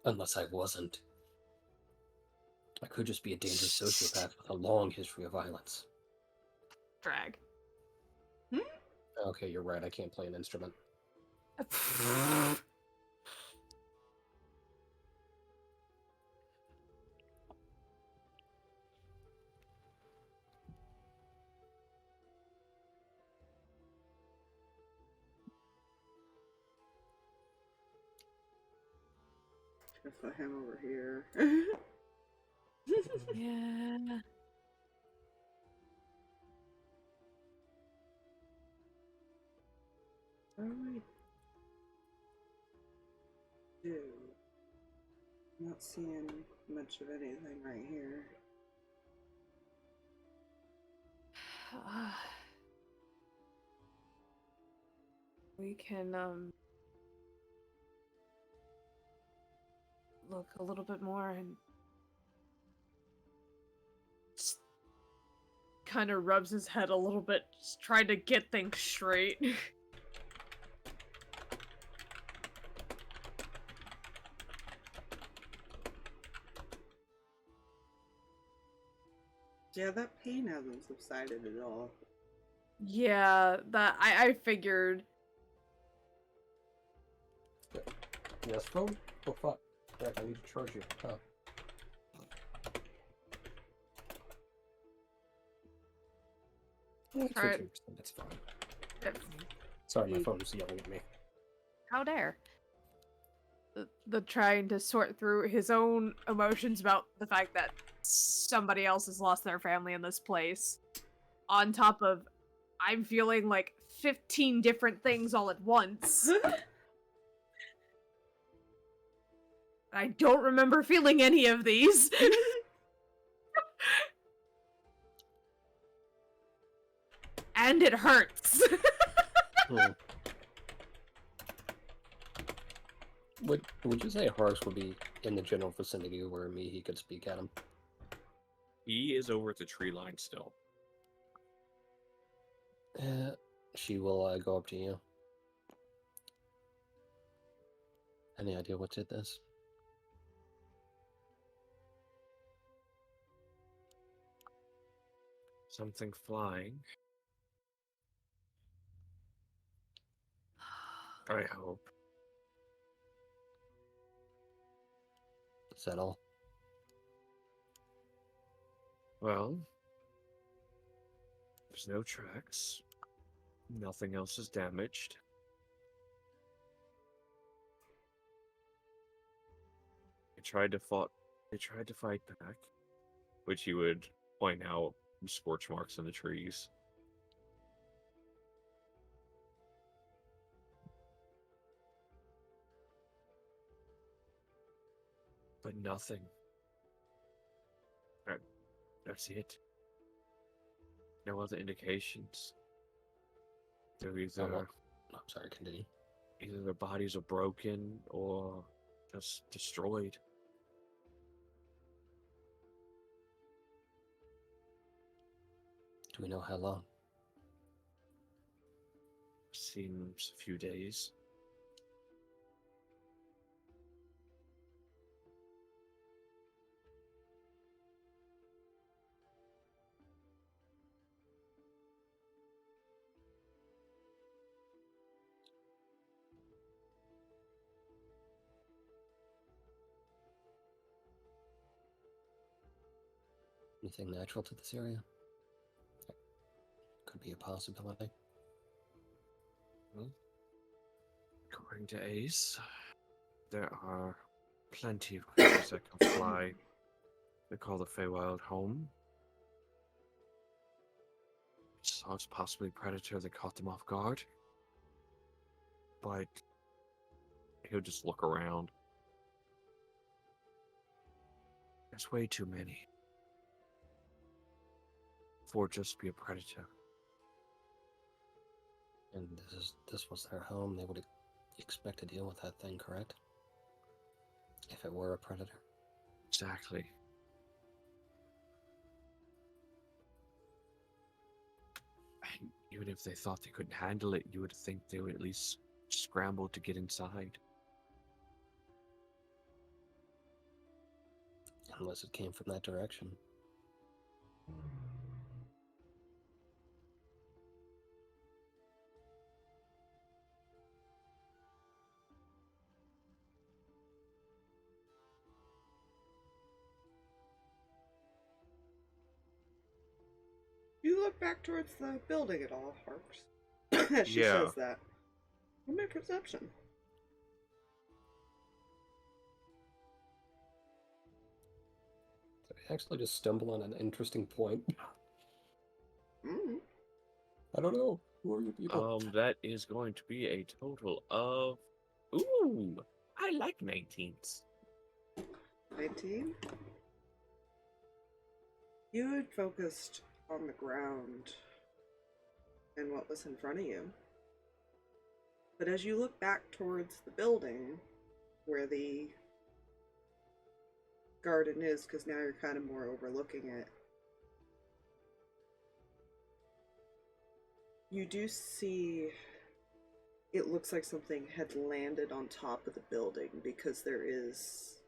Unless I wasn't. I could just be a dangerous sociopath with a long history of violence. drag. Okay, you're right. I can't play an instrument. Gonna put him over here. Yeah. What do we do? I'm not seeing much of anything right here. We can, look a little bit more and kind of rubs his head a little bit, just trying to get things straight. Yeah, that pain hasn't subsided at all. Yeah, that I figured. Yes, phone? Oh, fuck. Right, I need to charge you. Oh. Yeah, Alright. 15%, that's fine. Sorry, my Ye- phone was yelling at me. How dare? The trying to sort through his own emotions about the fact that somebody else has lost their family in this place. On top of, I'm feeling like 15 different things all at once. I don't remember feeling any of these. And it hurts. Hmm. Would you say Harx would be in the general vicinity where Mihi could speak at him? He is over at the tree line still. She will go up to you. Any idea what did this? Something flying. I hope. Is that all? Well, there's no tracks. Nothing else is damaged. They tried to fight back, which he would point out scorch marks in the trees. But nothing. That's it. No other indications. They're either, well, I'm sorry, continue. either their bodies are broken or just destroyed. Do we know how long? Seems a few days. Anything natural to this area? Could be a possibility. Well, according to Ace, there are plenty of creatures that can fly. They call the Feywild home. So it's possibly a predator that caught them off guard. But he'll just look around. There's way too many for just be a predator. And this was their home. They would expect to deal with that thing, correct? If it were a predator. Exactly. And even if they thought they couldn't handle it, you would think they would at least scramble to get inside. Unless it came from that direction. You look back towards the building at all, Harx? As she Yeah. says that. Roll my perception. So I actually just stumble on an interesting point. Mm. I don't know. Who are you people? That is going to be a total of... Ooh! I like 19s. 19. You had focused on the ground and what was in front of you. But as you look back towards the building where the garden is, because now you're kind of more overlooking it, you do see it looks like something had landed on top of the building, because there is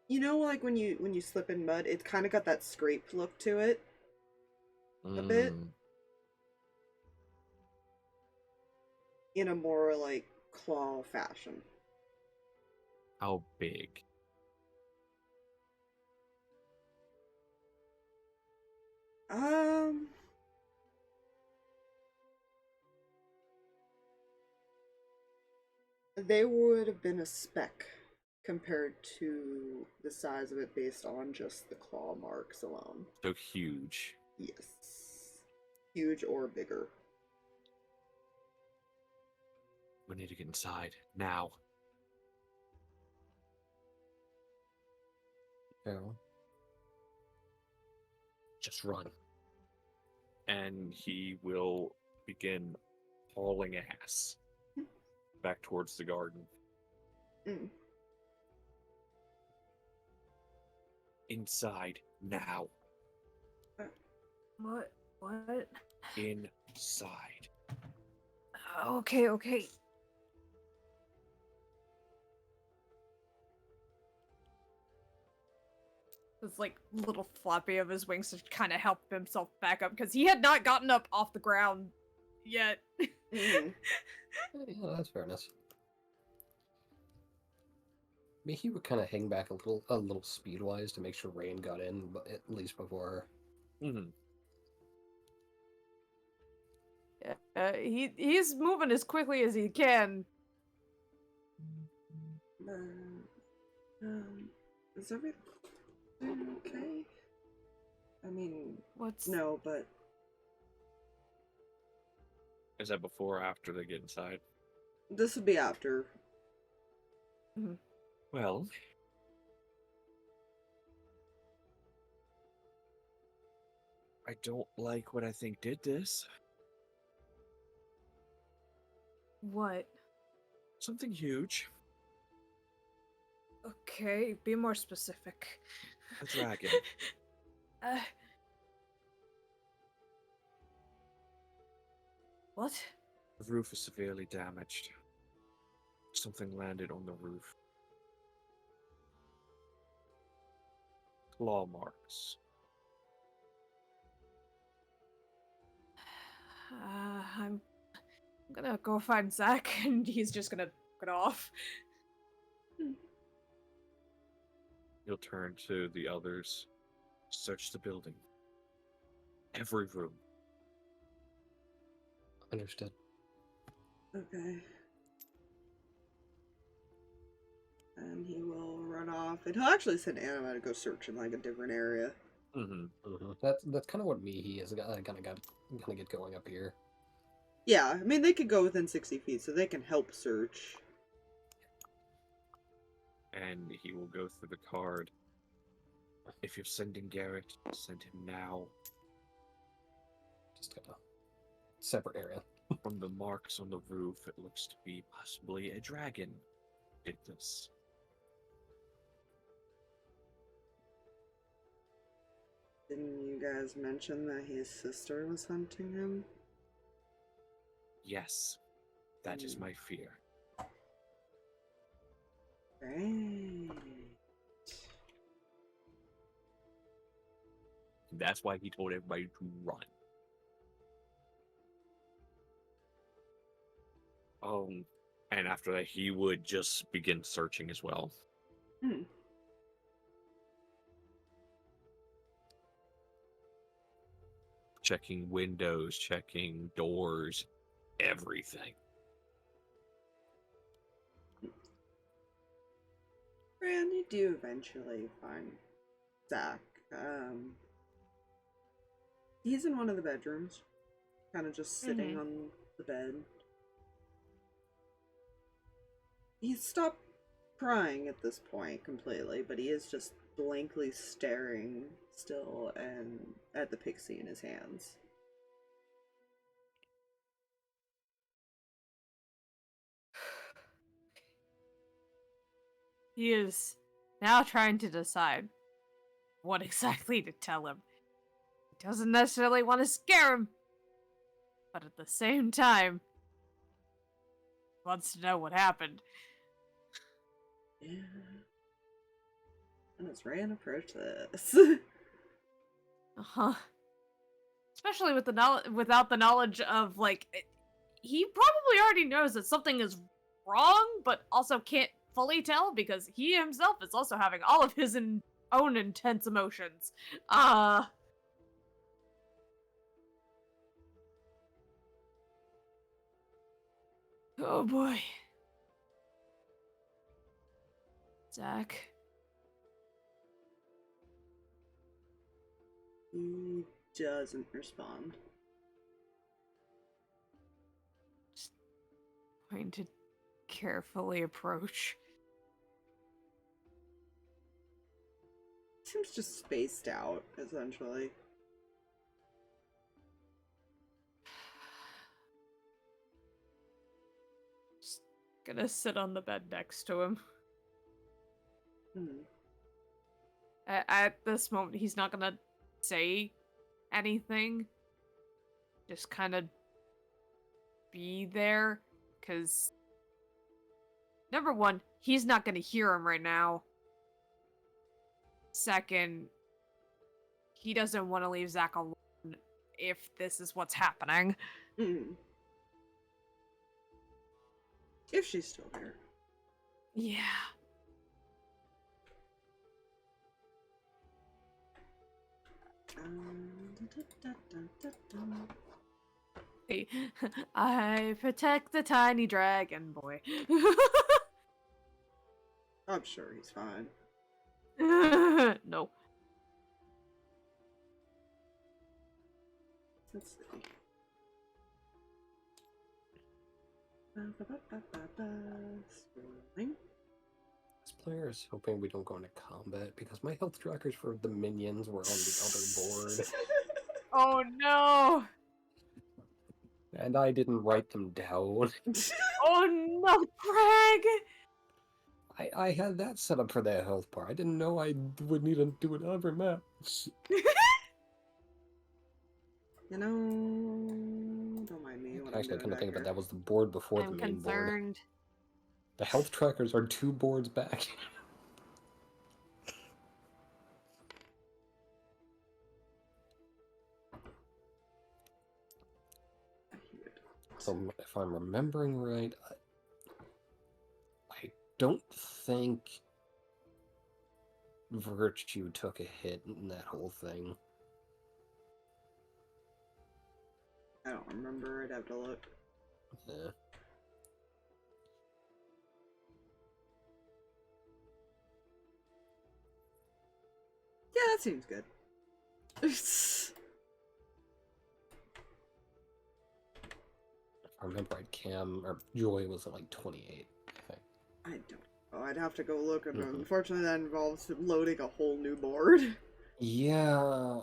you know, like when you slip in mud, it's kind of got that scraped look to it a bit. in a more, like, claw fashion. How big? Um... They would have been a speck compared to the size of it based on just the claw marks alone. So huge. Yes. Huge or bigger. We need to get inside now. Farewell. Just run. And he will begin hauling ass back towards the garden. Mm. Inside now. What? What? Inside. Okay, okay. This like little floppy of his wings to kind of help himself back up because he had not gotten up off the ground yet. Mm. Yeah, that's fairness. Mihi would kind of hang back a little speed-wise to make sure Reyan got in, but at least before her. Mm-hmm. He's moving as quickly as he can. Is everything okay? I mean, What's no, but Is that before or after they get inside? this would be after. Well, I don't like what I think did this. what? Something huge. Okay, be more specific. A dragon. What? The roof is severely damaged. Something landed on the roof. Claw marks. I'm gonna go find Zach, and he's just gonna get off. He'll turn to the others. Search the building. Every room. Understood. Okay. And he will run off, and he'll actually send Anima to go search in like a different area. Mm-hmm. That's kind of what Mihi is gonna get going up here. Yeah, I mean they could go within 60 feet, so they can help search. And he will go through the card. If you're sending Garrett, send him now. Just kind of separate area. From the marks on the roof, it looks to be possibly a dragon did this. Didn't you guys mention that his sister was hunting him? Yes, that is my fear. Right. That's why he told everybody to run. And after that, he would just begin searching as well. Checking windows, checking doors, everything. Fran, you do eventually find Zach. He's in one of the bedrooms, kind of just sitting on the bed. He's stopped crying at this point completely, but he is just blankly staring still and at the pixie in his hands. He is now trying to decide what exactly to tell him. He doesn't necessarily want to scare him, but at the same time, wants to know what happened. Yeah. And it's Reyan approach this. Uh-huh. Especially with the without the knowledge of, like, he probably already knows that something is wrong, but also can't fully tell because he himself is also having all of his own intense emotions. Oh boy. Zach. He doesn't respond. Going to carefully approach. Seems just spaced out, essentially. Just gonna sit on the bed next to him. Hmm. At this moment, he's not gonna say anything. Just kind of be there, because number one, he's not gonna hear him right now. Second, he doesn't want to leave Zach alone if this is what's happening. Hmm. If she's still there. Yeah. Hey, I protect the tiny dragon boy. I'm sure he's fine. No. Let's see. Scrolling. This player is hoping we don't go into combat because my health trackers for the minions were on the other board. Oh no! And I didn't write them down. Oh no, Craig! I had that set up for that health bar. I didn't know I would need to do it on every map. You know, don't mind me. What Actually, I I'm doing couldn't back think of it. here. That was the board before I'm the main board. concerned. The health trackers are 2 boards back. So, if I'm remembering right, I don't think Virtue took a hit in that whole thing. I don't remember. I'd have to look. Yeah. Yeah, that seems good. If I remember right, Cam or Joy was at like 28, I think. I don't know. I'd have to go look. And Mhm. unfortunately, that involves loading a whole new board. Yeah.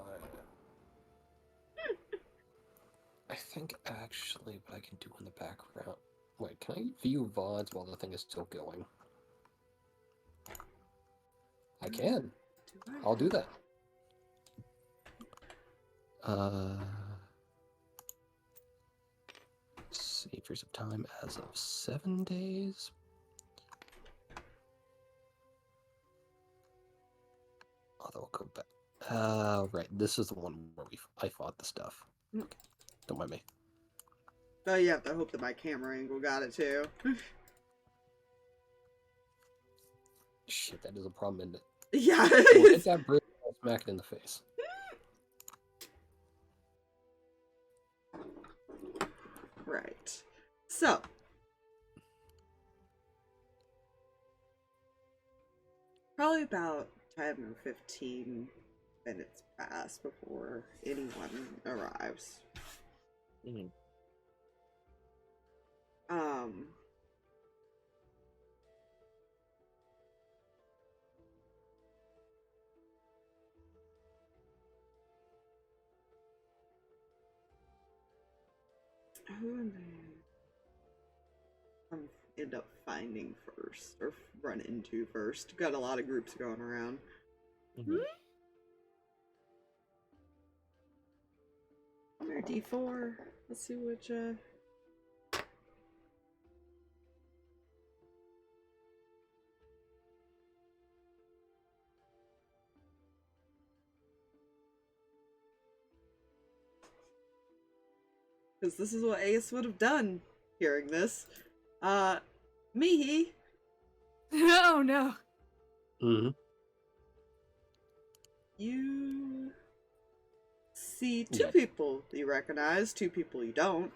I think actually what I can do in the background. Wait, can I view VODs while the thing is still going? I can. I'll do that. Saviors of time as of 7 days. Although I'll go back. Right. This is the one where I fought the stuff. Mm. Okay. Don't mind me. Oh, you have to hope that my camera angle got it too. Shit, that is a problem, isn't it? Yeah. We'll hit that bridge and I'll smack it in the face. Right. So. Probably about 10 or 15 minutes pass before anyone arrives. Mm-hmm. Who am I end up finding first, or run into first? Got a lot of groups going around. Mm-hmm. Under D4. Let's see which, because this is what Ace would have done hearing this. Mihi, Oh no. Mm-hmm. you see two Yeah. people you recognize, two people you don't.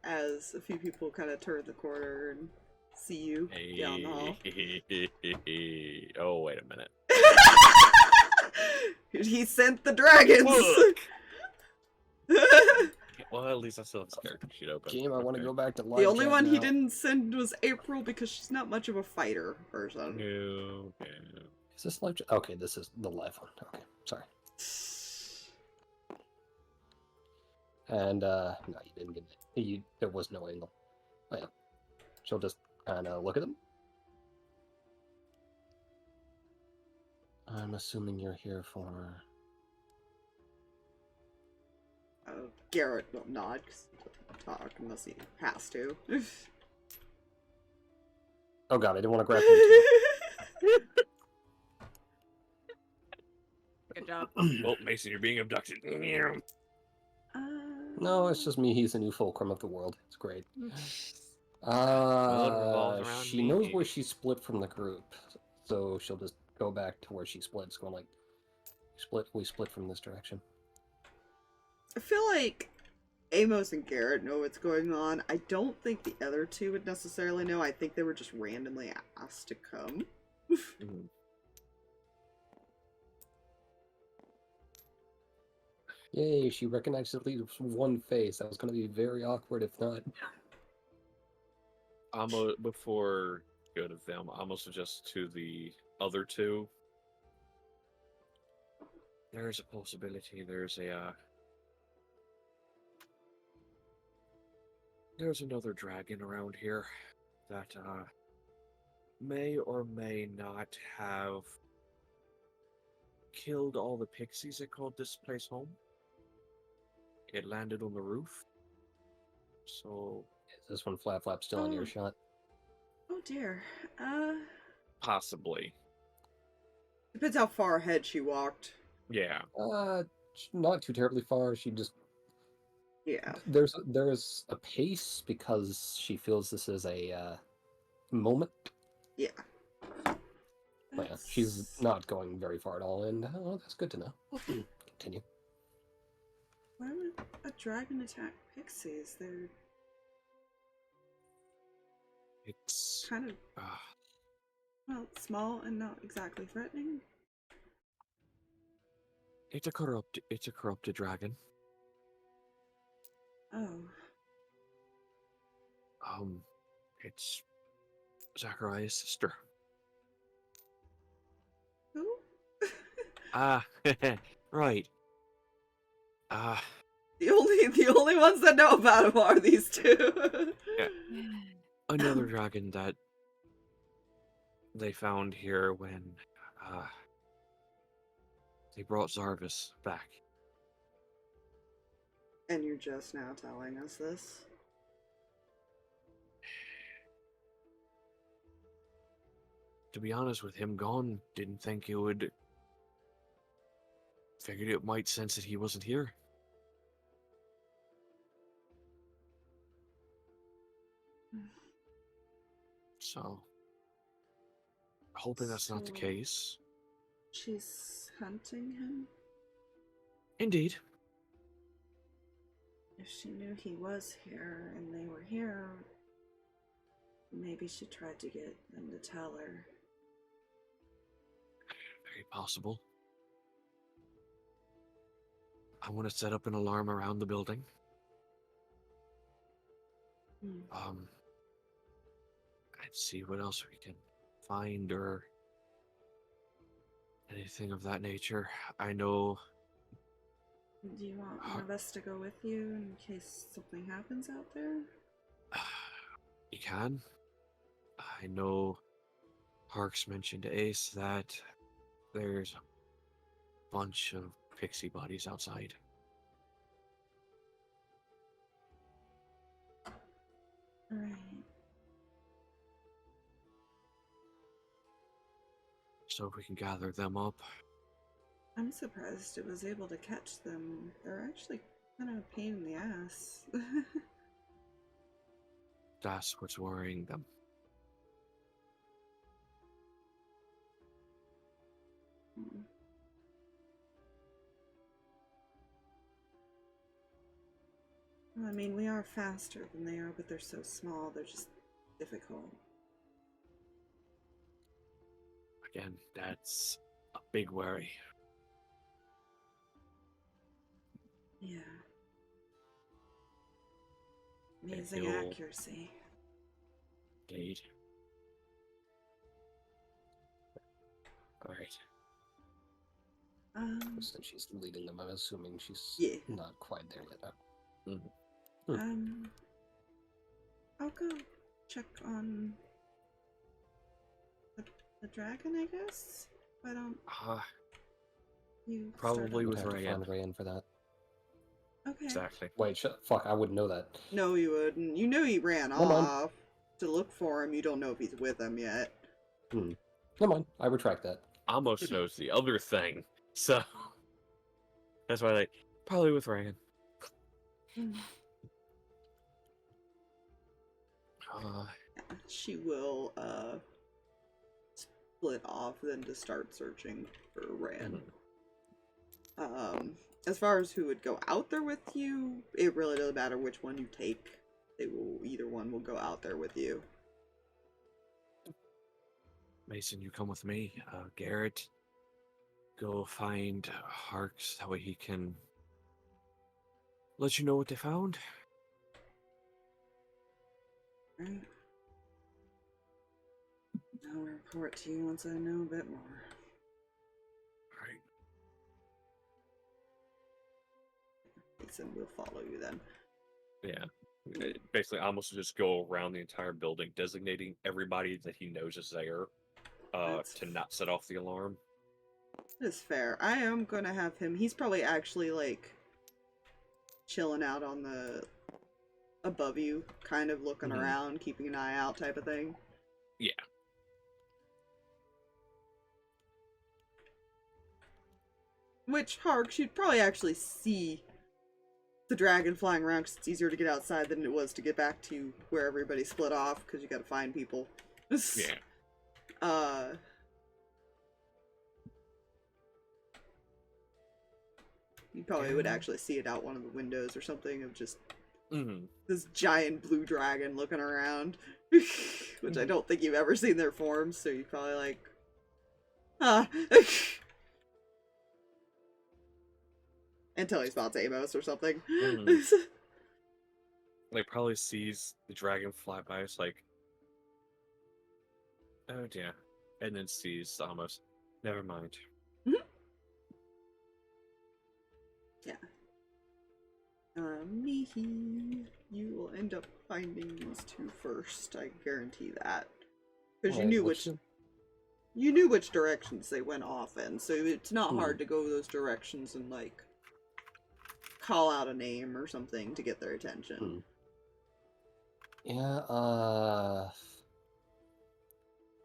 As a few people kind of turn the corner and see you down the hall. Oh, wait a minute. He sent the dragons. Well, at least I still have this character sheet open. Game, I want to Okay. go back to live The only chat one he now. didn't send was April because she's not much of a fighter person. No, no. Is this live chat? Okay, this is the live one. Okay, sorry. And, no, you didn't get it. There was no angle. Oh, yeah. She'll just kind of look at them. I'm assuming you're here for... Garrett will nod because he doesn't talk unless he has to. Oh god, I didn't want to grab him too. Good job. Well, Mason, you're being abducted. No, it's just me. He's a new fulcrum of the world. It's great. revolves around She knows me. where she split from the group, so she'll just go back to where she splits, going like, we split from this direction. I feel like Amos and Garrett know what's going on. I don't think the other two would necessarily know. I think they were just randomly asked to come. Yay, she recognized at least one face. That was going to be very awkward if not. Before go to them, I'm also just to the other two. There's a possibility. There's another dragon around here that may or may not have killed all the pixies that called this place home. It landed on the roof. So Is this one Flap Flap still in Oh. earshot? Oh dear. possibly. Depends how far ahead she walked. Yeah. Not too terribly far. She just Yeah. there's a pace because she feels this is a moment. Yeah. But yeah, she's not going very far at all, and that's good to know. Continue. Why would a dragon attack pixies? They're It's kind of, well, small and not exactly threatening. it's a corrupted dragon. Oh. It's Zachariah's sister. Who? Ah, right. The only ones that know about him are these two. Another dragon that they found here when they brought Zarvis back. And you're just now telling us this? To be honest, with him gone, didn't think it would. Figured it might sense that he wasn't here. So, hoping that's not the So- case. She's hunting him? Indeed. If she knew he was here and they were here, maybe she tried to get them to tell her. Very possible. I want to set up an alarm around the building. Hmm. And see what else we can find or anything of that nature. I know. Do you want one of us to go with you in case something happens out there? You can. I know Harx mentioned to Ace that there's a bunch of pixie bodies outside. Alright. So if we can gather them up. I'm surprised it was able to catch them. They're actually kind of a pain in the ass. That's what's worrying them. Hmm. Well, I mean, we are faster than they are, but they're so small, they're just difficult. Again, that's a big worry. Yeah. Amazing he'll- accuracy. Indeed. Alright. Since she's leading them, I'm assuming she's Yeah. not quite there yet. I'll go check on the dragon, I guess. Why don't you Probably Would with have to Reyan. find Reyan for that. Okay. Exactly. Wait, fuck, I wouldn't know that. No, you wouldn't. You knew he ran Never mind. off to look for him. You don't know if he's with him yet. Never mind, I retract that. Almost knows the other thing. So that's why probably with Reyan. She will split off then to start searching for Rand. As far as who would go out there with you, it really doesn't matter which one you take. Either one will go out there with you. Mason, you come with me. Garrett, go find Harx. That way he can let you know what they found. Right. I'll report to you once I know a bit more. Alright. Mason will follow you then. Yeah. Basically, almost just go around the entire building, designating everybody that he knows is there to not set off the alarm. It's fair. I am gonna have him. He's probably actually like chilling out on the above you, kind of looking around, keeping an eye out type of thing. Yeah. Which, Harx, you'd probably actually see the dragon flying around because it's easier to get outside than it was to get back to where everybody split off because you gotta find people. Yeah. You probably would actually see it out one of the windows or something of just Mm-hmm. this giant blue dragon looking around. Which I don't think you've ever seen their forms, so you're probably like, until he spots Amos or something. Like, probably sees the dragon fly by. It's like, oh dear. And then sees almost, never mind. Yeah. Mihi, you will end up finding these two first. I guarantee that, because you knew which directions they went off in, so it's not hard to go those directions and like call out a name or something to get their attention. Yeah,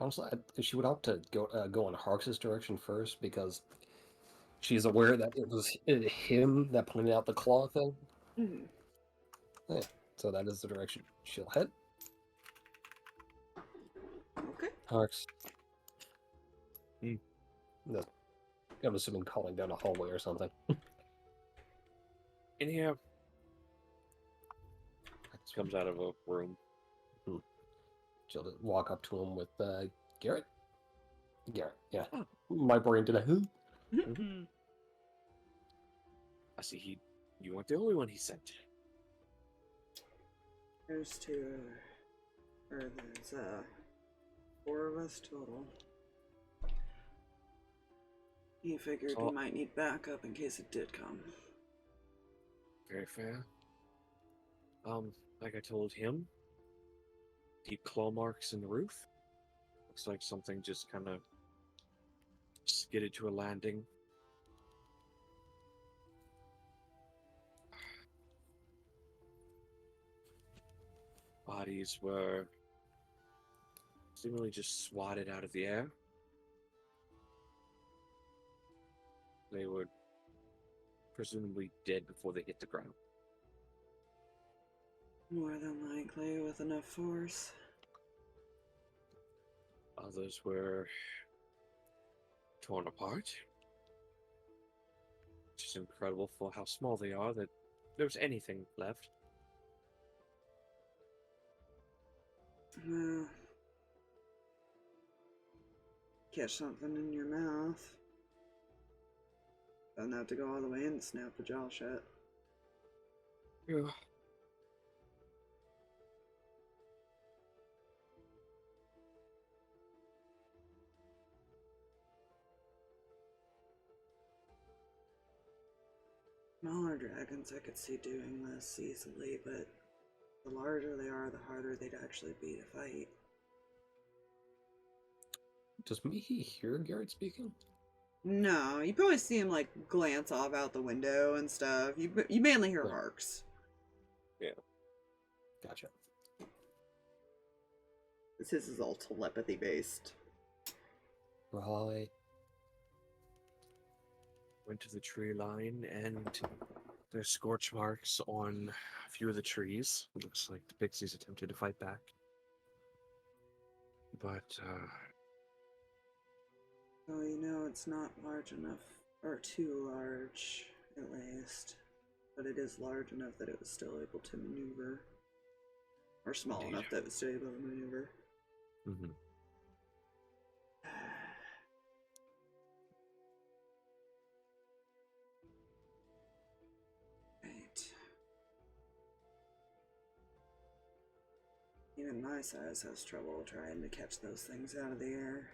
honestly, she would opt to go in Harx's direction first because she's aware that it was him that pointed out the claw thing. Yeah, so that is the direction she'll head. Okay. Harx. No, I'm assuming calling down a hallway or something. In here. Comes out of a room. She'll just walk up to him with Garrett. Garrett, yeah. My brain did a who? I see you weren't the only one he sent. There's two, or there's 4 of us total. He figured we might need backup in case it did come. Very fair. Like I told him, deep claw marks in the roof. Looks like something just kind of skidded to a landing. Bodies were seemingly just swatted out of the air. They were presumably dead before they hit the ground. More than likely, with enough force. Others were torn apart. Which is incredible for how small they are that there's anything left. Well, catch something in your mouth. Doesn't have to go all the way in and snap the jaw shut. Yeah. Smaller dragons I could see doing this easily, but the larger they are, the harder they'd actually be to fight. Does Mihi hear Garrett speaking? No, you probably see him like glance off out the window and stuff. You mainly hear Yeah. Harx. Gotcha. His is all telepathy based. Right. Went to the tree line, and there's scorch marks on a few of the trees. Looks like the pixies attempted to fight back. But, Oh, you know, it's not large enough, or too large, at least. But it is large enough that it was still able to maneuver. Or small Indeed. enough that it was still able to maneuver. mm-hmm. Right. Even my size has trouble trying to catch those things out of the air.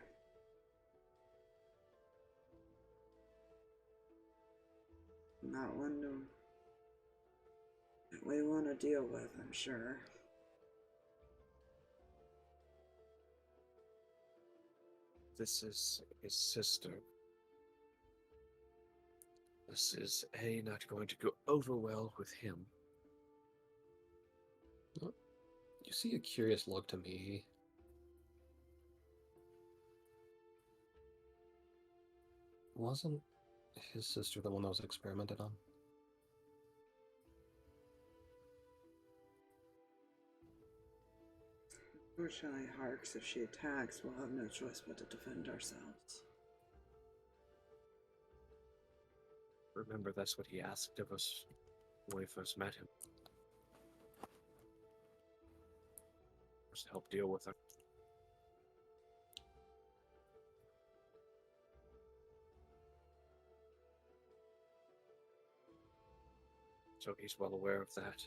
Not one that we want to deal with, I'm sure. This is his sister. This is not going to go over well with him. You see a curious look to me. Wasn't his sister the one that was experimented on? Unfortunately, Harx, if she attacks, we'll have no choice but to defend ourselves. Remember, that's what he asked of us when we first met him. Was to help deal with her. So he's well aware of that.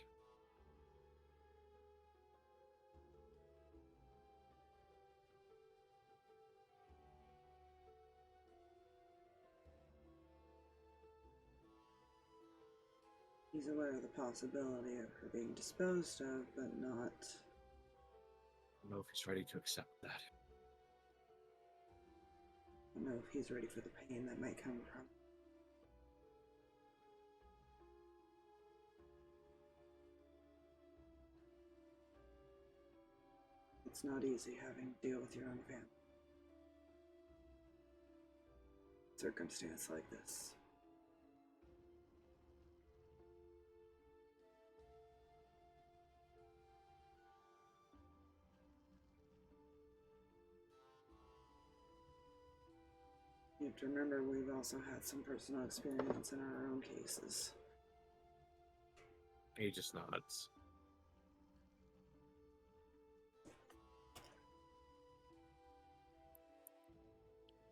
He's aware of the possibility of her being disposed of, but not... I don't know if he's ready to accept that. I don't know if he's ready for the pain that might come from. It's not easy having to deal with your own family. Circumstance like this. You have to remember we've also had some personal experience in our own cases. He just nods.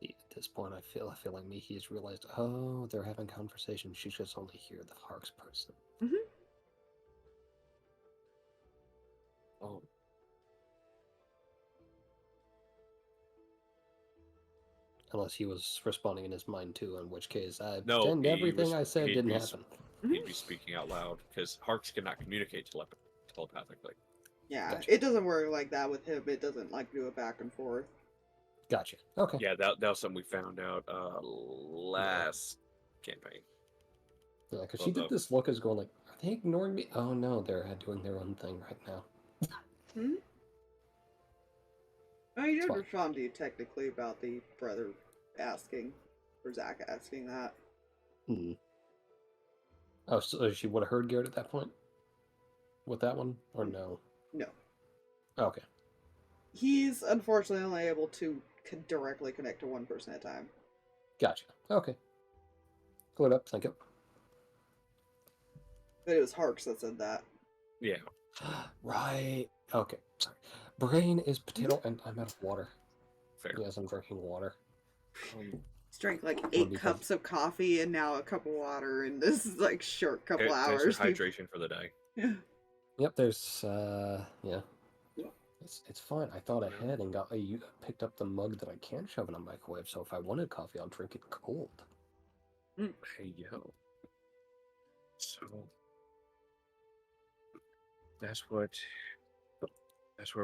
At this point, I feel like Mihi's realized, oh, they're having conversation. She should only hear the Harx person. Mm-hmm. Oh. Unless he was responding in his mind too, in which case I No, pretend everything I said he'd didn't be happen. He'd be speaking out loud, because Harx cannot communicate telepathically. Yeah, Gotcha. it doesn't work like that with him. It doesn't like do it back and forth. Gotcha. Okay. Yeah, that was something we found out last campaign. Yeah, because she did this look as going like, are they ignoring me? Oh no, they're doing their own thing right now. Hmm? I mean, It's you fine. respond to you technically about the brother asking, or Zach asking that. Hmm. Oh, so she would have heard Garrett at that point? with that one, or no? No. Okay. He's unfortunately only able to directly connect to one person at a time. Gotcha. Okay. Cleared up. Thank you. But it was Harx that said that. Yeah. Right. Okay. Sorry. Brain is potato, and I'm out of water. Fair. Yes, I'm drinking water. He's drank like Would 8 be cups of coffee and now a cup of water in this like short couple There's hours. your hydration for the day. Yeah. Yep. There's yeah. It's fine. I thought ahead and picked up the mug that I can't shove in a microwave. So if I wanted coffee, I'll drink it cold. Hey yo. So that's where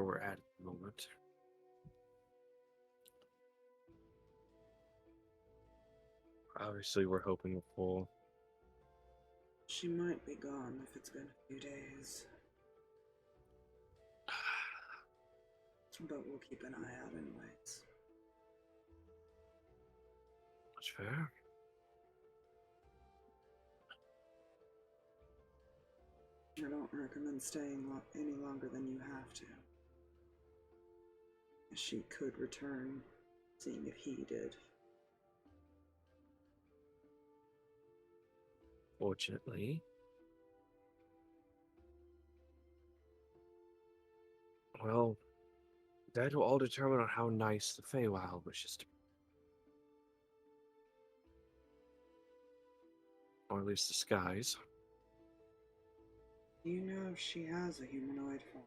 we're at the moment. Obviously, we're hoping for. She might be gone if it's been a few days. But we'll keep an eye out anyways. That's fair. I don't recommend staying any longer than you have to. She could return, seeing if he did. Fortunately. Well, that will all determine on how nice the Feywild wishes to be. Or at least the skies. Do you know if she has a humanoid form?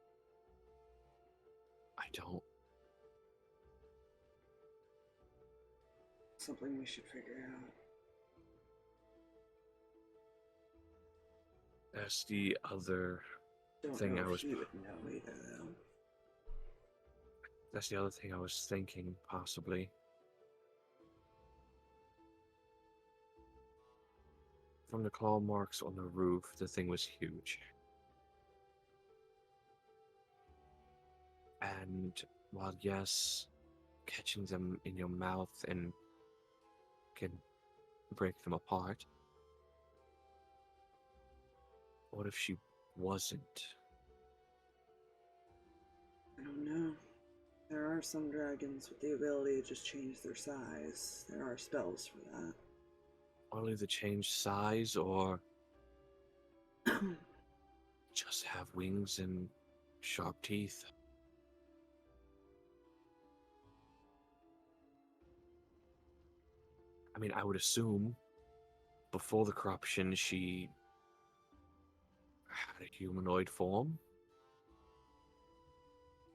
I don't. Something we should figure out. That's the other Don't thing know I if was. he would know either, though. That's the other thing I was thinking, possibly. From the claw marks on the roof, the thing was huge. And while yes, catching them in your mouth and can break them apart, what if she wasn't? I don't know. There are some dragons with the ability to just change their size. There are spells for that. Only the change size, or just have wings and sharp teeth? I mean, I would assume before the corruption she had a humanoid form.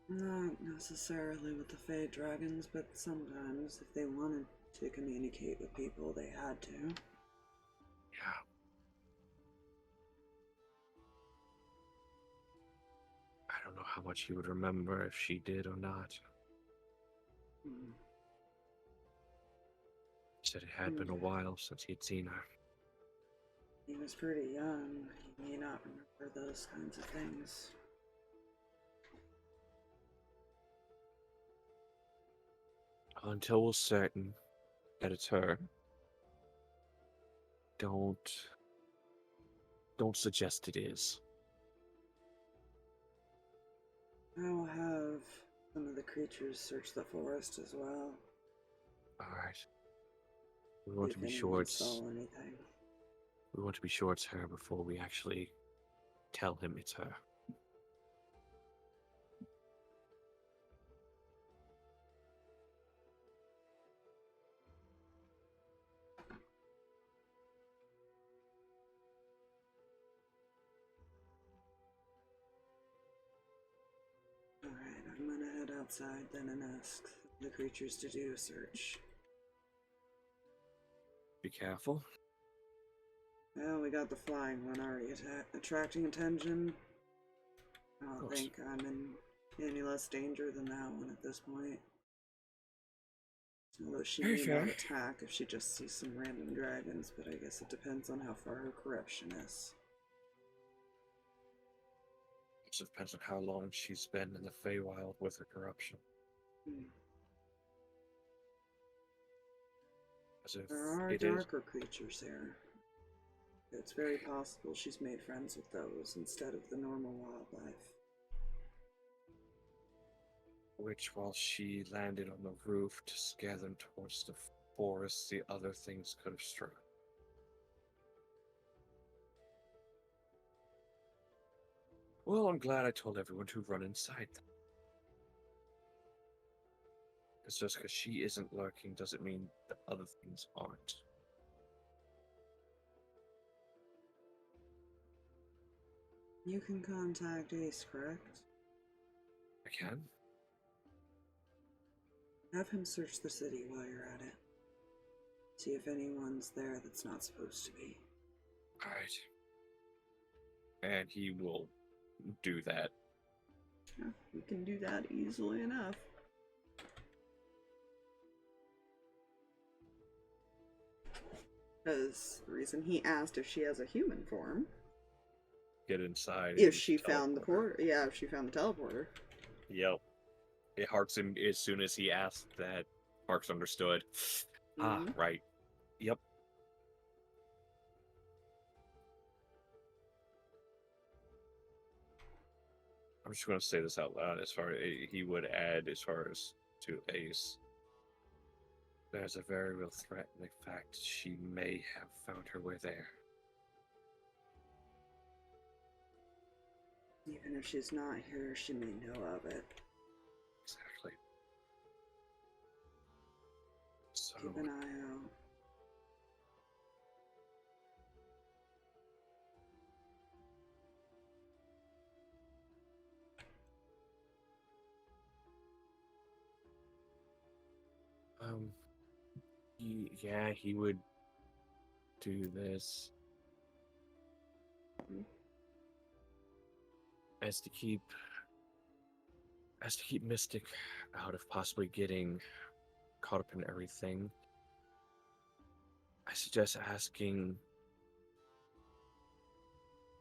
Not necessarily with the Fey dragons, but sometimes if they wanted to communicate with people, they had to. Yeah. I don't know how much he would remember if she did or not. Hmm. He said it had been a while since he had seen her. He was pretty young. He may not remember those kinds of things. Until we're certain that it's her, don't suggest it is. I will have some of the creatures search the forest as well. Alright. We want to If be anyone sure it's saw anything. we want to be sure it's her before we actually tell him it's her. Alright, I'm gonna head outside then and ask the creatures to do a search. Be careful. Well, we got the flying one already attracting attention. I don't course. think I'm in any less danger than that one at this point. Although she Very may fair. not attack if she just sees some random dragons, but I guess it depends on how far her corruption is. Also depends on how long she's been in the Feywild with her corruption. As if There are it is. darker creatures here. It's very possible she's made friends with those instead of the normal wildlife. Which, while she landed on the roof to scare them towards the forest, the other things could have struck. Well, I'm glad I told everyone to run inside them. It's just because she isn't lurking doesn't mean the other things aren't. You can contact Ace, correct? I can? Have him search the city while you're at it. See if anyone's there that's not supposed to be. Alright. And he will do that. Yeah, we can do that easily enough. Because the reason he asked if she has a human form, Get inside. if and she found the teleport her. if she found the teleporter. Yep. It Harx him as soon as he asked that. Harx understood. Ah, Mhm. right. Yep. I'm just going to say this out loud. As far as he would add, as far as to Ace, there's a very real threat in the fact she may have found her way there. Even if she's not here, she may know of it. Exactly. So, Keep an eye out. yeah, he would do this as to keep Mystic out of possibly getting caught up in everything. I suggest asking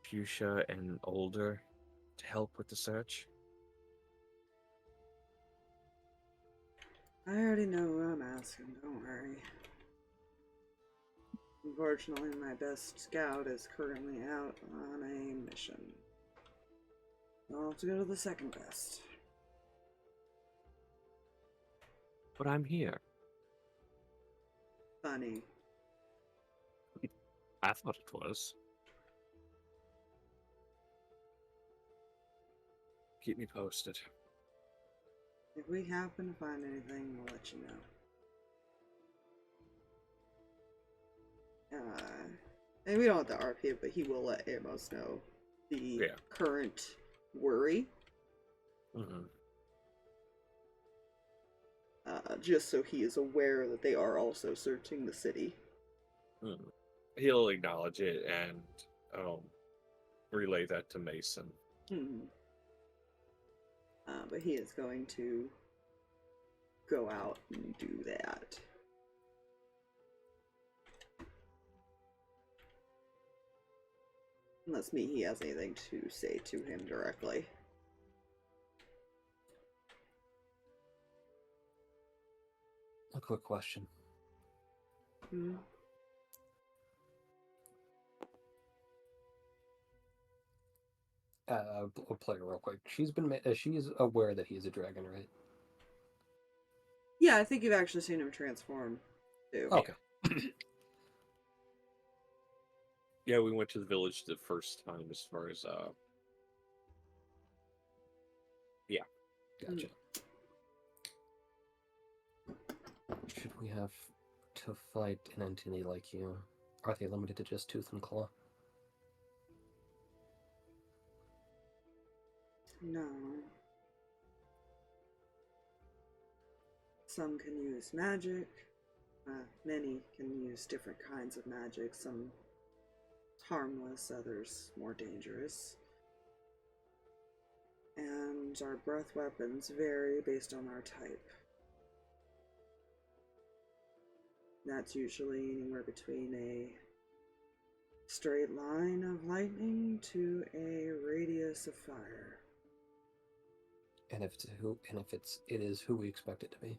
Fuchsia and Older to help with the search. I already know who I'm asking, don't worry. Unfortunately, my best scout is currently out on a mission. I'll have to go to the second best. But I'm here. Funny. I thought it was. Keep me posted. If we happen to find anything, we'll let you know. And we don't have to RP it, but he will let Amos know the current worry. Mm-hmm. Just so he is aware that they are also searching the city. Mm. He'll acknowledge it and relay that to Mason. Mm-hmm. But he is going to go out and do that. Unless Mihi has anything to say to him directly. A quick question. Hmm. I'll play her real quick. She's aware that he's a dragon, right? Yeah, I think you've actually seen him transform, too. Okay. Yeah, we went to the village the first time as far as yeah. Gotcha. Should we have to fight an entity like you? Are they limited to just Tooth and Claw? No. Some can use magic. Many can use different kinds of magic. Some harmless, others more dangerous. And our breath weapons vary based on our type. That's usually anywhere between a straight line of lightning to a radius of fire. And if it is who we expect it to be.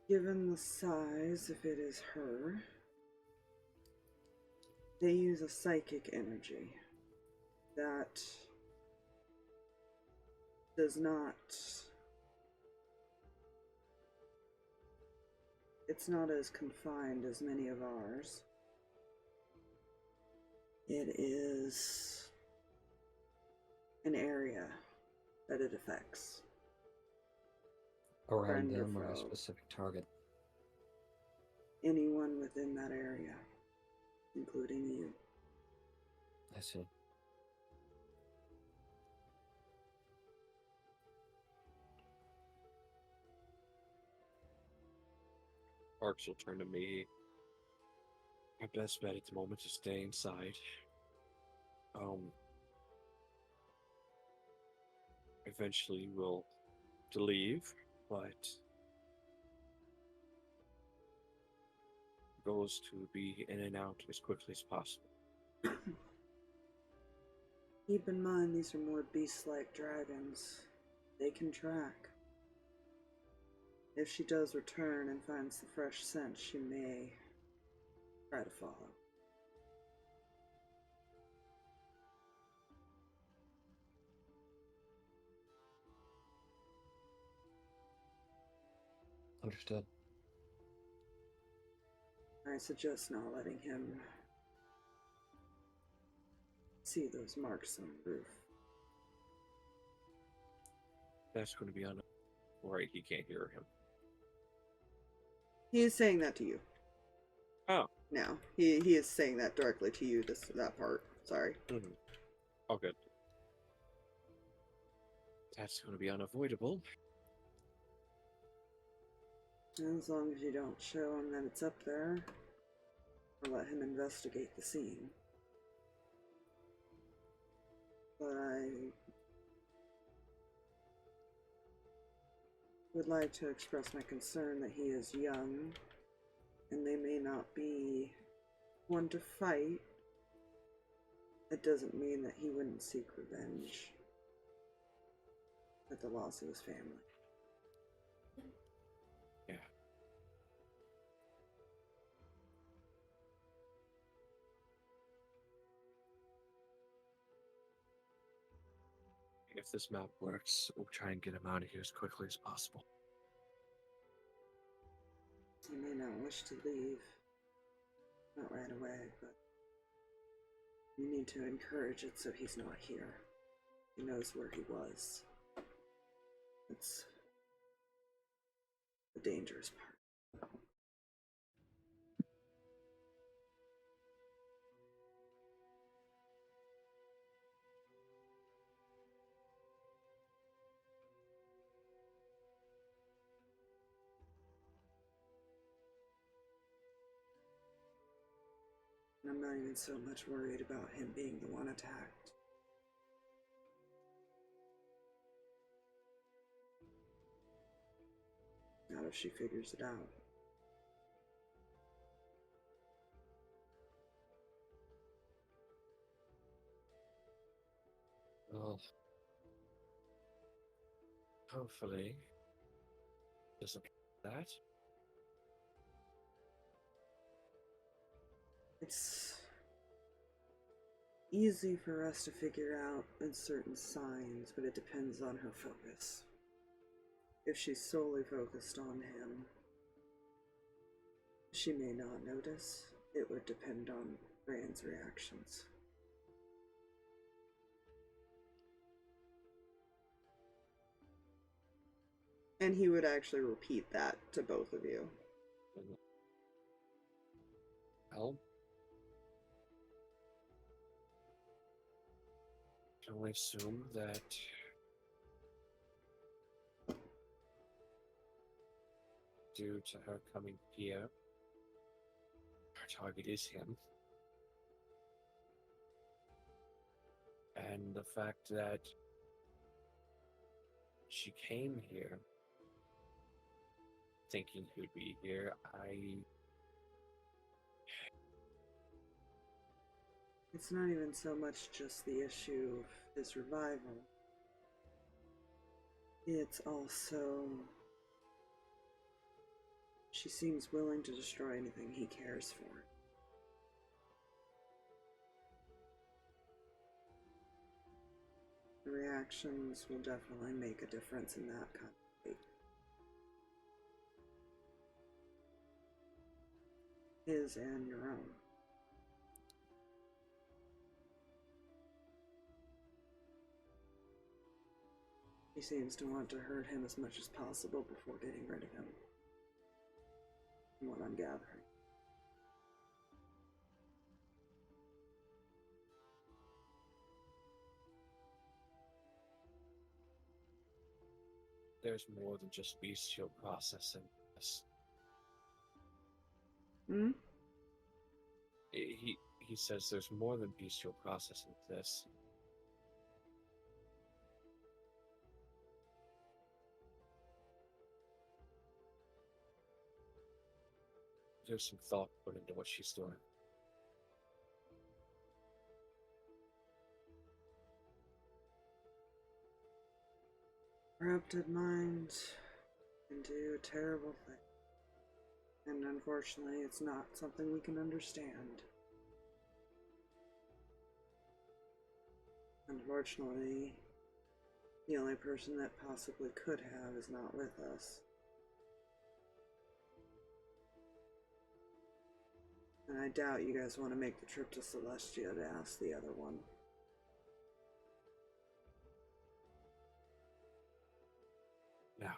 Given the size, if it is her, they use a psychic energy that does not... It's not as confined as many of ours. It is an area that it affects. Around Friend or them or a foe. specific target? Anyone within that area, including you. I see. Harx will turn to me. My best bet at the moment is stay inside. Eventually we'll to leave, but the goal is to be in and out as quickly as possible. Keep in mind, these are more beast-like dragons. They can track. If she does return and finds the fresh scent, she may try to follow. Understood. I suggest not letting him see those marks on the roof. That's going to be on. Right, he can't hear him. He is saying that to you. Oh. No, he is saying that directly to you, that part. Sorry. Mm-hmm. Oh, good. That's going to be unavoidable. As long as you don't show him that it's up there, or let him investigate the scene. But I would like to express my concern that he is young, and they may not be one to fight. It doesn't mean that he wouldn't seek revenge at the loss of his family. Yeah. If this map works, we'll try and get him out of here as quickly as possible. He may not wish to leave. Not right away, but you need to encourage it so he's not here. He knows where he was. That's the dangerous part. And I'm not even so much worried about him being the one attacked. Not if she figures it out. Well, hopefully, doesn't that. It's easy for us to figure out in certain signs, but it depends on her focus. If she's solely focused on him, she may not notice. It would depend on Reyan's reactions. And he would actually repeat that to both of you. Well, can we assume that due to her coming here, her target is him? And the fact that she came here thinking he would be here, It's not even so much just the issue of his revival. It's also She seems willing to destroy anything he cares for. The reactions will definitely make a difference in that kind of way. His and your own. He seems to want to hurt him as much as possible before getting rid of him. From what I'm gathering. There's more than just bestial processing this. Hmm? He says there's more than bestial processing this. There's some thought put into what she's doing. Corrupted mind can do a terrible thing. And unfortunately, it's not something we can understand. Unfortunately, the only person that possibly could have is not with us. And I doubt you guys want to make the trip to Celestia to ask the other one. No.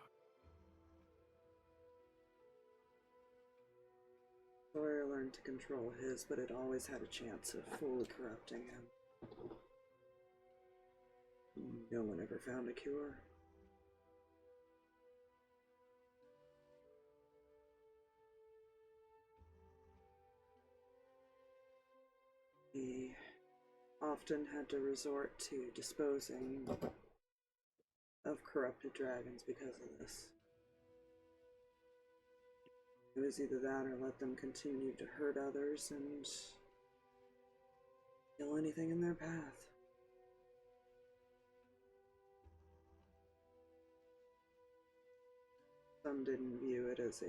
Sawyer learned to control his, but it always had a chance of fully corrupting him. No one ever found a cure. He often had to resort to disposing of corrupted dragons because of this. It was either that or let them continue to hurt others and kill anything in their path. Some didn't view it as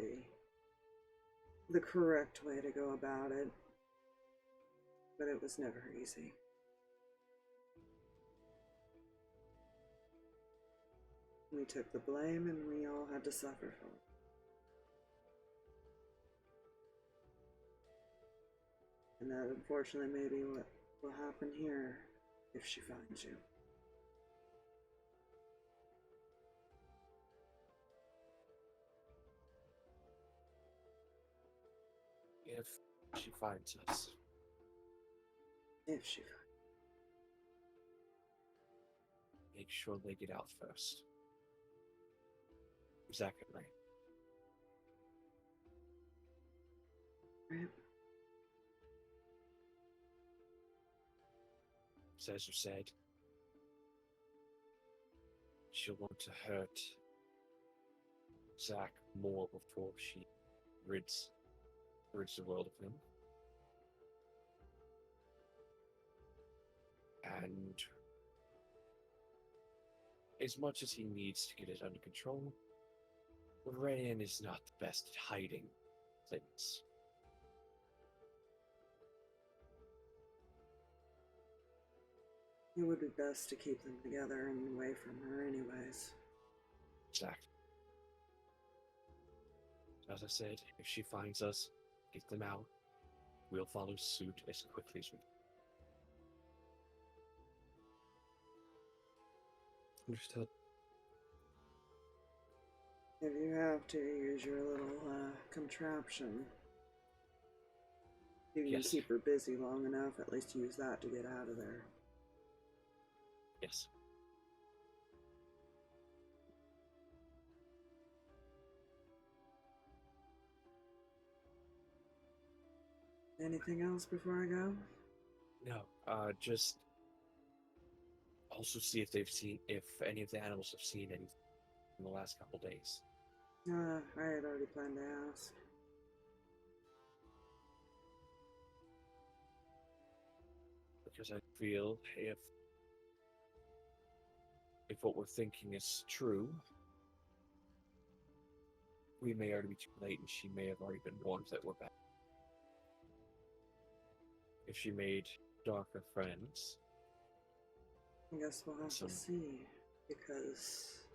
the correct way to go about it, but it was never easy. We took the blame and we all had to suffer for it. And that unfortunately may be what will happen here if she finds you. If she finds us. If she finds Make sure they get out first. Zach and Ray. you. Right? As you said, she'll want to hurt Zach more before she rids the world of him. And as much as he needs to get it under control, Reyan is not the best at hiding things. It would be best to keep them together and away from her anyways. Exactly. As I said, if she finds us, get them out. We'll follow suit as quickly as we can. Understood. If you have to, use your little contraption. You can Yes. keep her busy long enough, at least use that to get out of there. Yes. Anything else before I go? No, just also see if if any of the animals have seen anything in the last couple days. I had already planned to ask. Because I feel if what we're thinking is true, we may already be too late, and she may have already been warned that we're back. If she made darker friends, I guess we'll have Some- to see, because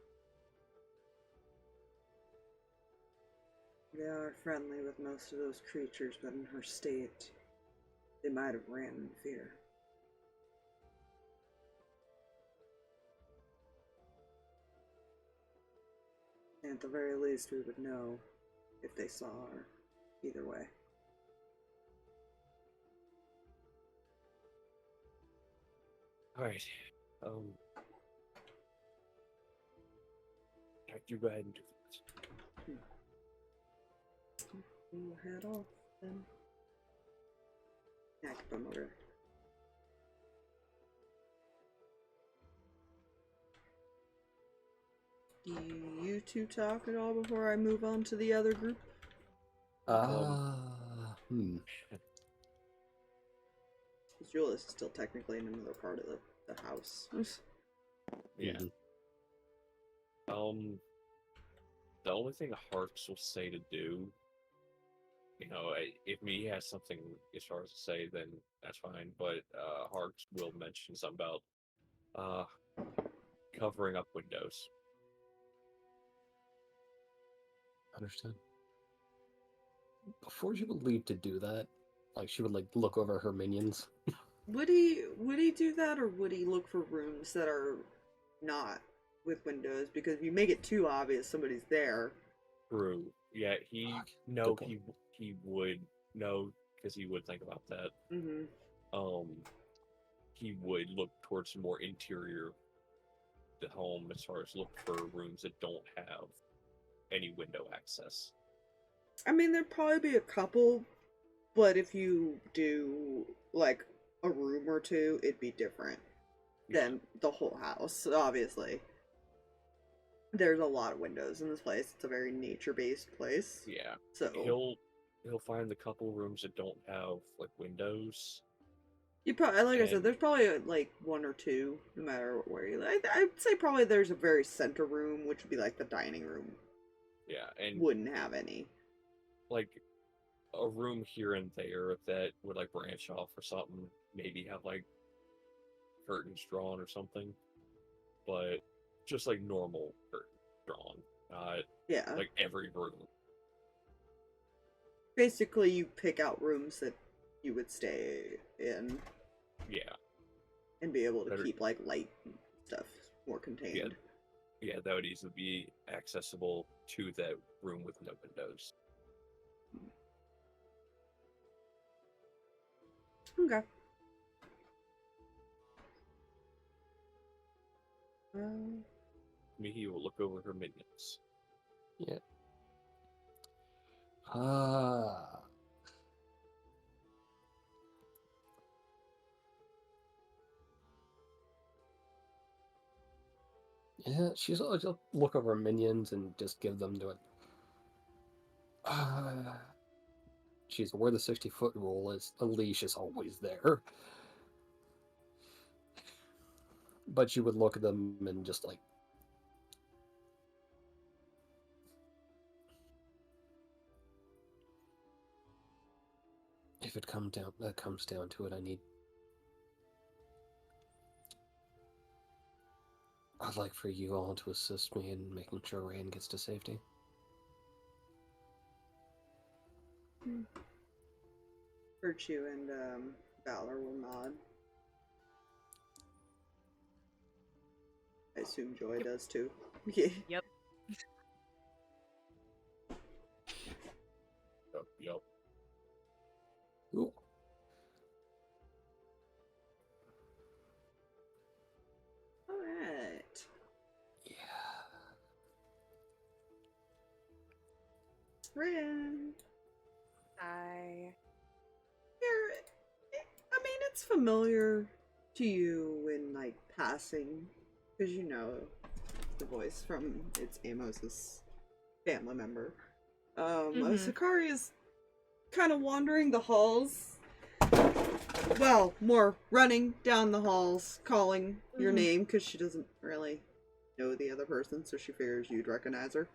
they are friendly with most of those creatures, but in her state, they might have ran in fear. And at the very least, we would know if they saw her, either way. alright. You go ahead and do that. We'll head off then. Yeah, I can put 'em over. Do you two talk at all before I move on to the other group? Hmm. Julius is still technically in another part of the house. Yeah. The only thing Harx will say to do, if Mihi has something as far as to say, then that's fine. But Harx will mention something about covering up windows. Understood. Before she would leave to do that, like she would like look over her minions. Would he do that, or would he look for rooms that are not with windows? Because if you make it too obvious somebody's there. True. Yeah, he Good point. he would know, because he would think about that. Mm-hmm. He would look towards more interior the home, as far as look for rooms that don't have any window access. I mean, there'd probably be a couple, but if you do like a room or two, it'd be different than the whole house. Obviously, there's a lot of windows in this place. It's a very nature-based place. Yeah. So He'll find the couple rooms that don't have like windows. you probably, like I said, And- there's probably like one or two, no matter where you. I'd say probably there's a very center room, which would be like the dining room. Yeah, and Wouldn't have any. like a room here and there that would like branch off or something, maybe have like curtains drawn or something, but just like normal curtains drawn, not Yeah. like every room. Basically, you pick out rooms that you would stay in Yeah, and be able to Better- keep like light and stuff more contained. yeah, that would easily be accessible to that room with no windows. Okay. Mihi will look over her minions. Yeah. Ah. Yeah, she's always look over her minions and just give them to it. She's aware the 60-foot rule is a leash is always there. But she would look at them and just like, if it comes down to it, I'd like for you all to assist me in making sure Reyan gets to safety. Virtue and Valor will nod. I assume Joy does too. Yeah. Yep. Yep. Ooh. Alright. Yeah. Reyan. I mean, it's familiar to you in, like, passing, because you know the voice from it's Amos's family member. Sakari is kind of wandering the halls. Well, more running down the halls, calling your name, because she doesn't really know the other person, so she figures you'd recognize her.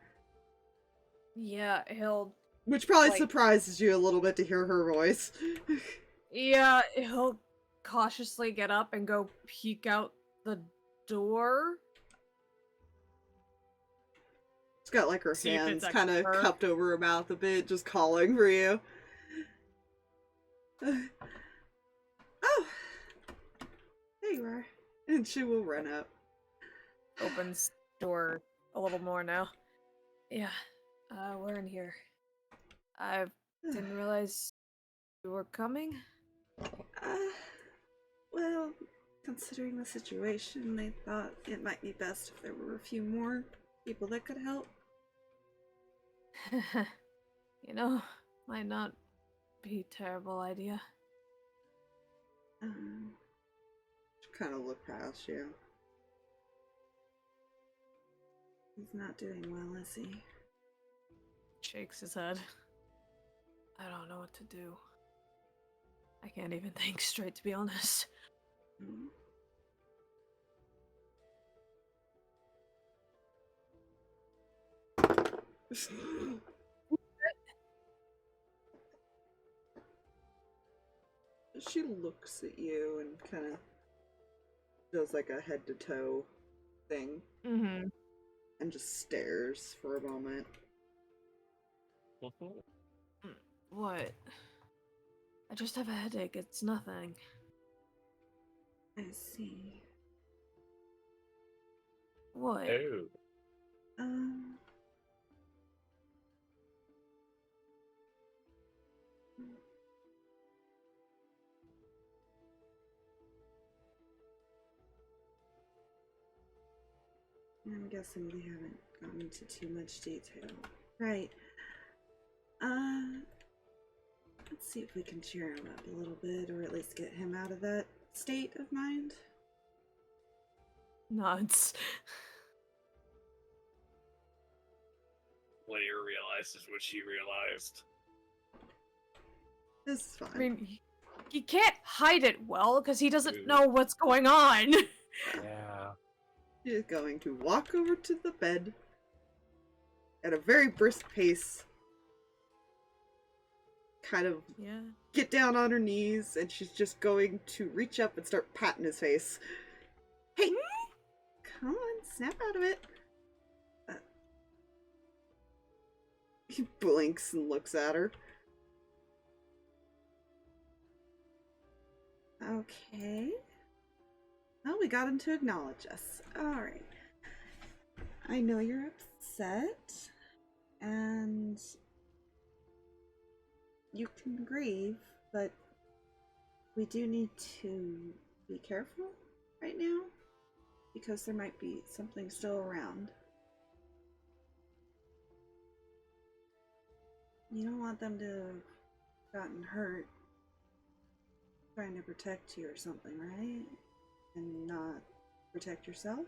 Yeah, he'll Which probably like- surprises you a little bit to hear her voice. he'll cautiously get up and go peek out the door. She's got like her See if hands it's kind of actually her. cupped over her mouth a bit, just calling for you. Oh, there you are. And she will run up. Opens door a little more now. Yeah, we're in here. I didn't realize you were coming. Well, considering the situation, they thought it might be best if there were a few more people that could help. You know, might not be a terrible idea. Kind of look past you. He's not doing well, is he? Shakes his head. I don't know what to do. I can't even think straight, to be honest. Hmm. She looks at you and kind of does like a head to toe thing Mm-hmm. and just stares for a moment. What? I just have a headache. It's nothing. I see. What? Oh. I'm guessing we haven't gone into too much detail. Right. Let's see if we can cheer him up a little bit, or at least get him out of that state of mind. Nods. Leia realizes what she realized. This is fine. I mean, he can't hide it well because he doesn't True. know what's going on. Yeah. She's going to walk over to the bed at a very brisk pace. Kind of Yeah. get down on her knees, and she's just going to reach up and start patting his face. Hey! Come on, snap out of it. He blinks and looks at her. Okay. Well, we got him to acknowledge us. Alright. I know you're upset, and you can grieve, but we do need to be careful right now, because there might be something still around. You don't want them to have gotten hurt trying to protect you or something, right? And not protect yourself?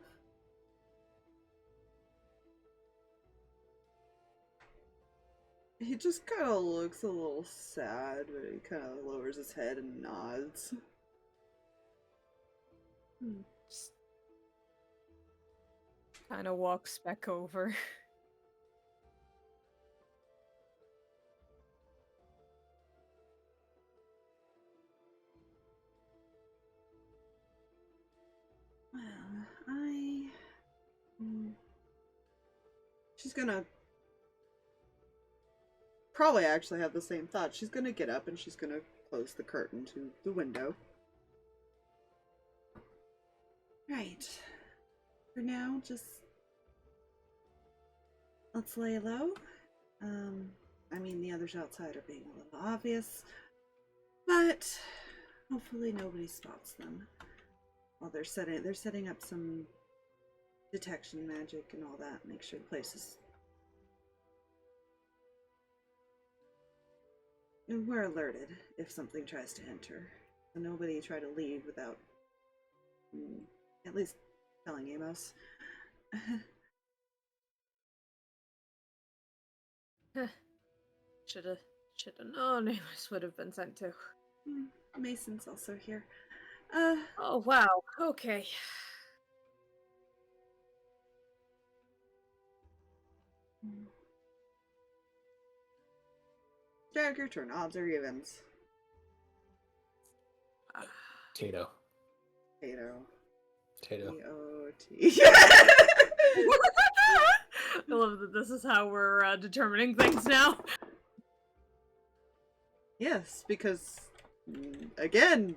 He just kind of looks a little sad, but he kind of lowers his head and nods. Kind of walks back over. Well, she's gonna probably actually have the same thought. She's gonna get up and she's gonna close the curtain to the window. Right. For now, just let's lay low. I mean, the others outside are being a little obvious, but hopefully nobody spots them. While they're setting up some detection magic and all that. Make sure the place is. And we're alerted if something tries to enter. So nobody try to leave without at least telling Amos. Shoulda known Amos would have been sent to. Mason's also here. Oh wow. Okay. Jack, your turn. Odds or evens? Tato. Tato. Tato. T-O-T. I love that this is how we're determining things now. Yes, because, again,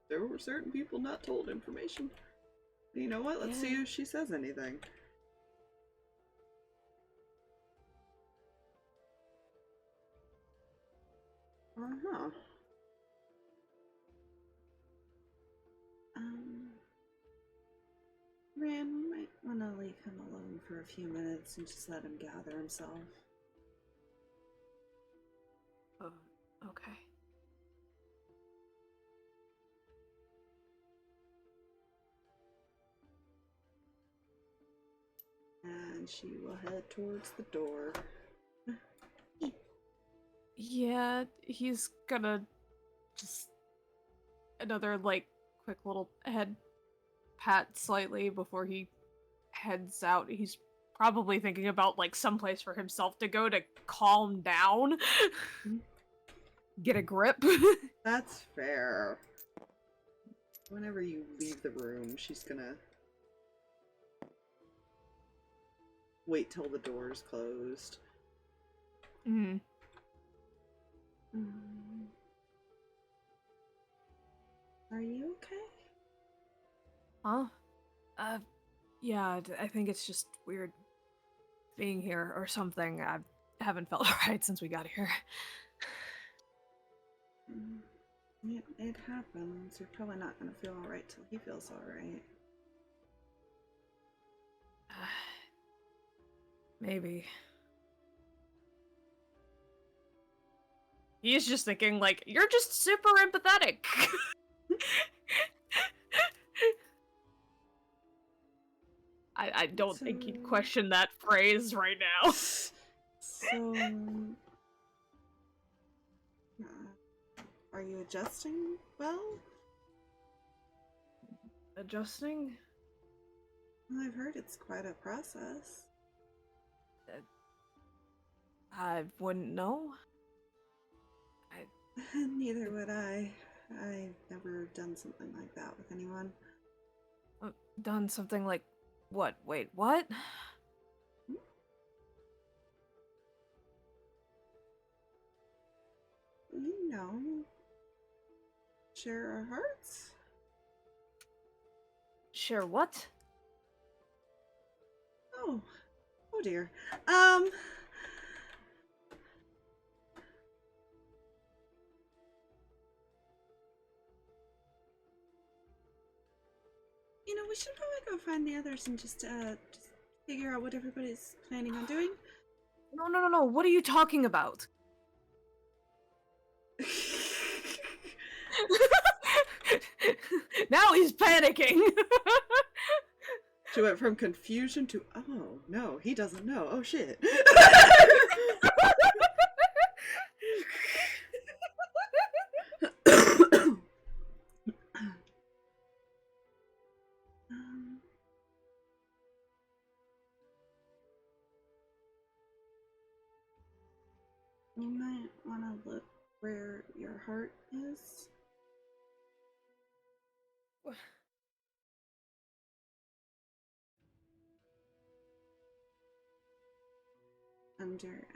there were certain people not told information. You know what? Let's see if she says anything. Uh-huh. Reyan, we might want to leave him alone for a few minutes and just let him gather himself. Oh, okay. And she will head towards the door. Yeah, he's gonna just another like quick little head pat slightly before he heads out. He's probably thinking about like someplace for himself to go to calm down. Get a grip. That's fair. Whenever you leave the room, she's gonna wait till the door's closed. Mm. Are you okay? Huh? Yeah, I think it's just weird being here or something. I haven't felt right since we got here. It happens. You're probably not gonna feel alright till he feels alright. Maybe. He's just thinking, like, you're just super empathetic. I don't think he'd question that phrase right now. So, are you adjusting well? Adjusting? Well, I've heard it's quite a process. I wouldn't know. Neither would I. I've never done something like that with anyone. Done something like what? Wait, what? You know, share our hearts. Share what? Oh dear. You know, we should probably go find the others and just figure out what everybody's planning on doing. No. What are you talking about? Now he's panicking. She went from confusion to, oh no, he doesn't know. Oh shit. You might want to look where your heart is.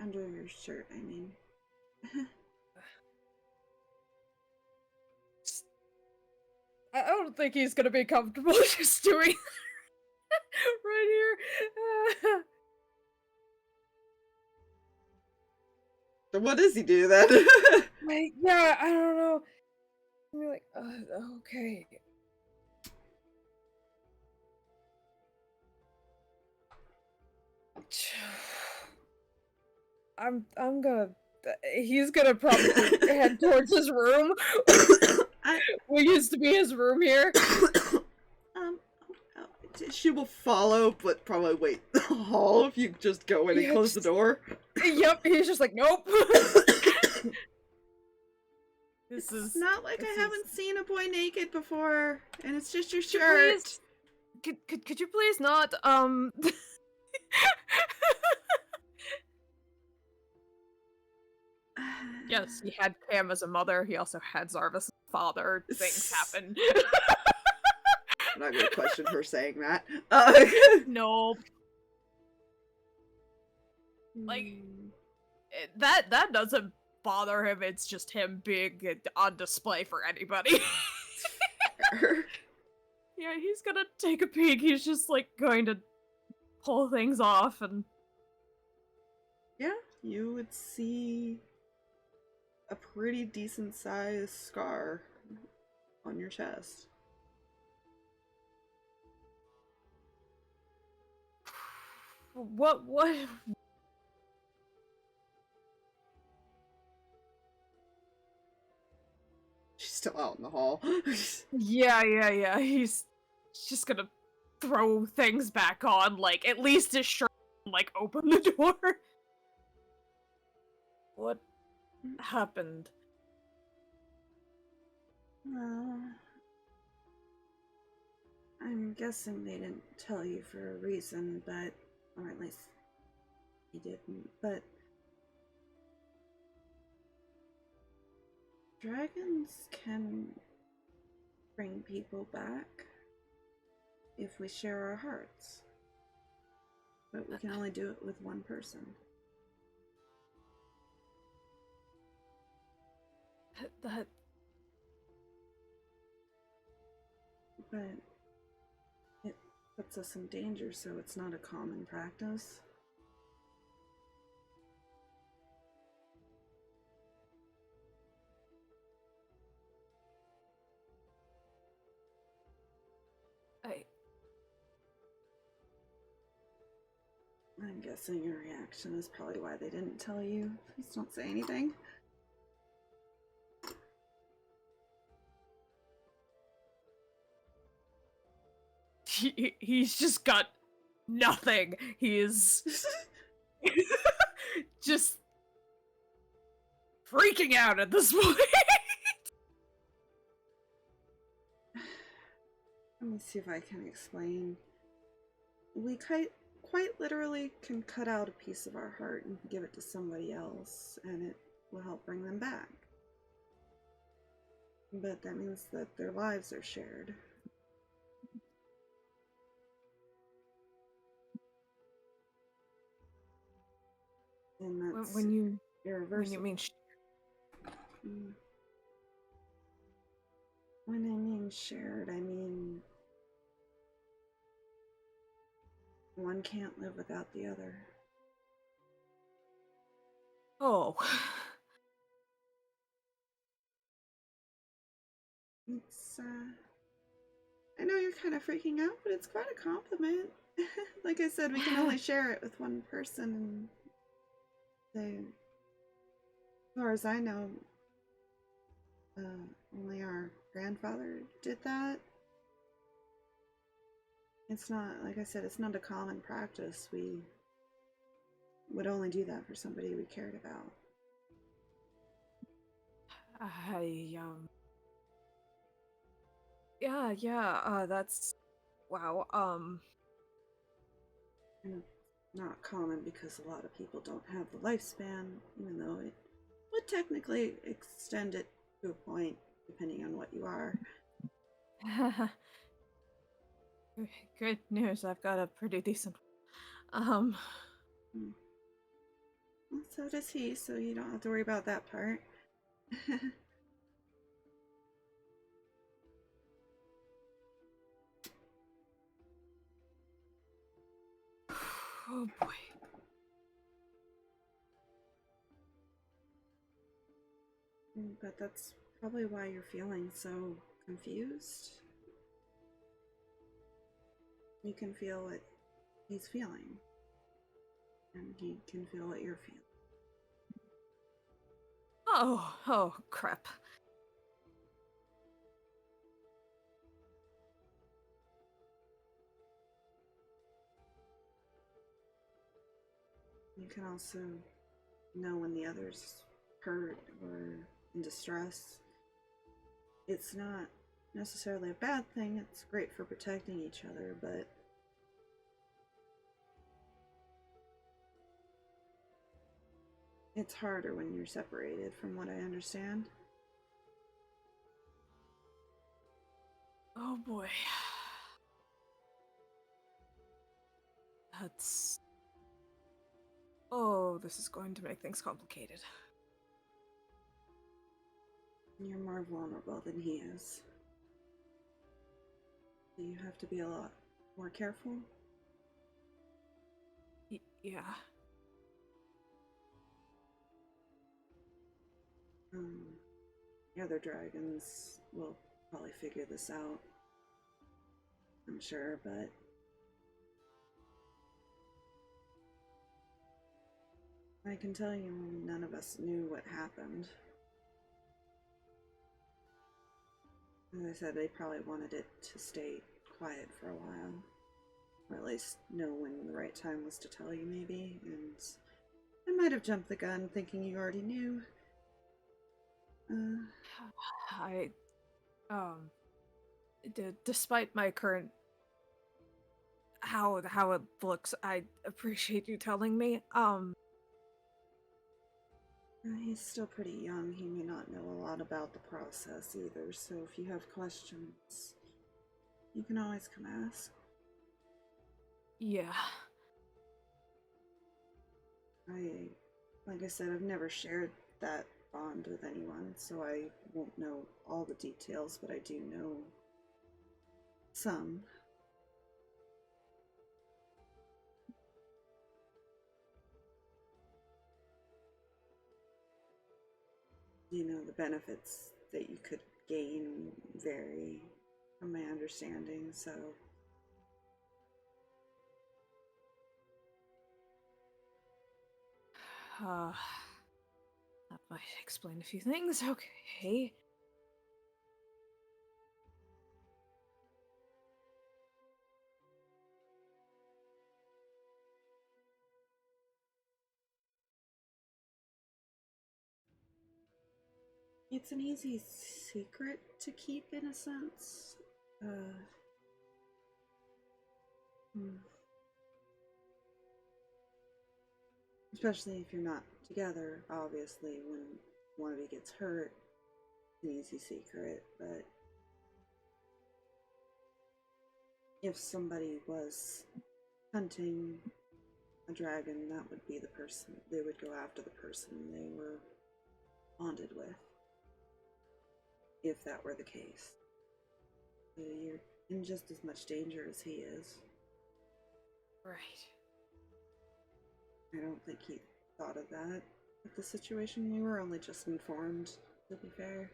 Under your shirt, I mean. I don't think he's gonna be comfortable just doing right here. So what does he do then? Like, yeah, I don't know. Be like, okay. I'm gonna. He's gonna probably head towards his room. We used to be his room here. She will follow, but probably wait in the hall if you just go in and close the door. Yep, he's just like, nope. It's not like I haven't seen a boy naked before, and it's just your shirt. Could you please not, Yes, he had Cam as a mother. He also had Zarvis as a father. Things happen. I'm not gonna question her saying that. Nope. Like Hmm. that doesn't bother him. It's just him being on display for anybody. Yeah, he's gonna take a peek. He's just like going to pull things off and Yeah, you would see a pretty decent sized scar on your chest. what? She's still out in the hall. Yeah. He's just gonna throw things back on, like at least his shirt, and, like open the door. What happened? Well, I'm guessing they didn't tell you for a reason, but, or at least he didn't, but dragons can bring people back if we share our hearts. But we can only do it with one person. That But it puts us in danger, so it's not a common practice. I'm guessing your reaction is probably why they didn't tell you. Please don't say anything. he's just got nothing. He is just freaking out at this point. Let me see if I can explain. We quite literally can cut out a piece of our heart and give it to somebody else, and it will help bring them back. But that means that their lives are shared. And that's when you irreversible. mean When I mean shared, I mean one can't live without the other. oh. It's, I know you're kind of freaking out, but it's quite a compliment. Like I said, we can only share it with one person, and as far as I know, only our grandfather did that. It's not, like I said, it's not a common practice. We would only do that for somebody we cared about. Yeah, that's wow. And it's not common because a lot of people don't have the lifespan, even though it would technically extend it to a point, depending on what you are. Good news, I've got a pretty decent Well, so does he, so you don't have to worry about that part. oh boy. But that's probably why you're feeling so confused. You can feel what he's feeling, and he can feel what you're feeling. Oh crap. You can also know when the other's hurt or in distress. It's not necessarily a bad thing, it's great for protecting each other, but It's harder when you're separated, from what I understand. Oh boy. That's... Oh, this is going to make things complicated. You're more vulnerable than he is. So you have to be a lot more careful. Yeah. The other dragons will probably figure this out. I'm sure, but I can tell you none of us knew what happened. As I said, they probably wanted it to stay quiet for a while. Or at least know when the right time was to tell you, maybe. And I might have jumped the gun thinking you already knew. Despite my current how it looks, I appreciate you telling me. He's still pretty young. He may not know a lot about the process either. So if you have questions, you can always come ask. Yeah. Like I said, I've never shared that bond with anyone, so I won't know all the details, but I do know some. You know, the benefits that you could gain vary from my understanding, so That might explain a few things. Okay. it's an easy secret to keep in a sense. Especially if you're not together, obviously, when one of you gets hurt, it's an easy secret, but if somebody was hunting a dragon, that would be the person. They would go after the person they were bonded with, if that were the case. So you're in just as much danger as he is. Right. I don't think he thought of that with the situation. We were only just informed, to be fair.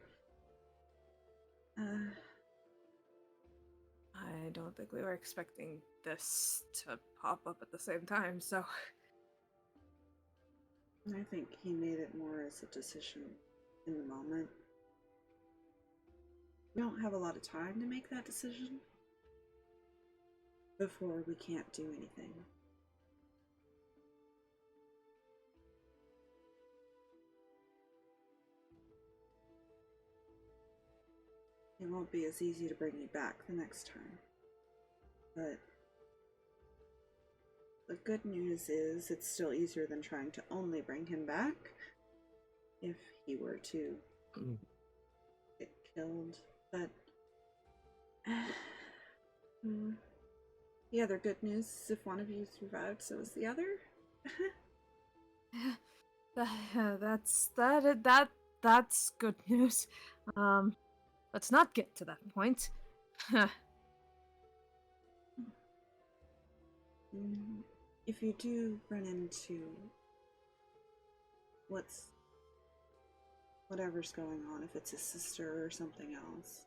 I don't think we were expecting this to pop up at the same time, so... I think he made it more as a decision in the moment. We don't have a lot of time to make that decision before we can't do anything. It won't be as easy to bring you back the next time. But the good news is it's still easier than trying to only bring him back if he were to get killed. But the other good news is if one of you survived, so is the other. That's good news. Let's not get to that point. If you do run into whatever's going on, if it's his sister or something else,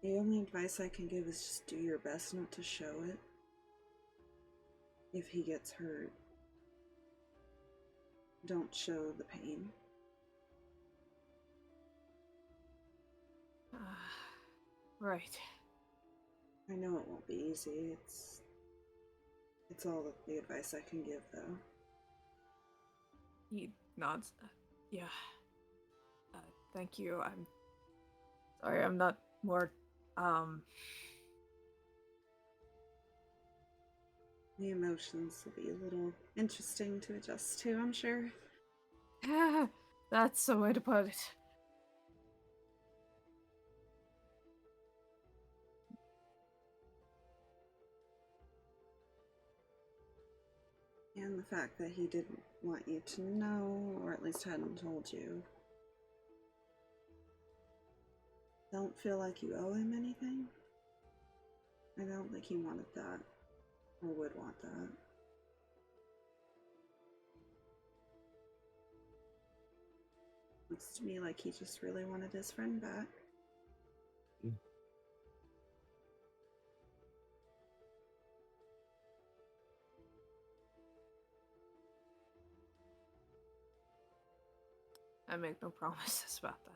the only advice I can give is just do your best not to show it. If he gets hurt, don't show the pain. Right. I know it won't be easy. It's all the advice I can give, though. He nods. Yeah. Thank you. I'm sorry, I'm not more, The emotions will be a little interesting to adjust to, I'm sure. That's the way to put it. And the fact that he didn't want you to know, or at least hadn't told you. Don't feel like you owe him anything? I don't think he wanted that, or would want that. Looks to me like he just really wanted his friend back. I make no promises about that.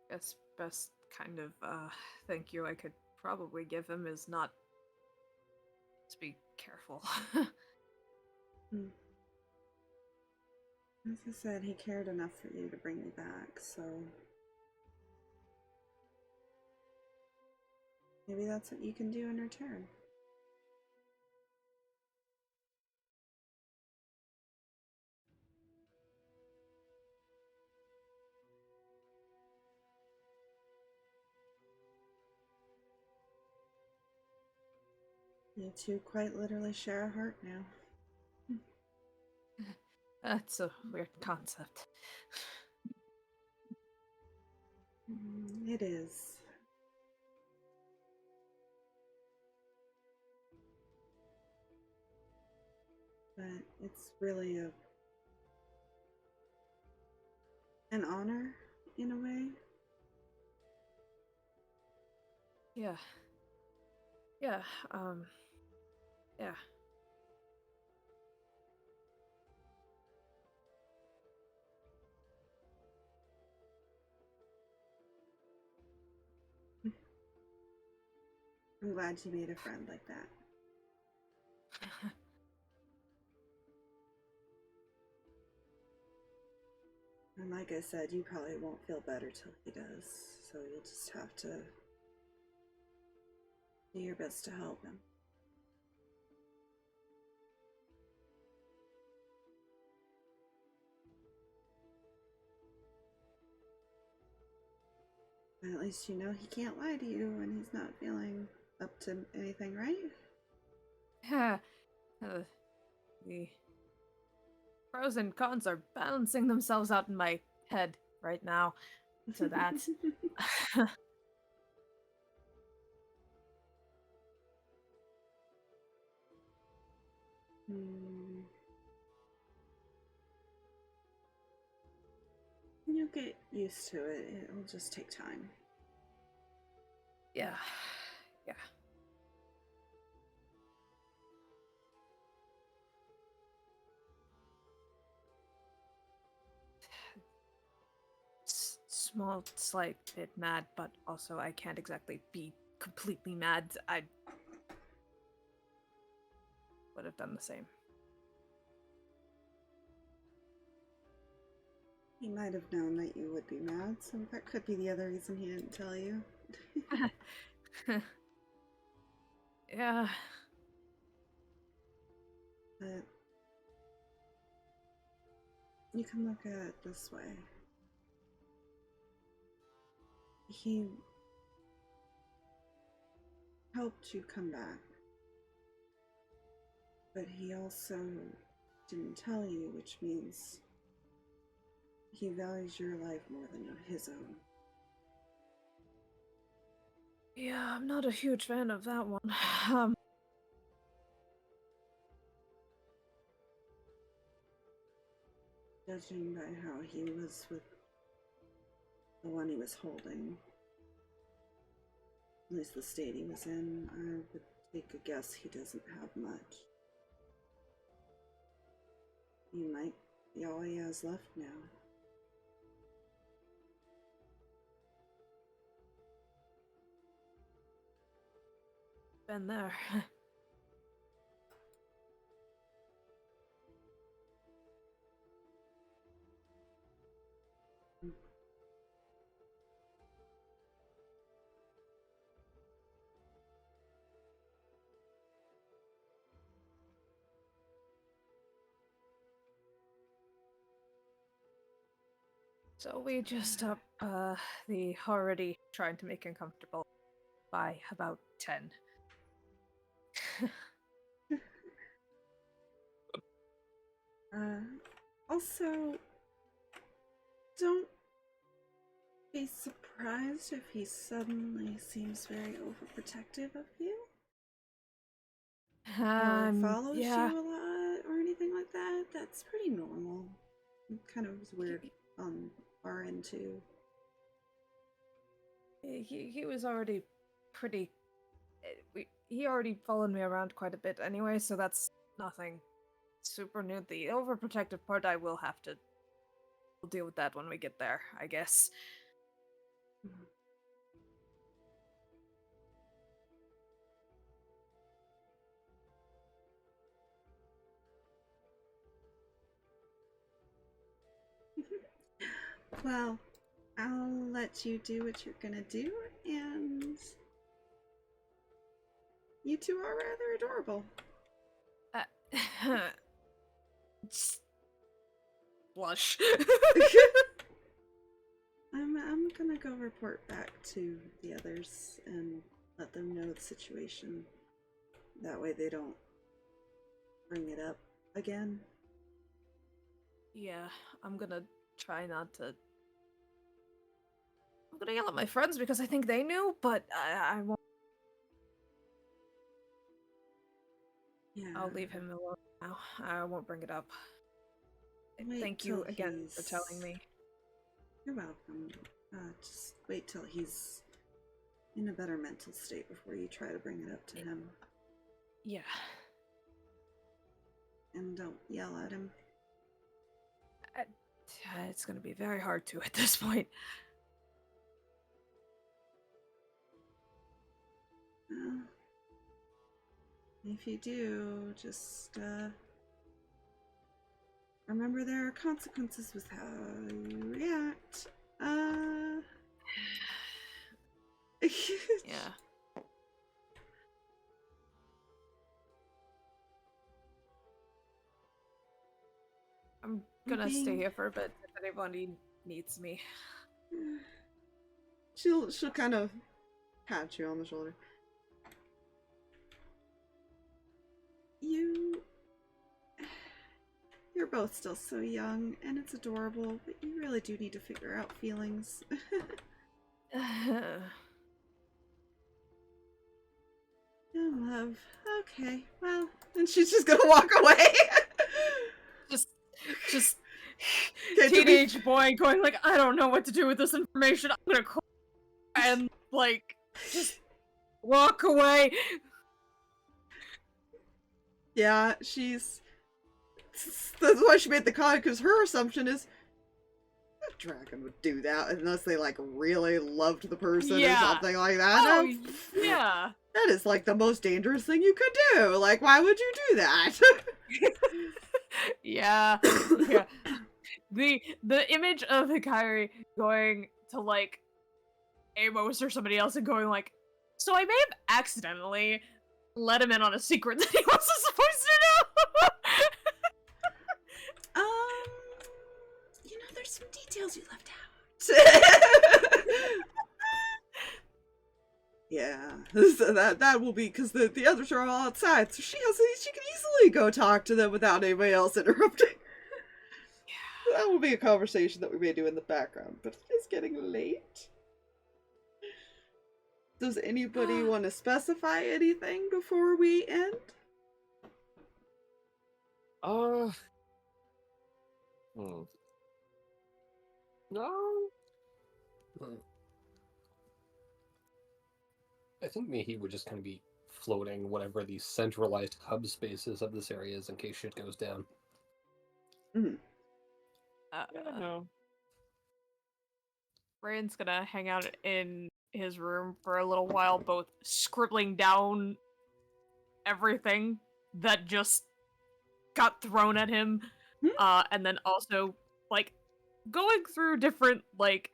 Guess best kind of thank you I could probably give him is not to be careful. As I said, he cared enough for you to bring me back, so maybe that's what you can do in return. You two quite literally share a heart now. That's a weird concept. It is. But it's really an honor in a way. Yeah. Yeah, yeah. I'm glad you made a friend like that. And like I said, you probably won't feel better till he does, so you'll just have to do your best to help him. And at least you know he can't lie to you when he's not feeling up to anything, right? Yeah. The pros and cons are balancing themselves out in my head right now. So that. You'll get used to it. It'll just take time. Yeah. Yeah. Small, slight bit mad, but also I can't exactly be completely mad. I would have done the same. He might have known that you would be mad, so that could be the other reason he didn't tell you. Yeah. But you can look at it this way. He helped you come back, but he also didn't tell you, which means he values your life more than his own. Yeah, I'm not a huge fan of that one. Judging by how he was with the one he was holding, at least the state he was in, I would take a guess he doesn't have much. He might be all he has left now. Been there. So we just up the already trying to make him comfortable by about 10. Also, don't be surprised if he suddenly seems very overprotective of you. Or follows yeah. you a lot or anything like that. That's pretty normal. It kind of was weird on our end too. He was already pretty... he already followed me around quite a bit anyway, so that's nothing super new. The overprotective part, I will have to... we'll deal with that when we get there, I guess. Well, I'll let you do what you're gonna do, and you two are rather adorable. Blush. I'm gonna go report back to the others and let them know the situation. That way they don't bring it up again. Yeah, I'm gonna try not to... I'm gonna yell at my friends because I think they knew, but I won't. Yeah. I'll leave him alone now. I won't bring it up. Wait Thank you till again for he's- telling me. You're welcome. Just wait till he's in a better mental state before you try to bring it up to him. Yeah. And don't yell at him. It's gonna be very hard to at this point. If you do, just remember there are consequences with how you react. Yeah. I'm gonna stay here for a bit if anybody needs me. She'll kind of pat you on the shoulder. You're both still so young, and it's adorable, but you really do need to figure out feelings. Oh, love. Okay, well, and she's just gonna walk away. just Okay, teenage boy going like, I don't know what to do with this information. I'm gonna cry and like just walk away. Yeah, that's why she made the comment, because her assumption is a dragon would do that unless they like really loved the person or something like that. Oh, No, yeah. that is like the most dangerous thing you could do. Like, why would you do that? Yeah. Yeah. The image of Hikari going to like Amos or somebody else and going like, so I may have accidentally let him in on a secret that he wasn't supposed to know. There's some details you left out. Yeah, so that will be because the others are all outside, so she can easily go talk to them without anybody else interrupting. Yeah, that will be a conversation that we may do in the background, but it is getting late. Does anybody want to specify anything before we end? No. I think Mihi would just kind of be floating whatever the centralized hub spaces of this area is in case shit goes down. No. Reyan's gonna hang out in his room for a little while, both scribbling down everything that just got thrown at him, and then also, like, going through different, like,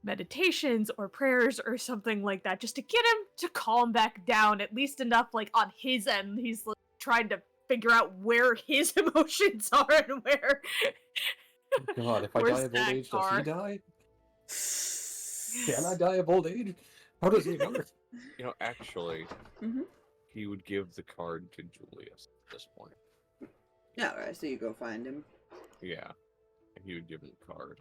meditations or prayers or something like that, just to get him to calm back down, at least enough, like, on his end. He's like, trying to figure out where his emotions are and where God, if I Where's die of old that age, does he card? die? Can I die of old age? How does he work? You know, actually, Mhm. he would give the card to Julius at this point. Yeah, alright, so you go find him. Yeah, he would give him the card.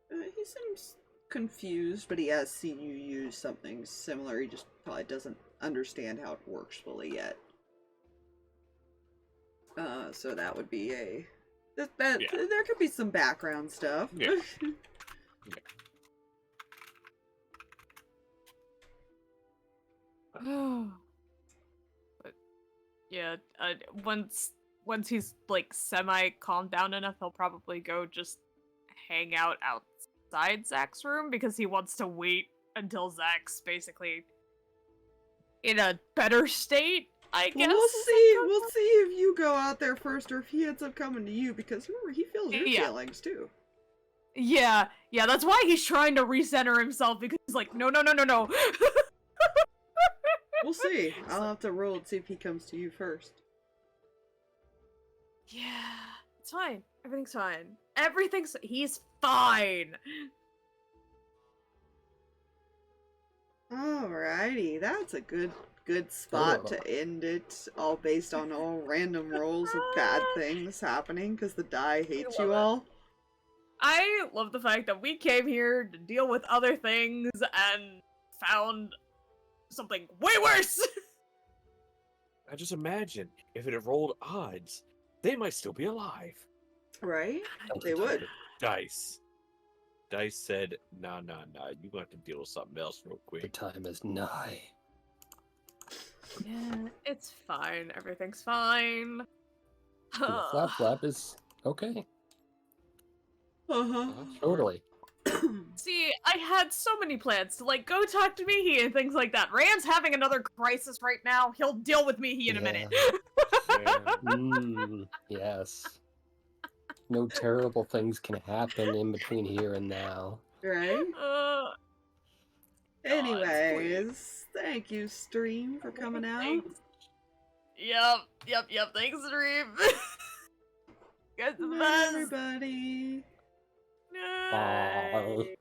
He seems confused, but he has seen you use something similar. He just probably doesn't understand how it works fully yet. So that would be a... Yeah. There could be some background stuff. Yeah. But yeah, once he's like semi calmed down enough, he'll probably go just hang out outside Zach's room because he wants to wait until Zach's basically in a better state. I guess. Well, we'll see if you go out there first or if he ends up coming to you, because remember, he feels your Yeah. feelings too. Yeah, that's why he's trying to recenter himself because he's like, no. We'll see. I'll have to roll and see if he comes to you first. Yeah, it's fine. Everything's fine. He's fine. Alrighty, that's a good spot to end it, all based on all random rolls of bad things happening because the die hates you all. I love the fact that we came here to deal with other things and found something way worse. I just imagine if it had rolled odds, they might still be alive. Right? They would. Dice said, nah, you got to deal with something else real The quick. time is nigh. Yeah, it's fine. Everything's fine. The flap is okay. Uh-huh. Totally. See, I had so many plans to like go talk to Mihi and things like that. Rand's having another crisis right now. He'll deal with Mihi in a minute. Yeah. Yes. No terrible things can happen in between here and now. Right? Please. Anyways, thank you, stream, for coming out. Thanks. Yep. Thanks, Dream. Guys, the Good night, best. everybody. Night. Bye.